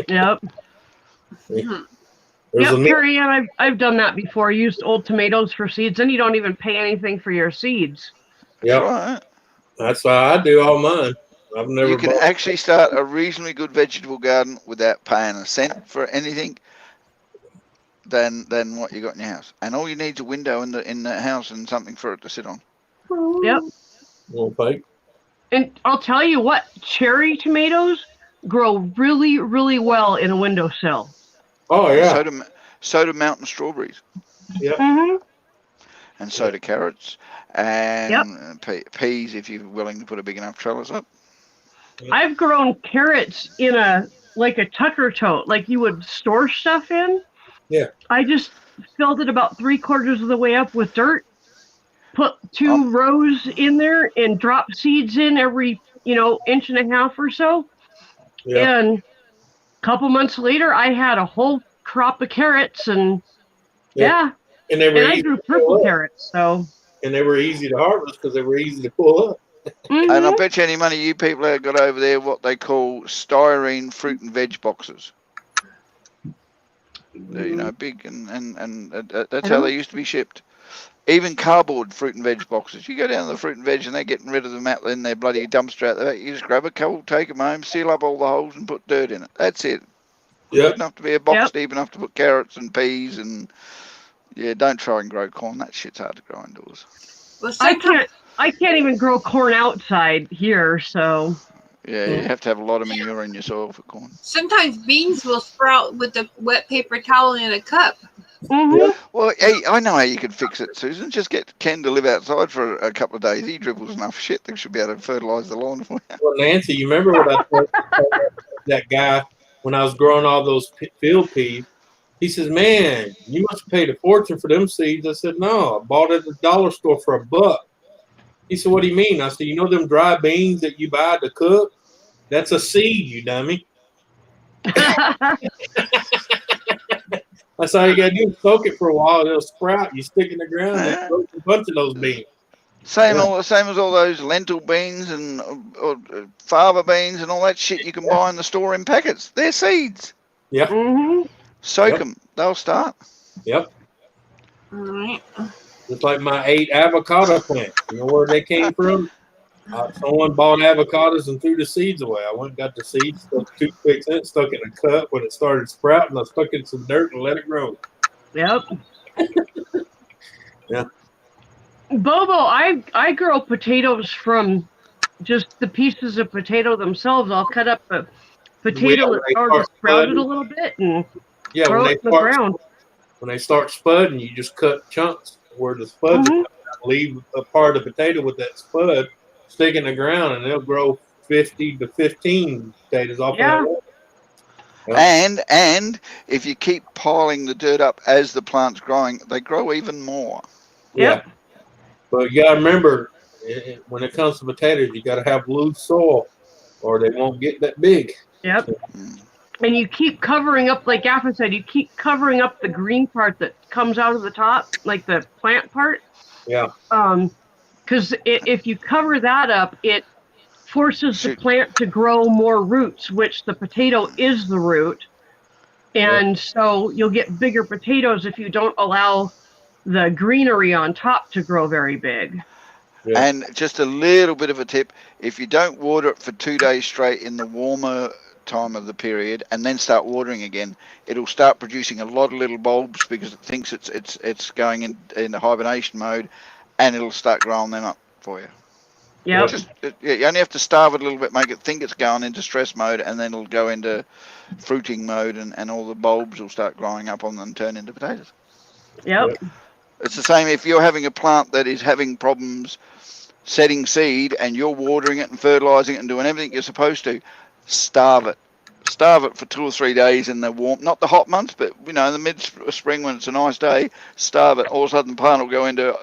Yep. Carrie Ann, I've done that before. Used old tomatoes for seeds, and you don't even pay anything for your seeds. Yeah, right. That's how I do all mine. I've never. You can actually start a reasonably good vegetable garden without paying a cent for anything than what you got in your house, and all you need is a window in the house and something for it to sit on. Yep. And I'll tell you what, cherry tomatoes grow really, really well in a windowsill. Oh yeah. So do mountain strawberries. Yep. Mm-hmm. And so do carrots and peas if you're willing to put a big enough trellis up. I've grown carrots in a tucker tote, like you would store stuff in. Yeah. I just filled it about 3/4 of the way up with dirt, put 2 rows in there, and drop seeds in every, 1.5 inches or so. Yeah. And a couple months later, I had a whole crop of carrots, and yeah, And they were and I easy grew to purple pull up. carrots. So, And they were easy to harvest because they were easy to pull up. And I mhm. bet you any money you people have got over there what they call styrene fruit and veg boxes. They're, big, and that's how they used to be shipped. Even cardboard fruit and veg boxes. You go down to the fruit and veg and they're getting rid of them out in their bloody dumpster out there. You just grab a couple, take them home, seal up all the holes and put dirt in it. That's it. Yep. Good enough to be a box Yep. deep enough to put carrots and peas and don't try and grow corn. That shit's hard to grow indoors. Well, I can't even grow corn outside here, so Yeah, you have to have a lot of manure in your soil for corn. sometimes beans will sprout with a wet paper towel in a cup. mhm. Well, hey, I know how you can fix it, Susan. Just get Ken to live outside for a couple of days. He dribbles enough shit that should be able to fertilise the lawn for you. Well, Nancy, you remember what I told that guy when I was growing all those field peas? He says, "Man, you must have paid a fortune for them seeds." I said, "No, I bought it at the dollar store for $1." He said, "What do you mean?" I said, "You know them dry beans that you buy to cook? That's a seed, you dummy." That's all you got to do is soak it for a while. It'll sprout. You stick it in the ground, and it grows a bunch of those beans. Same as all those lentil beans and or fava beans and all that shit you can buy in the store in packets. They're seeds. Yep. Mhm. Soak them. They'll start. Yep. All right. Just like my 8 avocado plants. You know where they came from? Someone bought avocados and threw the seeds away. I went and got the seeds, stuck toothpicks in it, stuck it in a cup. When it started sprouting, I stuck it in some dirt and let it grow. Yep. Yeah. Bobo, I grow potatoes from just the pieces of potato themselves. I'll cut up a potato that's already sprouted a little bit and throw it in the ground. When they start spudding, you just cut chunks where the spuds are coming out, leave a part of the potato with that spud, stick in the ground, and they'll grow 50 to 15 potatoes off of that. Yep. And if you keep piling the dirt up as the plant's growing, they grow even more. Yeah. But you got to remember, when it comes to potatoes, you got to have loose soil or they won't get that big. Yep. And you keep covering up, like Affa said, you keep covering up the green part that comes out of the top, like the plant part. Yeah. Because if you cover that up, it forces the plant to grow more roots, which the potato is the root. And so you'll get bigger potatoes if you don't allow the greenery on top to grow very big. Yeah. And just a little bit of a tip, if you don't water it for 2 days straight in the warmer time of the period and then start watering again, it'll start producing a lot of little bulbs because it thinks it's going in the hibernation mode, and it'll start growing them up for you. Yeah. You only have to starve it a little bit, make it think it's going into stress mode, and then it'll go into fruiting mode, and all the bulbs will start growing up on them and turn into potatoes. Yep. It's the same if you're having a plant that is having problems setting seed and you're watering it and fertilizing it and doing everything you're supposed to. Starve it for 2 or 3 days in the warm, not the hot months, but in the mid-spring when it's a nice day. Starve it. All of a sudden the plant will go into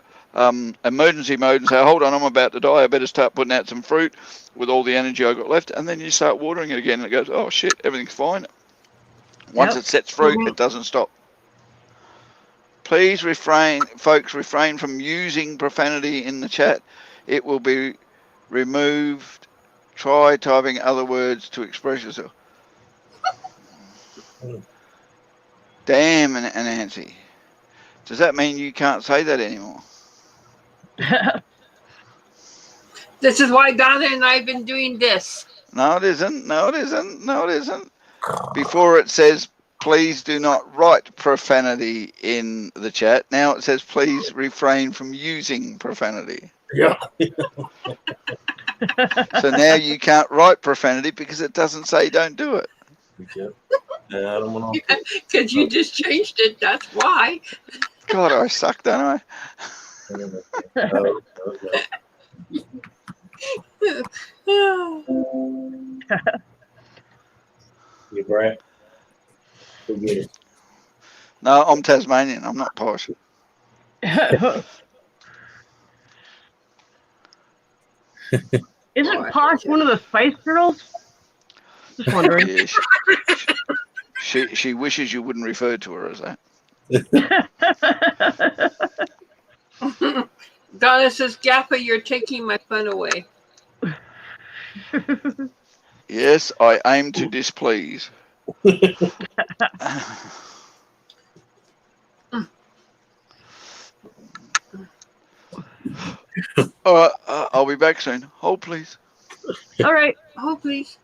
emergency mode and say, hold on, I'm about to die, I better start putting out some fruit with all the energy I got left. And then you start watering it again and it goes, oh shit, everything's fine. Once it sets fruit, it doesn't stop. Please refrain from using profanity in the chat. It will be removed. Try typing other words to express yourself. Damn, Nancy. Does that mean you can't say that anymore? This is why Donna and I have been doing this. No, it isn't. No, it isn't. No, it isn't. Before it says, please do not write profanity in the chat. Now it says, please refrain from using profanity. Yeah. So now you can't write profanity because it doesn't say don't do it. Yeah, I don't want to. Because you just changed it. That's why. God, I suck, don't I? You brat. Forget it. No, I'm Tasmanian. I'm not posh. Isn't Posh one of the Spice Girls? Just wondering. Yeah, she wishes you wouldn't refer to her as that. Donna says, Gaffa, you're taking my fun away. Yes, I aim to displease. All right, I'll be back soon. Hold, please. All right. Oh, please.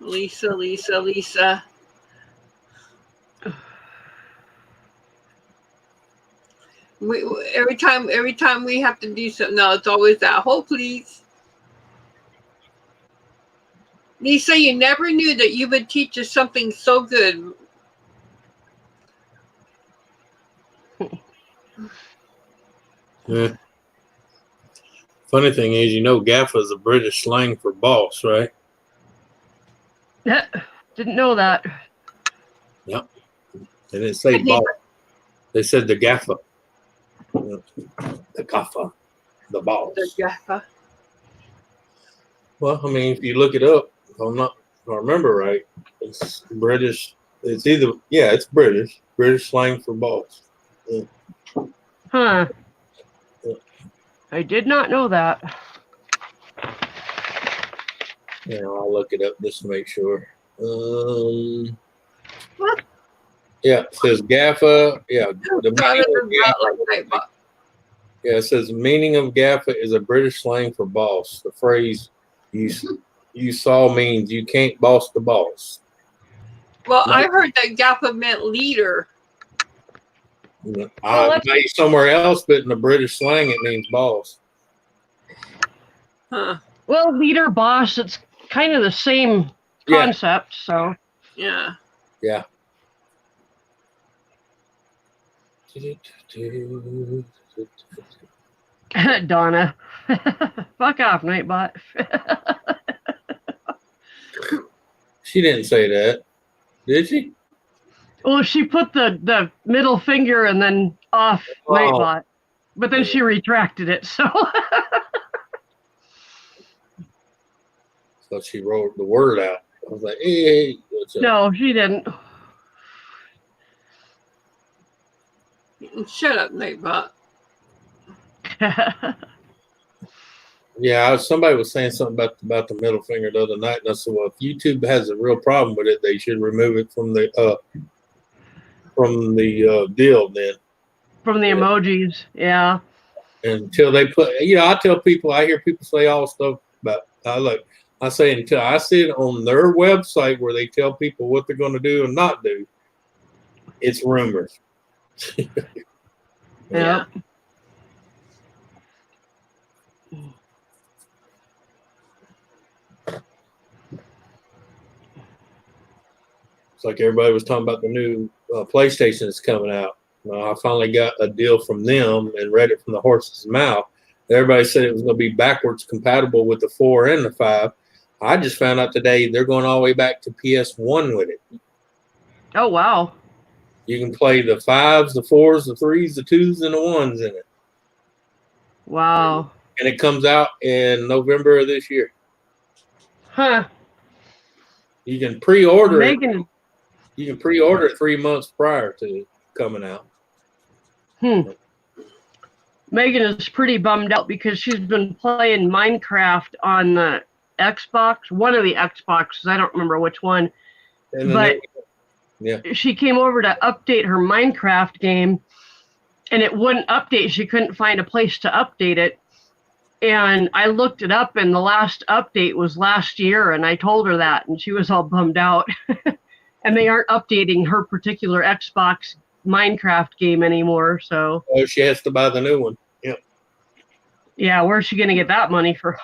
Lisa. Every time we have to do something, no, it's always that. Hold, please. Lisa, you never knew that you would teach us something so good. Yeah. Funny thing is, gaffa is a British slang for boss, right? Didn't know that. Yep. They didn't say boss. They said the gaffa. The gaffa. The boss. The Gaffa. Well, I mean, if you look it up, if I remember right, it's British. It's it's British. British slang for boss. Yeah. Huh. Yeah. I did not know that. Yeah, I'll look it up just to make sure. Yeah, it says gaffa. Yeah, the meaning of gaffa. Yeah, it says meaning of gaffa is a British slang for boss. The phrase you saw means you can't boss the boss. Well, I heard that Gaffa meant leader. Maybe somewhere else, but in the British slang, it means boss. Huh. Well, leader, boss, it's kind of the same concept, so. Yeah. Yeah. Donna. Fuck off, Nightbot. She didn't say that. Did she? Well, she put the middle finger and then off Nightbot. But then she retracted it, so. So she wrote the word out. I was like, hey, what's up? No, she didn't. Shut up, Nightbot. Yeah, somebody was saying something about the middle finger the other night, and I said, well, if YouTube has a real problem with it, they should remove it from the deal then. From the emojis, yeah. Until they put, I tell people, I hear people say all stuff about, I say until I see it on their website where they tell people what they're going to do and not do, it's rumors. Yeah. It's like everybody was talking about the new PlayStation that's coming out. I finally got a deal from them and read it from the horse's mouth. Everybody said it was going to be backwards compatible with the 4 and the 5. I just found out today they're going all the way back to PS1 with it. Oh, wow. You can play the 5s, the 4s, the 3s, the 2s, and the 1s in it. Wow. And it comes out in November of this year. Huh. You can pre-order Megan. it. You can pre-order it 3 months prior to it coming out. Megan is pretty bummed out because she's been playing Minecraft on the Xbox, one of the Xboxes. I don't remember which one. But she came over to update her Minecraft game, and it wouldn't update. She couldn't find a place to update it. And I looked it up, and the last update was last year, and I told her that, and she was all bummed out. And they aren't updating her particular Xbox Minecraft game anymore, so. Oh, she has to buy the new one. Yep. Yeah, where's she going to get that money from?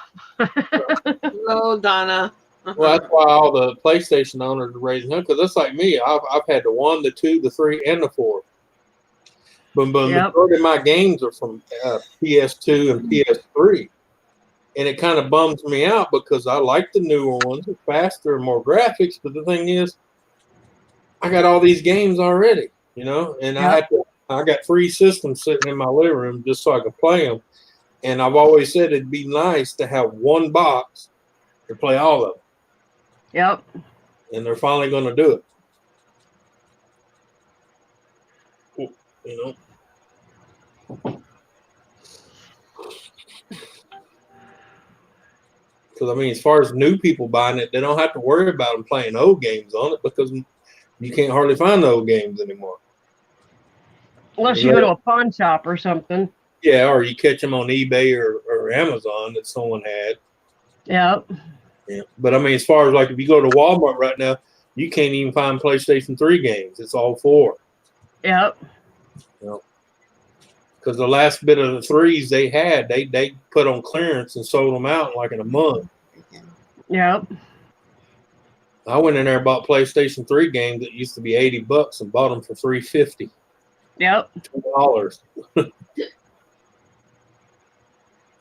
Oh, Donna. Well, that's why all the PlayStation owners are raising up, because that's like me. I've had the 1, the 2, the 3, and the 4. But the majority of my games are from PS2 and PS3. And it kind of bums me out because I like the newer ones, they're faster, more graphics. But the thing is, I got all these games already, you know, and I got free systems sitting in my living room just so I could play them. And I've always said it'd be nice to have one box to play all of them. Yep. And they're finally going to do it. You know. Because, I mean, as far as new people buying it, they don't have to worry about them playing old games on it because you can't hardly find the old games anymore. Unless you go to a pawn shop or something. Yeah, or you catch them on eBay or Amazon that someone had. Yep. Yeah. But, I mean, as far as like if you go to Walmart right now, you can't even find PlayStation 3 games. It's all 4. Yep. You know, because the last bit of the 3s they had, they put on clearance and sold them out like in a month. Yep. I went in there and bought PlayStation 3 games that used to be $80 and bought them for $3.50. Yep. $2.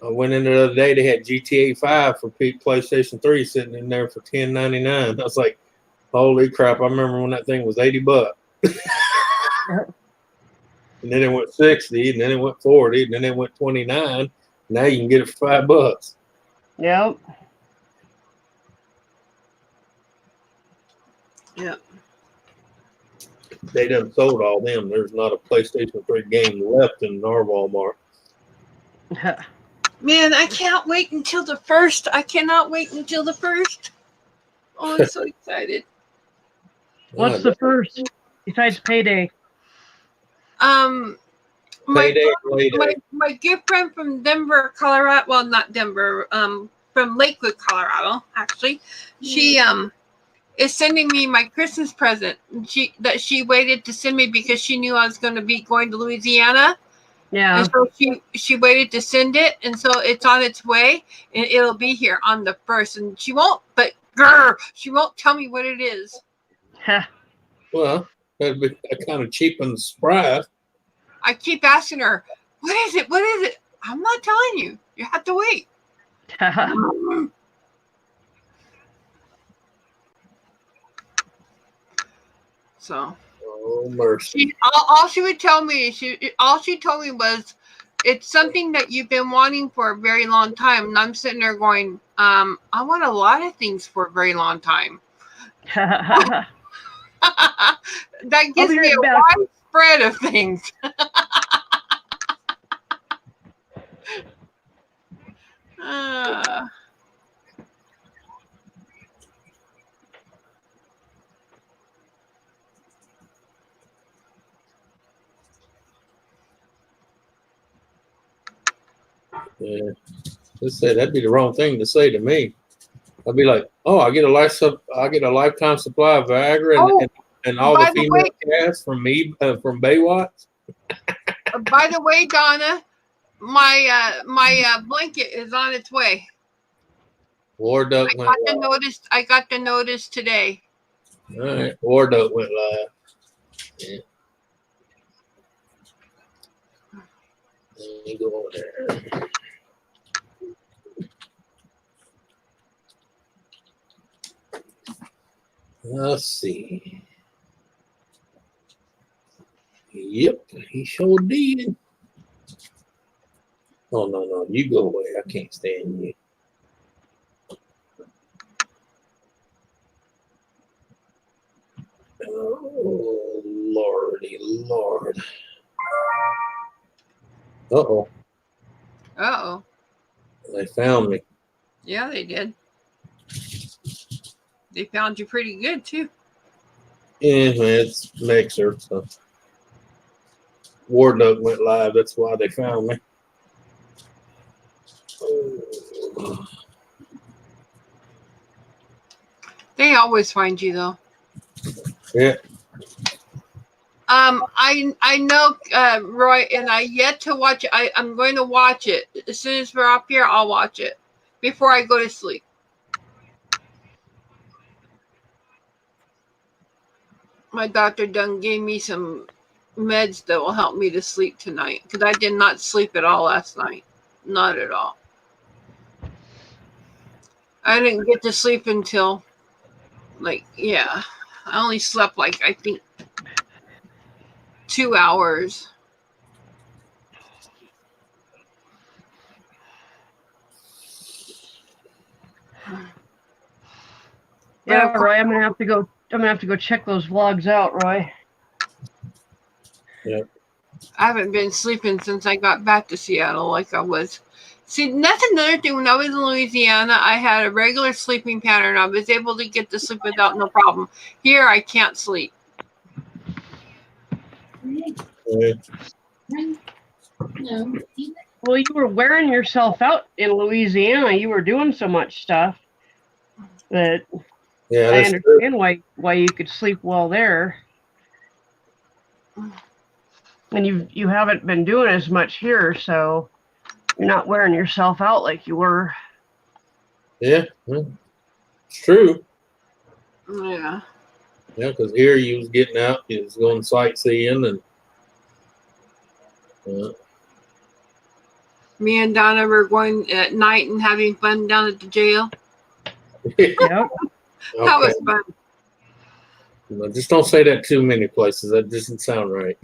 I went in the other day, they had GTA 5 for PlayStation 3 sitting in there for $10.99. I was like, holy crap, I remember when that thing was $80. And then it went 60, and then it went 40, and then it went 29. Now you can get it for $5. Yep. Yep. They done sold all them. There's not a PlayStation 3 game left in our Walmart. Man, I can't wait until the 1st. I cannot wait until the 1st. Oh, I'm so excited. What's the first besides payday? My Payday. good friend from Denver, Colorado. Well, not Denver. From Lakewood, Colorado. Actually, she is sending me my Christmas present. She waited to send me because she knew I was going to be going to Louisiana. Yeah. And so she waited to send it, and so it's on its way, and it'll be here on the 1st. And she won't tell me what it is. Well, that'd be kind of cheapen the surprise. I keep asking her, what is it? What is it? I'm not telling you. You have to wait. So, oh mercy! All she would tell me, all she told me was, it's something that you've been wanting for a very long time. And I'm sitting there going, I want a lot of things for a very long time. That gives me a wide spread of things. Yeah, let's say that'd be the wrong thing to say to me. I'd be like, "Oh, I get a lifetime supply of Viagra and all the female cast from Baywatch." By the way, Donna, my blanket is on its way. War Duck went live. I got the notice today. All right, War Duck went live. Yeah. Let me go over there. Let's see. Yep, he sure did. Oh, no, you go away. I can't stand you. Oh, Lordy Lord. Uh-oh. Uh-oh. They found me. Yeah, they did. They found you pretty good, too. Yeah, it's Mixer. So. War Duck went live. That's why they found me. They always find you, though. Yeah. I know, Roy, and I yet to watch it. I'm going to watch it. As soon as we're up here, I'll watch it before I go to sleep. My doctor done gave me some meds that will help me to sleep tonight because I did not sleep at all last night. Not at all. I didn't get to sleep until, I only slept I think 2 hours. Yeah, Roy, I'm gonna have to go. I'm gonna have to go check those vlogs out, Roy. Yeah. I haven't been sleeping since I got back to Seattle like I was. See, that's another thing. When I was in Louisiana, I had a regular sleeping pattern. I was able to get to sleep without no problem. Here, I can't sleep. Yeah. Well, you were wearing yourself out in Louisiana. You were doing so much stuff that Yeah, I that's true. understand why you could sleep well there. And you haven't been doing as much here, so you're not wearing yourself out like you were. Yeah, well, it's true. Yeah. Yeah, because here you was getting out, you was going sightseeing, and Me and Donna were going at night and having fun down at the jail. Yep. That was fun. No, just don't say that too many places. That doesn't sound right.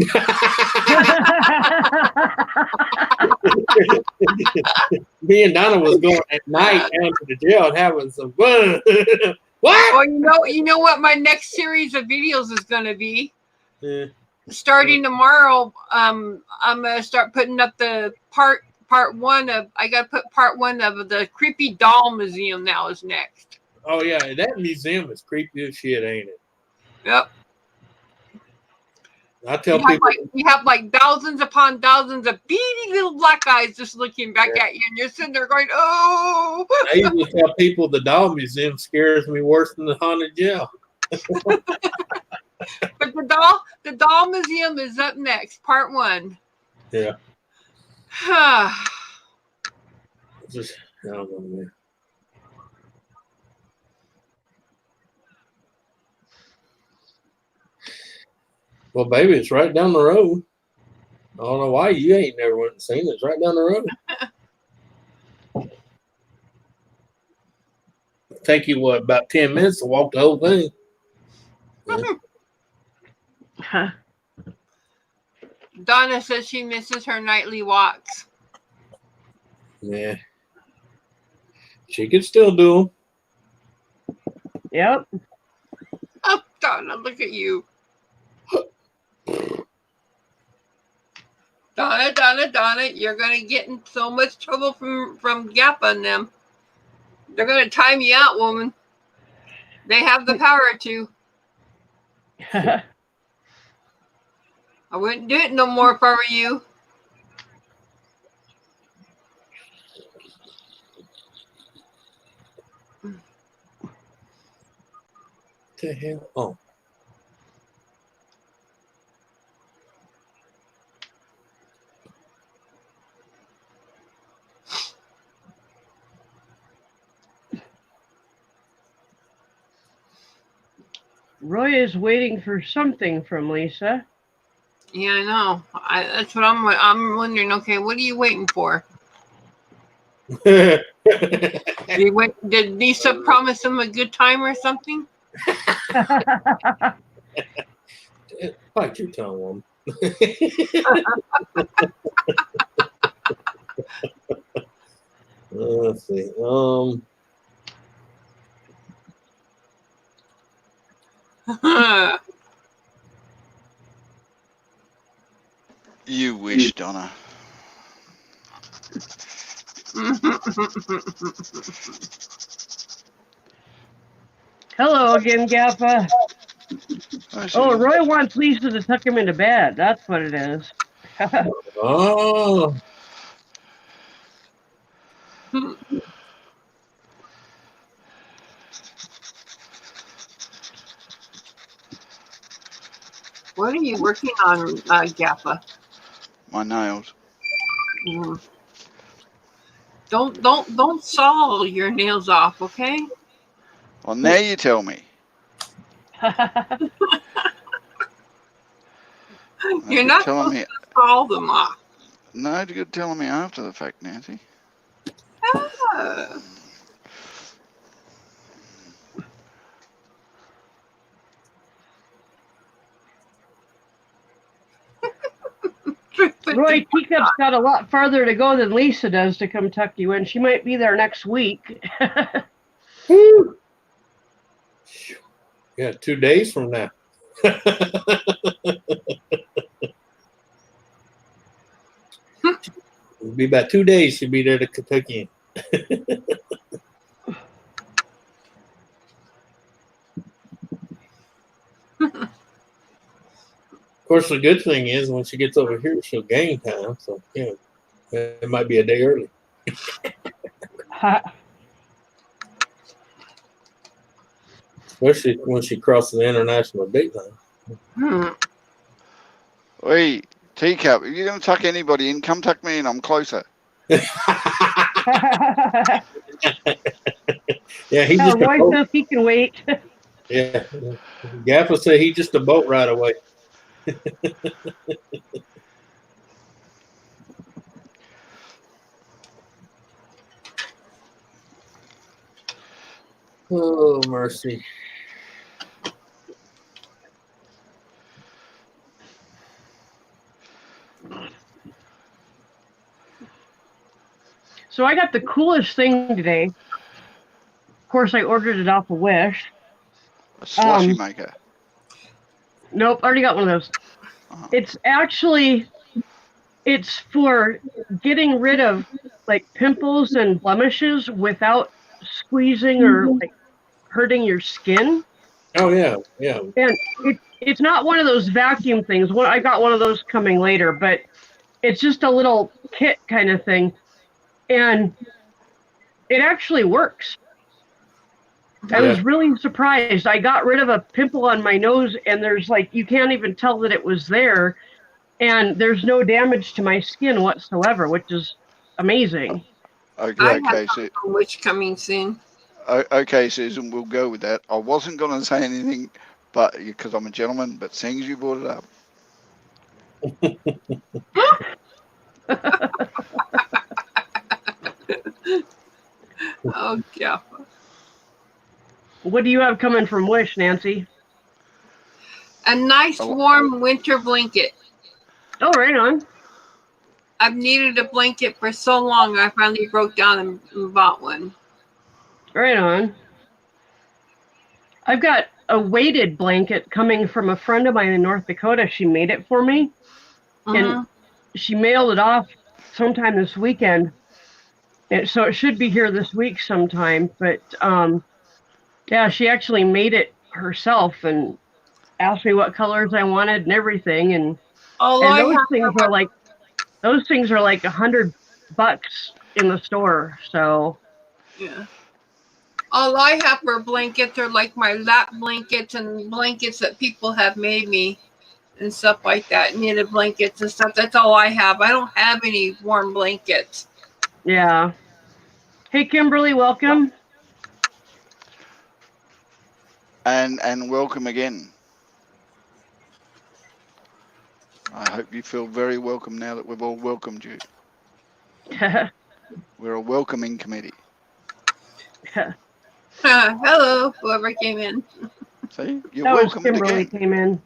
Me and Donna was going at night down to the jail and having some fun. What? Well, you know what my next series of videos is going to be? Yeah. Starting tomorrow, I'm going to start putting up the part one of, I got to put part one of the Creepy Doll Museum now is next. Oh, yeah. That museum is creepy as shit, ain't it? Yep. I tell people. We have thousands upon thousands of beady little black eyes just looking back at you, and you're sitting there going, "Oh!" I usually tell people the doll museum scares me worse than the haunted jail. But the doll museum is up next, part one. Yeah. Just I don't know, man. Well, baby, it's right down the road. I don't know why you ain't never went and seen it. It's right down the road. Take you about 10 minutes to walk the whole thing. Huh. Donna says she misses her nightly walks. Yeah. She can still do them. Yep. Oh, Donna, look at you. Donna, you're going to get in so much trouble from Gappa and them. They're going to time you out, woman. They have the power to. I wouldn't do it no more if I were you. What the hell? Oh. Roy is waiting for something from Lisa. Yeah, I know. That's what I'm wondering. Okay, what are you waiting for? Did Lisa promise him a good time or something? Bite your tongue, woman. Let's see. You wish, Donna. Hello again, Gappa. Oh, Roy wants Lisa to tuck him into bed. That's what it is. Oh. What are you working on, Gappa? My nails. Mm. Don't saw your nails off, okay? Well, now you tell me. You're not supposed to saw them off. No, you're telling me after the fact, Nancy. Roy Teacup's got a lot farther to go than Lisa does to come tuck you in. She might be there next week. Woo. Yeah, 2 days from now. It'll be about 2 days. She'll be there to Kentucky. Of course, the good thing is when she gets over here, she'll gain time. So, it might be a day early. Especially when she crosses the international date line. Wait, Teacup, if you're going to tuck anybody in, come tuck me in. I'm closer. Yeah, he's just Roy a boat. says he can wait. Yeah, Gaffer said he's just a boat right away. Oh, mercy. So I got the coolest thing today. Of course, I ordered it off of Wish. A slushy maker. Nope, already got one of those. Uh-huh. It's for getting rid of like pimples and blemishes without squeezing or like hurting your skin. Oh yeah, yeah. And it's not one of those vacuum things. I got one of those coming later, but it's just a little kit kind of thing. And it actually works. I was really surprised. I got rid of a pimple on my nose, and there's you can't even tell that it was there, and there's no damage to my skin whatsoever, which is amazing. Okay, so which coming soon. Okay, Susan, we'll go with that. I wasn't going to say anything, but because I'm a gentleman, but seeing as you brought it up. Oh, yeah. What do you have coming from Wish, Nancy? A nice warm winter blanket. Oh, right on. I've needed a blanket for so long, I finally broke down and bought one. Right on. I've got a weighted blanket coming from a friend of mine in North Dakota. She made it for me, and she mailed it off sometime this weekend. So it should be here this week sometime. But yeah, she actually made it herself and asked me what colors I wanted and everything. And those things are like $100 in the store. So yeah. All I have for blankets are like my lap blankets and blankets that people have made me and stuff like that. Knitted blankets and stuff. That's all I have. I don't have any warm blankets. Yeah. Hey, Kimberly, welcome. And welcome again. I hope you feel very welcome now that we've all welcomed you. We're a welcoming committee. Hello, whoever came in. See, you're that welcome was Kimberly again. came in.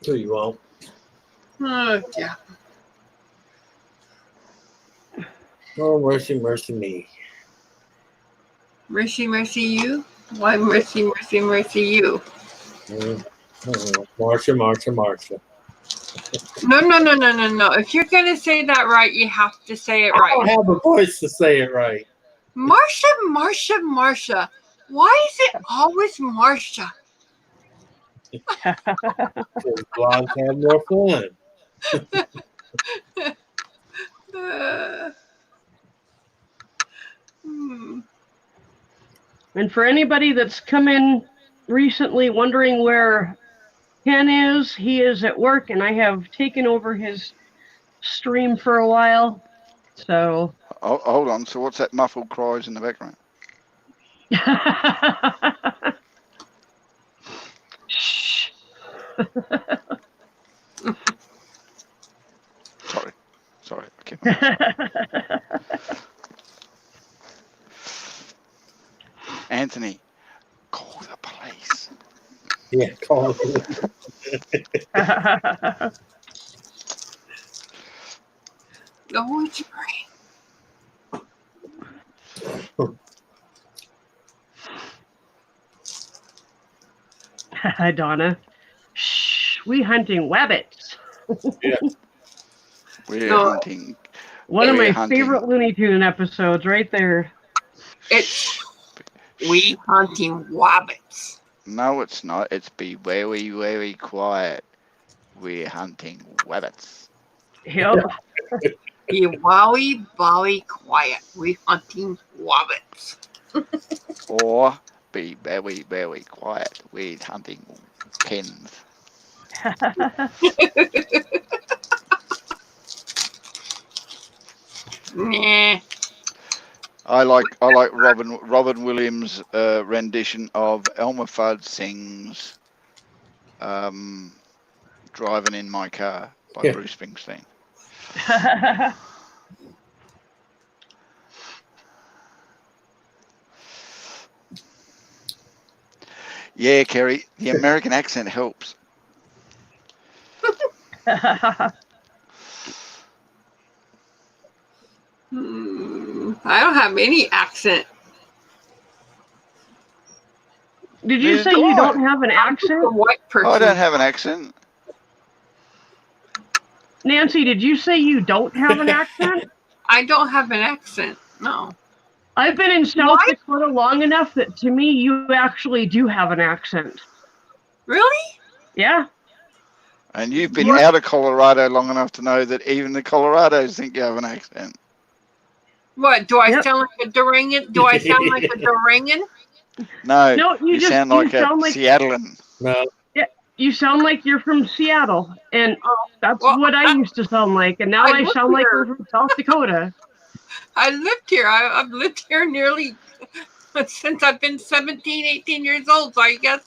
So you won't. Oh, yeah. Oh, mercy, mercy me. Mercy, mercy you? Why mercy, mercy, mercy you? Marsha, Marsha, Marsha. No. If you're going to say that right, you have to say it right. I don't have a voice to say it right. Marsha. Why is it always Marsha? Because blogs have more fun. And for anybody that's come in recently wondering where Ken is, he is at work, and I have taken over his stream for a while. So Hold on. So what's that muffled cries in the background? Shh. Sorry. I Anthony, call the police. Yeah, call the police. Oh, it's great. Donna. Shh, we hunting wabbits. Yeah. We're No. hunting. One of We're my hunting. favorite Looney Tune episodes right there. It's we hunting wabbits. No, it's not. It's be very, very quiet. We're hunting wabbits. Yep. Be wowie, wowie, quiet. We hunting wabbits. Or be very, very quiet. We're hunting pins. Nah. I like Robin Williams' rendition of Elmer Fudd sings "Driving in My Car" by Bruce Springsteen. Yeah, Kerry, the American accent helps. I don't have any accent. Did you Neither say do you I. don't have an I'm just a accent? white person. I don't have an accent. Nancy, did you say you don't have an accent? I don't have an accent. No. I've been in South What? Dakota long enough that to me you actually do have an accent. Really? Yeah. And you've been What? out of Colorado long enough to know that even the Colorados think you have an accent. What? Do I Yep. sound like a Durangan? Do I sound like a Durangan? No, No, you sound like a Seattlean. No. You sound like you're from Seattle, and that's Well, what I used to sound like, and now I I live sound like here. I'm from South Dakota. I lived here. I've lived here nearly since I've been 17, 18 years old. So I guess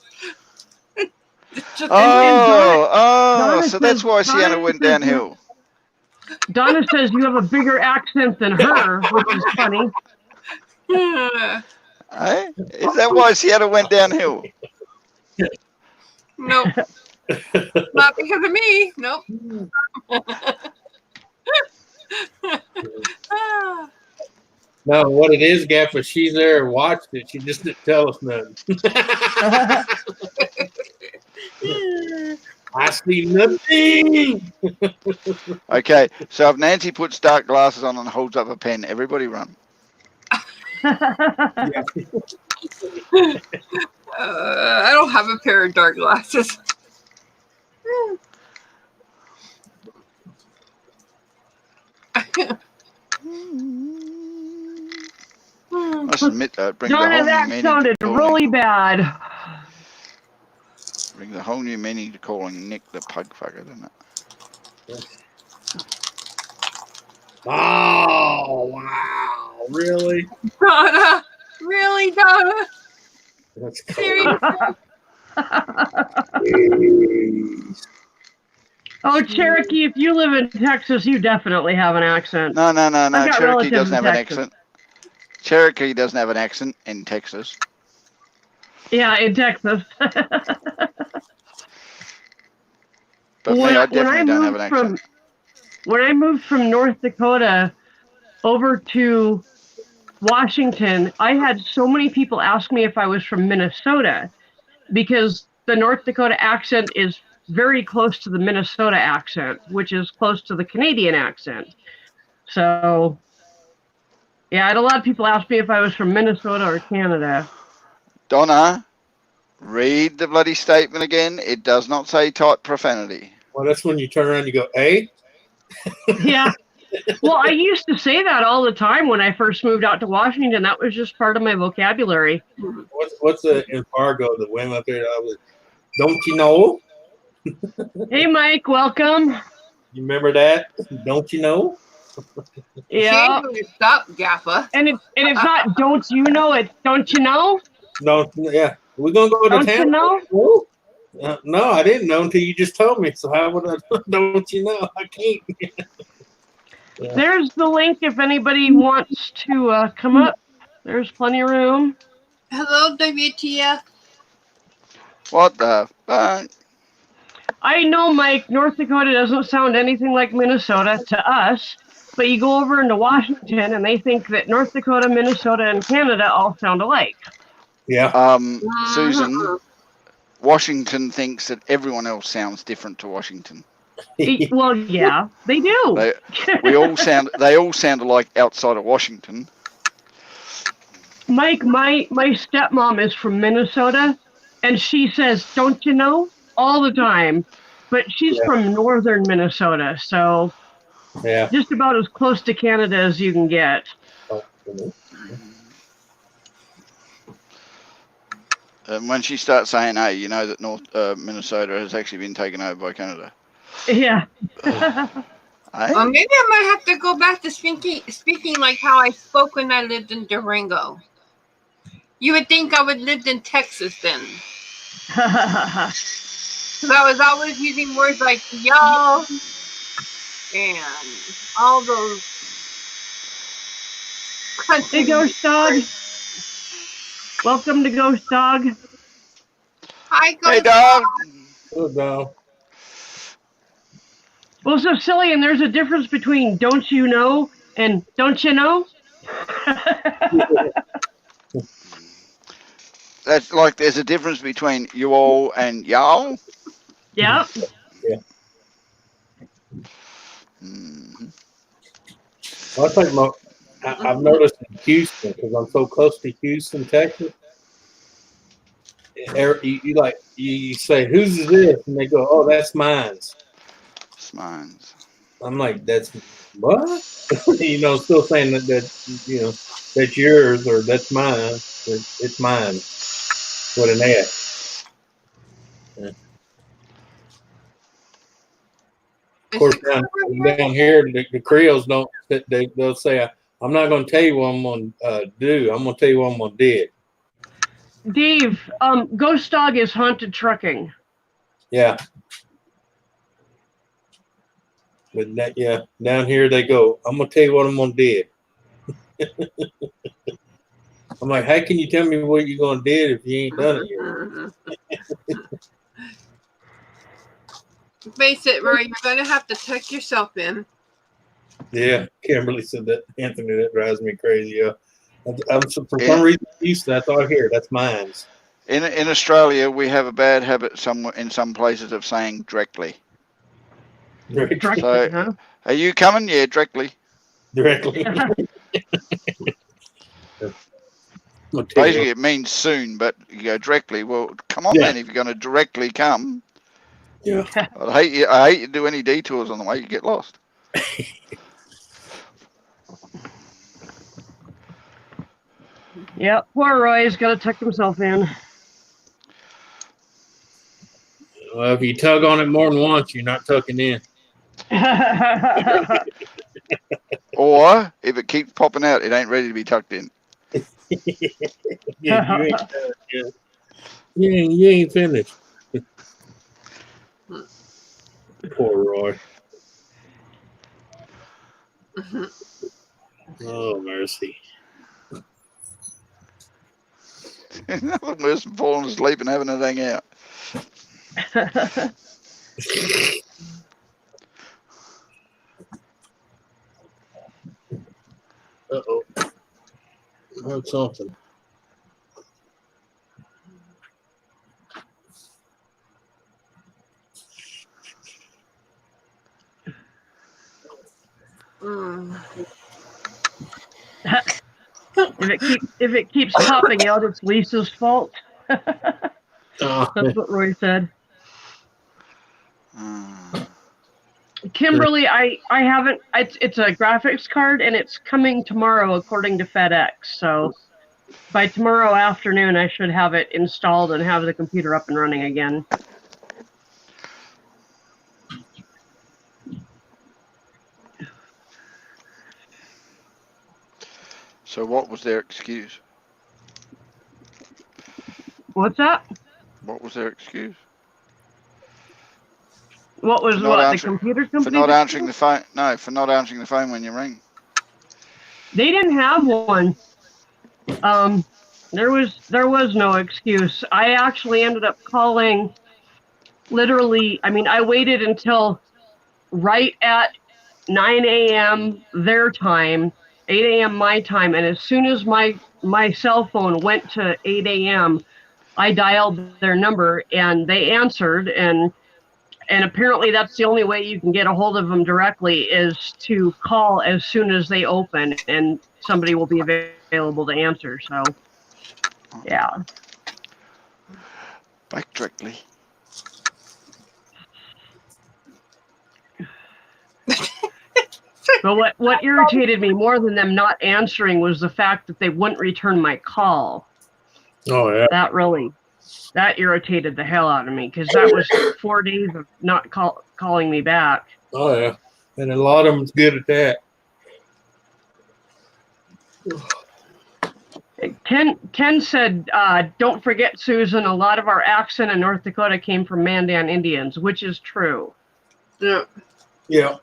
it's just Donna So that's why Sienna went downhill. Donna says you have a bigger accent than her, which is funny. Eh? Is that why Sienna went downhill? Nope. Not because of me. Nope. No, what it is, Gaffer, she's there and watched it. She just didn't tell us nothing. I see nothing. Okay, so if Nancy puts dark glasses on and holds up a pen, everybody run. I don't have a pair of dark glasses. Must admit though, it brings a Donna, whole new that meaning sounded to calling really bad. brings a whole new meaning to calling Nick the pug fucker, doesn't it? Oh, wow. Really? Donna, really, Donna? That's Seriously? Oh, Cherokee, if you live in Texas, you definitely have an accent. No. got Cherokee relatives doesn't in have an Texas. accent. Cherokee doesn't have an accent in Texas. Yeah, in Texas. But me, I definitely don't have an accent. When I moved from North Dakota over to Washington, I had so many people ask me if I was from Minnesota because the North Dakota accent is very close to the Minnesota accent, which is close to the Canadian accent. So, yeah, I had a lot of people ask me if I was from Minnesota or Canada. Donna, read the bloody statement again. It does not say type profanity. Well, that's when you turn around and you go, hey? Yeah. Well, I used to say that all the time when I first moved out to Washington. That was just part of my vocabulary. What's the embargo that went up there? Don't you know? Hey, Mike, welcome. You remember that? Don't you know? Yeah. Stop, Gaffa. And it's not don't you know, it's don't you know? No, yeah. We're going to go to Don't town. you know? No, I didn't know until you just told me. So how would I? Don't you know? I can't. Yeah. There's the link if anybody wants to come up. There's plenty of room. Hello, WTF. What the fuck? I know, Mike, North Dakota doesn't sound anything like Minnesota to us, but you go over into Washington and they think that North Dakota, Minnesota, and Canada all sound alike. Yeah. Susan, Washington thinks that everyone else sounds different to Washington. Well, yeah, they do. They all sound alike outside of Washington. Mike, my stepmom is from Minnesota, and she says, "Don't you know?" all the time. But she's from northern Minnesota, so just about as close to Canada as you can get. And when she starts saying, "Hey, you know that Minnesota has actually been taken over by Canada." Yeah. Well, maybe I might have to go back to speaking like how I spoke when I lived in Durango. You would think I would lived in Texas then. Because I was always using words like y'all and all those country. Hey, Ghost Dog. Welcome to Ghost Dog. Hi, Ghost Hey, dog. Good dog. Well, so silly, and there's a difference between "don't you know" and "don't you know." That's like there's a difference between you all and y'all. Yep. Yeah. Mm-hmm. Well, I think I've noticed in Houston, because I'm so close to Houston, Texas. You say, "Whose is this?" and they go, "Oh, that's mine's." It's mine. I'm like, "That's what?" Still saying that that's yours or that's mine. It's mine with an S. Yeah. Of course, down here, the Creoles don't. They'll say, "I'm not going to tell you what I'm going to do. I'm going to tell you what I'm going to do." Dave, Ghost Dog is haunted trucking. Yeah. But down here they go, "I'm going to tell you what I'm going to do." I'm like, "How can you tell me what you're going to do if you ain't done it yet?" Face it, Roy, you're going to have to tuck yourself in. Yeah, Kimberly said that. Anthony, that drives me crazy. Yeah, for some reason, Houston, that's all I hear. That's mine. In Australia, we have a bad habit in some places of saying directly. Directly, so, huh? Are you coming? Yeah, directly. Directly. Basically, it means soon, but you go directly. Well, come on then, if you're going to directly come. Yeah. I hate you do any detours on the way. You get lost. Yep, poor Roy's got to tuck himself in. Well, if you tug on it more than once, you're not tucking in. Or if it keeps popping out, it ain't ready to be tucked in. Yeah, you ain't finished. Poor Roy. Oh, mercy. Nothing worse than falling asleep and having a hang out. Uh-oh. That's something. If it keeps popping out, it's Lisa's fault. That's what Roy said. Kimberly, I haven't. It's a graphics card, and it's coming tomorrow, according to FedEx. So by tomorrow afternoon, I should have it installed and have the computer up and running again. So what was their excuse? What's that? What was their excuse? What was the computer company? For not answering the phone. No, for not answering the phone when you ring. They didn't have one. There was no excuse. I actually ended up calling literally, I mean, I waited until right at 9 a.m. their time, 8 a.m. my time, and as soon as my cell phone went to 8 a.m., I dialed their number and they answered, and apparently that's the only way you can get a hold of them directly is to call as soon as they open, and somebody will be available to answer. So, yeah. Back directly. But what irritated me more than them not answering was the fact that they wouldn't return my call. Oh yeah. That irritated the hell out of me, because that was 4 days of not calling me back. Oh yeah. And a lot of them's good at that. Ken said, don't forget, Susan, a lot of our accent in North Dakota came from Mandan Indians, which is true. Yeah. Yeah.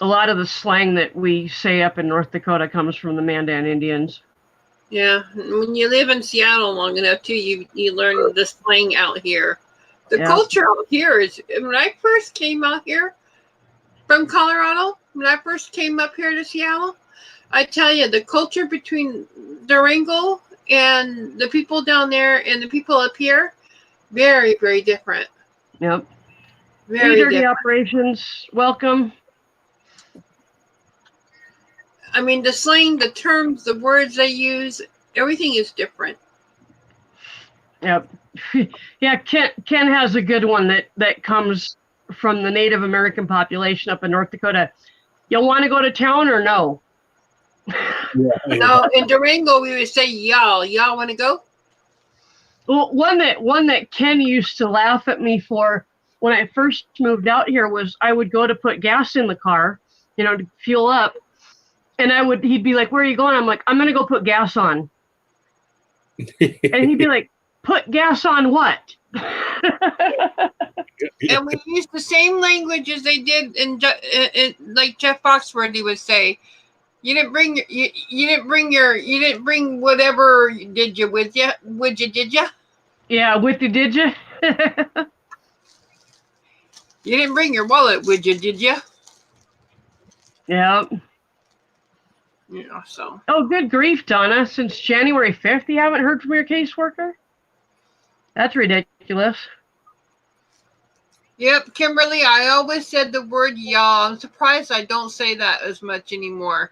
A lot of the slang that we say up in North Dakota comes from the Mandan Indians. Yeah. When you live in Seattle long enough, too, you learn the slang out here. The culture out here is, when I first came out here from Colorado, when I first came up here to Seattle, I tell you, the culture between Durango and the people down there and the people up here, very, very different. Yep. Very Hey, Dirty different. Operations, welcome. I mean, the slang, the terms, the words they use, everything is different. Yep. Yeah, Ken has a good one that comes from the Native American population up in North Dakota. You want to go to town or no? Yeah. Now, in Durango, we would say, y'all want to go? Well, one that Ken used to laugh at me for when I first moved out here was I would go to put gas in the car, to fuel up, and he'd be like, "Where are you going?" I'm like, "I'm gonna go put gas on," and he'd be like, "Put gas on what?" And we used the same language as they did in like Jeff Foxworthy would say. You didn't bring whatever did you with you? Did you? Yeah, with you, did you? You didn't bring your wallet with you, did you? Yeah. Yeah, so. Oh, good grief, Donna. Since January 5th, you haven't heard from your caseworker? That's ridiculous. Yep, Kimberly, I always said the word y'all. I'm surprised I don't say that as much anymore.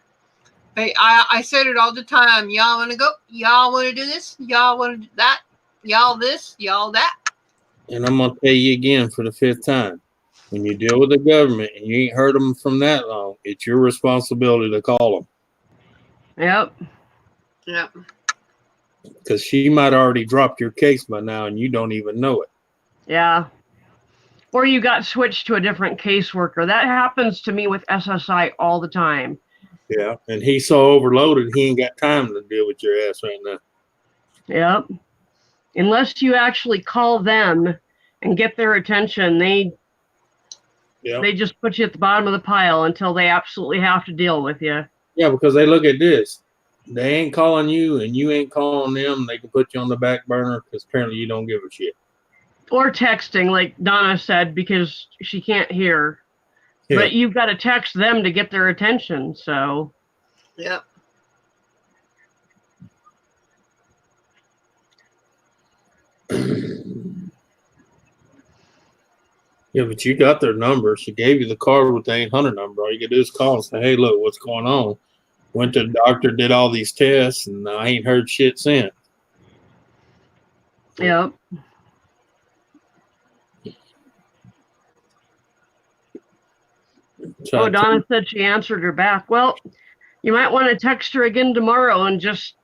I said it all the time. Y'all want to go? Y'all want to do this? Y'all want to do that? Y'all this? Y'all that? And I'm going to tell you again for the 5th time. When you deal with the government and you ain't heard them from that long, it's your responsibility to call them. Yep. Yep. Because she might already dropped your case by now and you don't even know it. Yeah. Or you got switched to a different caseworker. That happens to me with SSI all the time. Yeah. And he's so overloaded, he ain't got time to deal with your ass right now. Yep. Unless you actually call them and get their attention, they just put you at the bottom of the pile until they absolutely have to deal with you. Yeah, because they look at this. They ain't calling you and you ain't calling them. They can put you on the back burner because apparently you don't give a shit. Or texting, like Donna said, because she can't hear. Yeah. But you've got to text them to get their attention, so. Yep. Yeah, but you got their number. She gave you the card with the 800 number. All you can do is call and say, "Hey, look, what's going on?" Went to the doctor, did all these tests, and I ain't heard shit since. Yep. Oh, Donna said she answered her back. Well, you might want to text her again tomorrow and just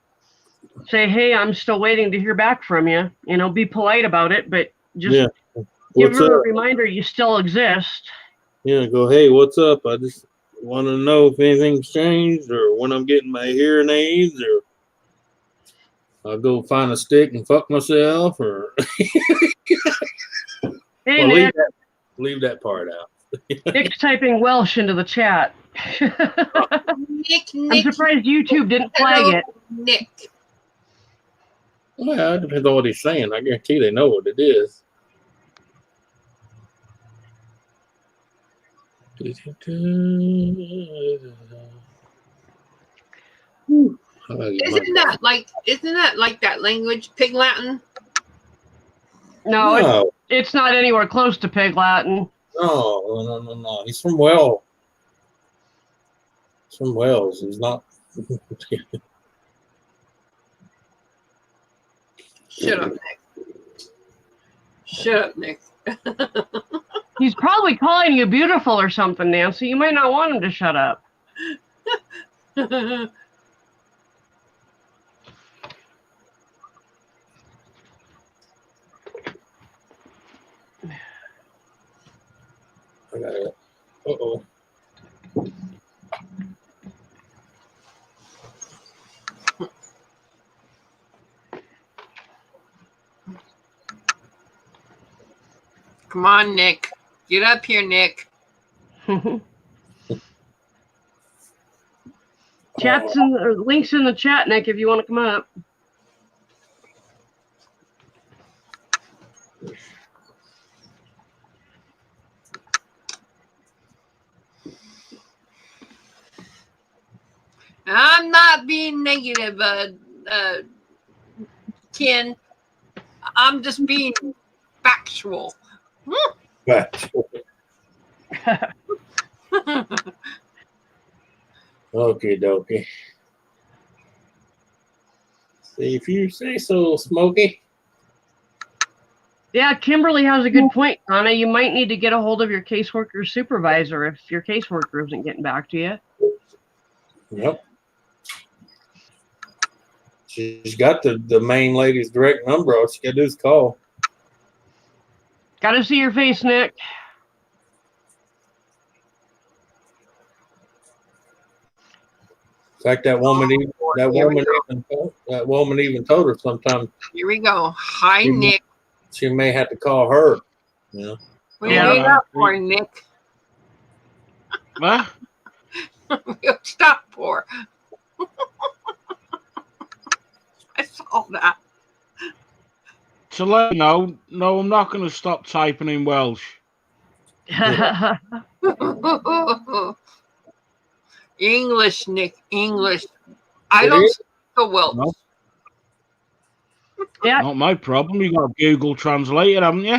say, "Hey, I'm still waiting to hear back from you." Be polite about it, but just give her a reminder you still exist. Yeah, go, "Hey, what's up? I just want to know if anything's changed or when I'm getting my hearing aids or I'll go find a stick and fuck myself or Hey, well, Nick. Leave that part out. Nick's typing Welsh into the chat. Nick, I'm surprised YouTube didn't flag it. Nick. Well, it depends on what he's saying. I guarantee they know what it is. Whew. Isn't that like that language, Pig Latin? No, No, it's not anywhere close to Pig Latin. no. He's from Wales. He's from Wales. He's not. Shut up, Nick. Shut up, Nick. He's probably calling you beautiful or something, Nancy. You might not want him to shut up. I got it. Uh-oh. Come on, Nick. Get up here, Nick. Links in the chat, Nick, if you want to come up. I'm not being negative, Ken. I'm just being factual. Factual. Okay, dokie. See if you say so, Smokey. Yeah, Kimberly has a good point, Donna. You might need to get a hold of your caseworker supervisor if your caseworker isn't getting back to you. Yep. She's got the main lady's direct number. All she got to do is call. Got to see your face, Nick. In fact, that woman even told her sometimes. Here we go. Hi, Nick. She may have to call her. You know. What are you doing that for, Nick? What? Stop for. I saw that. To let you know, no, I'm not going to stop typing in Welsh. English, Nick. English. I don't speak the Welsh. No. Yeah. Not my problem. You got a Google Translator, haven't you?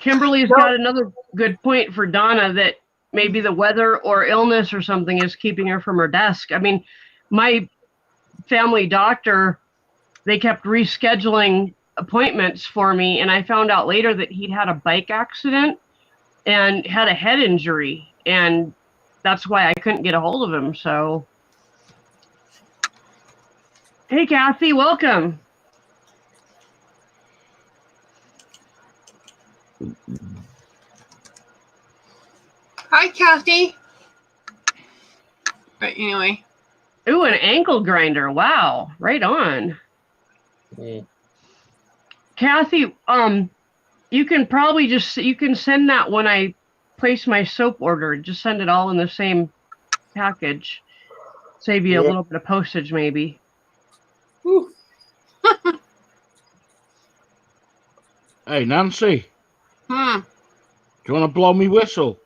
Kimberly's got another good point for Donna that maybe the weather or illness or something is keeping her from her desk. I mean, my family doctor, they kept rescheduling appointments for me, and I found out later that he'd had a bike accident and had a head injury, and that's why I couldn't get a hold of him. So, hey, Kathy, welcome. Hi, Kathy. But anyway. Ooh, an ankle grinder. Wow, right on. Mm. Kathy, you can probably you can send that when I place my soap order. Just send it all in the same package. Save you a little bit of postage, maybe. Hey, Nancy. Do you want to blow me whistle?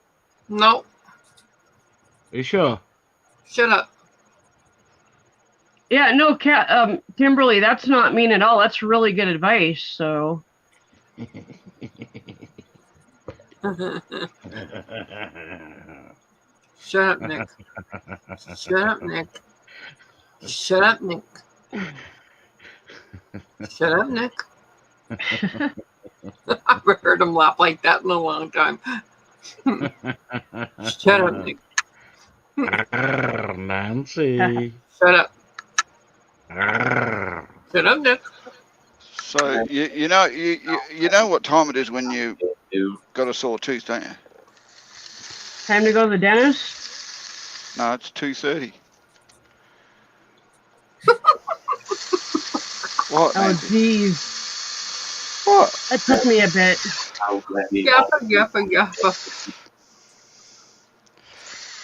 No. You sure? Shut up. Yeah, no, Kimberly, that's not mean at all. That's really good advice. So. Shut up, Nick. Shut up, Nick. Shut up, Nick. Shut up, Nick. I've never heard him laugh like that in a long time. Shut up, Nick. Nancy. Shut up. Shut up, Nick. So you know what time it is when you got a sore tooth, don't you? Time to go to the dentist? No, it's 2:30. What? Oh, geez. What? That took me a bit. Yappa.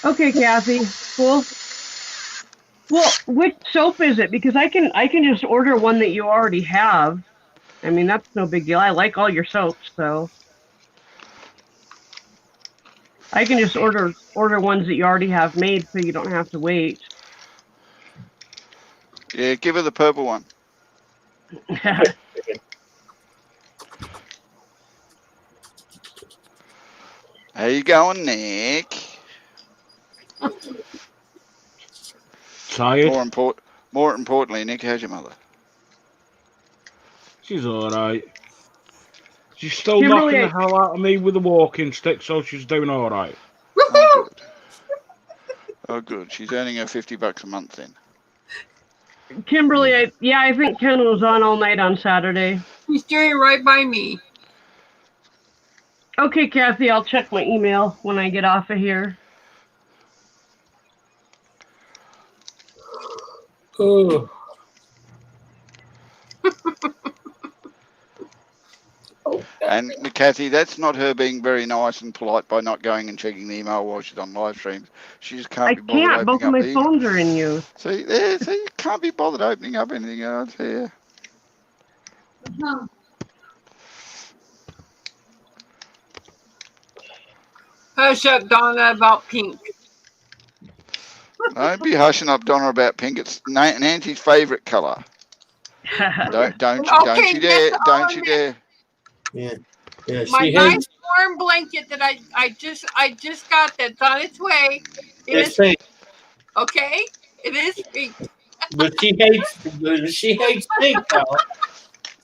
Okay, Kathy. Cool. Well, which soap is it? Because I can just order one that you already have. I mean, that's no big deal. I like all your soaps, so I can just order ones that you already have made, so you don't have to wait. Yeah, give her the purple one. How you going, Nick? Tired. More importantly, Nick, how's your mother? She's alright. She's still knocking the Kimberly, hell out of me with a walking stick, so she's doing alright. Oh, good. Oh, good. She's earning her $50 a month then. Kimberly, I think Ken was on all night on Saturday. He's doing right by me. Okay, Kathy, I'll check my email when I get off of here. Oh. And Kathy, that's not her being very nice and polite by not going and checking the email while she's on live streams. She just can't I be bothered can't. Both opening of up my the. phones are in use. See, you can't be bothered opening up anything else here. Hush up, Donna, about pink. Don't be hushing up Donna about pink. It's Nancy's favourite colour. Don't you dare! that's all Don't I you meant. dare! Yeah. Yeah. My She nice hates. warm blanket that I just got that's on its way. It It's is pink, okay. It is pink. but she hates. She hates pink now.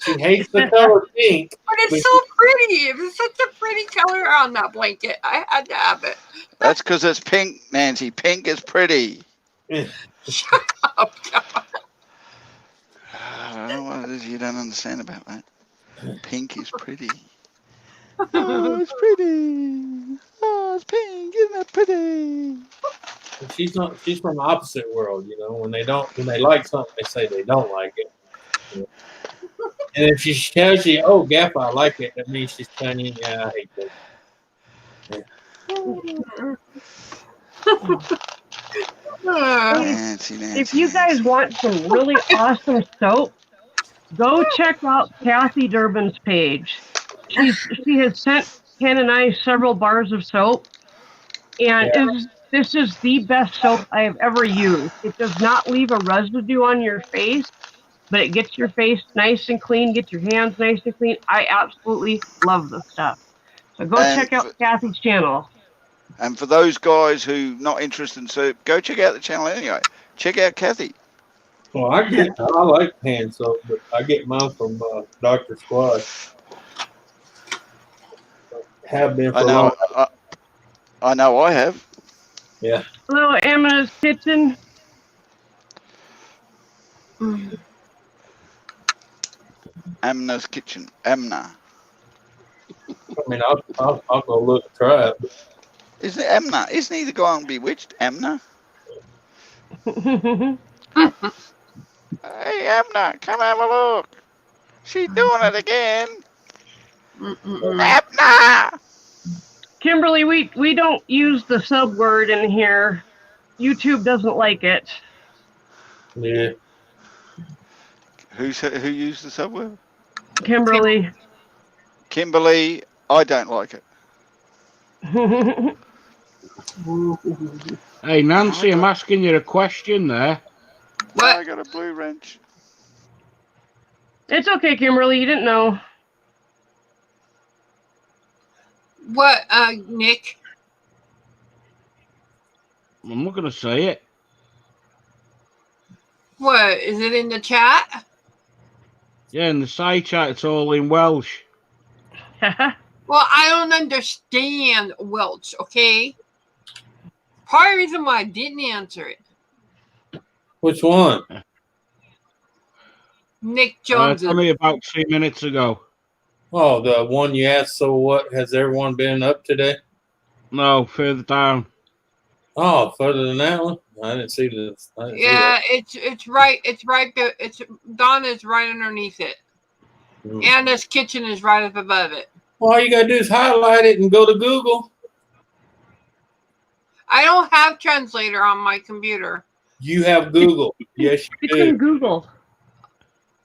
She hates the color pink. But it's But so pretty. It was such a pretty color on that blanket. I had to have it. That's because it's pink, Nancy. Pink is pretty. Shut up, John. I don't know what it is you don't understand about that. Pink is pretty. Oh, it's pretty. Oh, it's pink. Isn't it pretty? she's not. She's from the opposite world. You know, when they like something, they say they don't like it. You know? And if she tells you, "Oh, Gaffer, I like it," that means she's telling you, "Yeah, I hate that." Nancy, If you guys Nancy. want some really awesome soap, go check out Kathy Durbin's page. She has sent Ken and I several bars of soap, and this is the best soap I have ever used. It does not leave a residue on your face, but it gets your face nice and clean, gets your hands nice and clean. I absolutely love the stuff. So go check out Kathy's channel. And for those guys who not interested in soap, go check out the channel anyway. Check out Kathy. Well, I like hand soap, but I get mine from Dr. Squash. Have been for a long time. I know I have. Yeah. Hello, Amina's Kitchen. Amna's Kitchen. Amna. I mean, I'll go look and try it. Isn't it Amna? Isn't he the guy on Bewitched? Amna? Hey, Amna, come have a look. She's doing it again. Amna! Kimberly, we don't use the sub word in here. YouTube doesn't like it. Yeah. Who used the subword? Kimberly. Kimberly, I don't like it. Hey, Nancy, I'm asking you a question there. What? I got a blue wrench. It's okay, Kimberly. You didn't know. What, Nick? I'm not going to say it. What? Is it in the chat? Yeah, in the side chat, it's all in Welsh. Well, I don't understand Welsh, okay? Part of the reason why I didn't answer it. Which one? Nick Jones. Tell me about 2 minutes ago. Oh, the one you asked. So what has everyone been up today? No, further down. Oh, further than that one. I didn't see this. Yeah, it's right. It's right there. It's Donna's right underneath it. And this kitchen is right up above it. Well, all you gotta do is highlight it and go to Google. I don't have translator on my computer. You have Google. Yes, you It's in do. Google.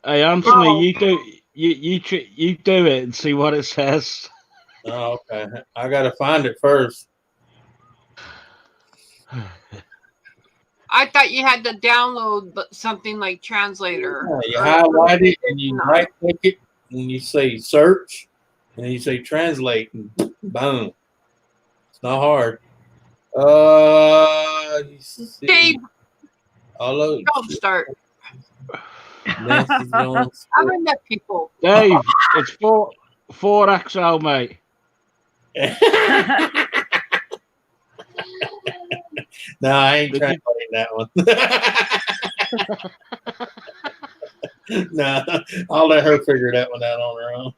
Hey, Anthony, you do it and see what it says. Oh, okay. I got to find it first. I thought you had to download something like Translator. Yeah, you or highlight it and you no. right click it and you say search and you say translate and boom. It's not hard. You see. Dave, All of don't start. Nancy Jones. I've met people. Dave, it's 4XL, mate. No, I ain't Did you- translating that one. No, I'll let her figure that one out on her own.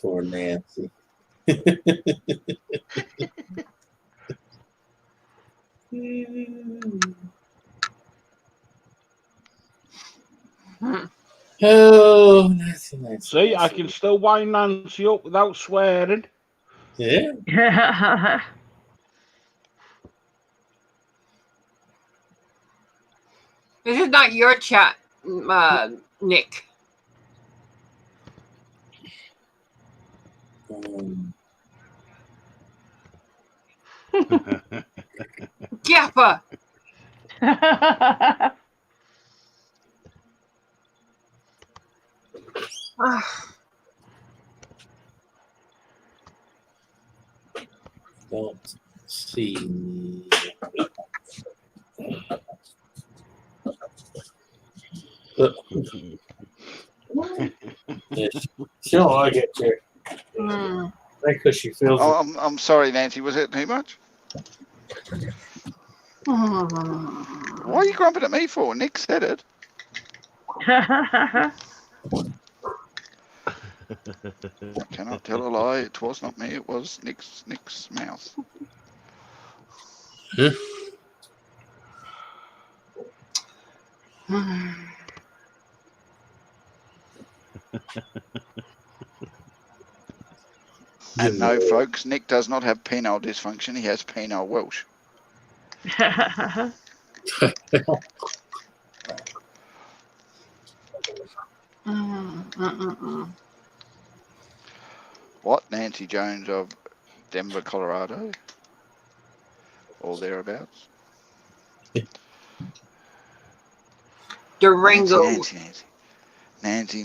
Poor Nancy. Oh, Nancy. See, I can still wind Nancy up without swearing. Yeah. This is not your chat, Nick. Gaffa. Don't see. Yes. She don't like it, too. Mm. Because she feels Oh, I'm sorry, Nancy. Was it too much? Mm. Why are you grumping at me for? Nick said it. I cannot tell a lie. It was not me. It was Nick's mouth. And no, folks, Nick does not have penile dysfunction. He has penile Welsh. What? Nancy Jones of Denver, Colorado? Or thereabouts? Durango. Nancy.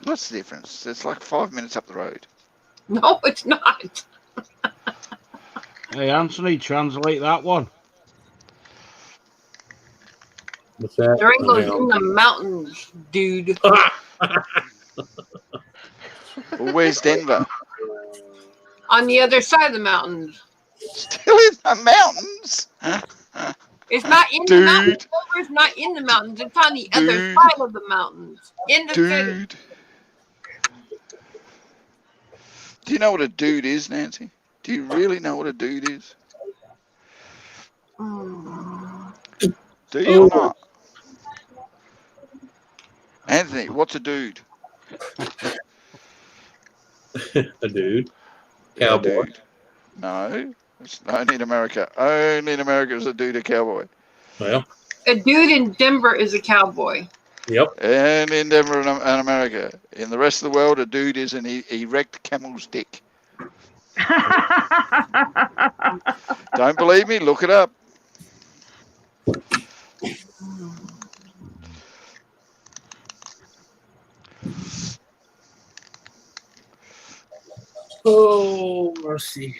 What's the difference? It's like 5 minutes up the road. No, it's not. Hey, Anthony, translate that one. What's that? Durango's in the mountains, dude. Well, where's Denver? On the other side of the mountains. Still in the mountains? It's not in the mountains. Denver's not in the mountains. It's on the other side of the mountains. In the city. Do you know what a dude is, Nancy? Do you really know what a dude is? Do you or not? Anthony, what's a dude? A dude. Cowboy. A dude. No. It's only in America. Only in America is a dude a cowboy. Well. A dude in Denver is a cowboy. Yep. And in Denver and America. In the rest of the world, a dude is an erect camel's dick. Don't believe me? Look it up. Oh, mercy.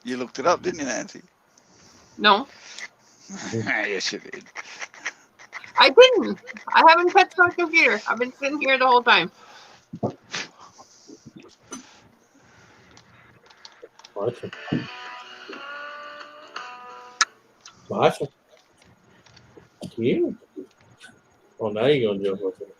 You looked it up, didn't you, Nancy? No. Yes, you did. I didn't. I haven't touched my computer. I've been sitting here the whole time. Marshall. You. Oh, now you're going to jump with it.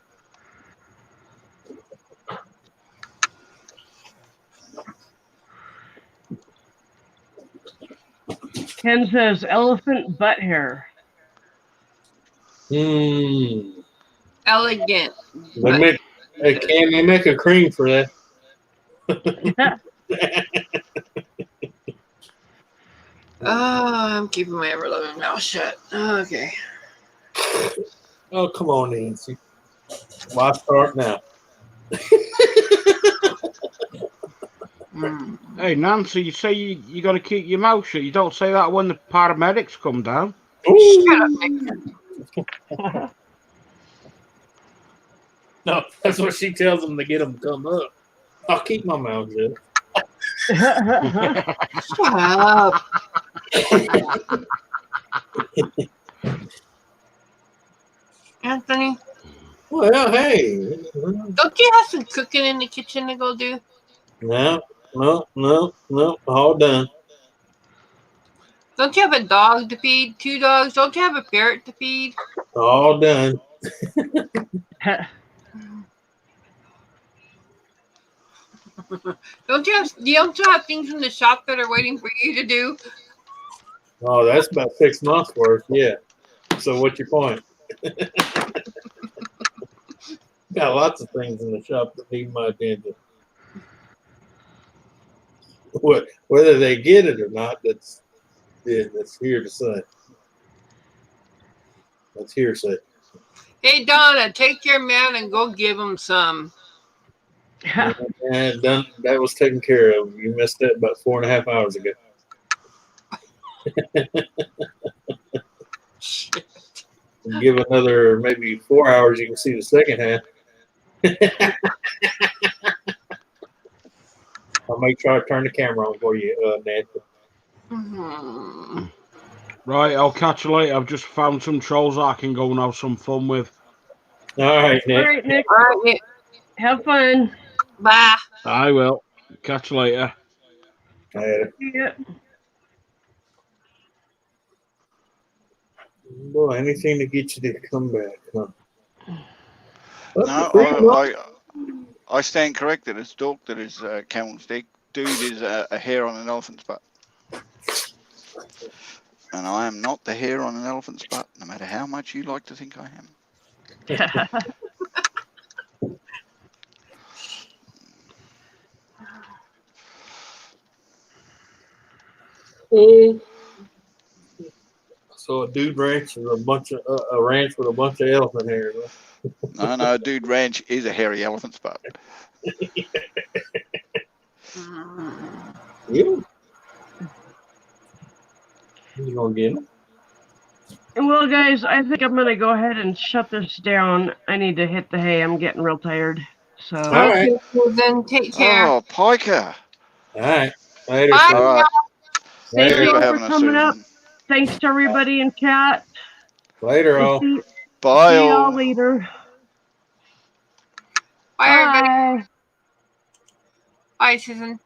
Ken says elephant butt hair. Mmm. Elegant. They make they make a cream for that. I'm keeping my ever loving mouth shut. Okay. Oh, come on, Nancy. Why start now? Mm. Hey, Nancy, you say you got to keep your mouth shut. You don't say that when the paramedics come down. Shut up, Nick. No, that's what she tells them to get them to come up. I'll keep my mouth shut. Shut up. Anthony, Well, hey. don't you have some cooking in the kitchen to go do? No, all done. Don't you have a dog to feed? 2 dogs? Don't you have a parrot to feed? All done. Don't you have things in the shop that are waiting for you to do? Oh, that's about 6 months worth. Yeah. So what's your point? Got lots of things in the shop that need my attention. Whether they get it or not, that's here to say. That's hearsay. Hey, Donna, take your man and go give him some. And done. That was taken care of. You missed that about 4.5 hours ago. Shit. Give another maybe 4 hours, you can see the second half. I'll make sure I turn the camera on for you, Nancy. Mhm. Right, I'll catch you later. I've just found some trolls I can go and have some fun with. All right, All Nick. right, Nick. All right, Nick. Have fun. Bye. I will. Catch you later. Yeah. Boy, anything to get you to come back, huh? No, I stand corrected. It's Dork that is Camel's dick. Dude is a hair on an elephant's butt. And I am not the hair on an elephant's butt, no matter how much you like to think I am. So a dude ranch is a ranch with a bunch of elephant hairs. Huh? No, Dude Ranch is a hairy elephant's butt. Yeah. You gonna get him? Well, guys, I think I'm gonna go ahead and shut this down. I need to hit the hay. I'm getting real tired. So. All right. Okay, well then take care. Oh, Piker. All right. Later. Bye, Sue. All right. Thank Later. you See you for all for having us, coming up. Susan. Thanks to everybody in chat. Later, We'll all. Bye, see y'all all. later. Bye, everybody. Bye. Bye, Susan.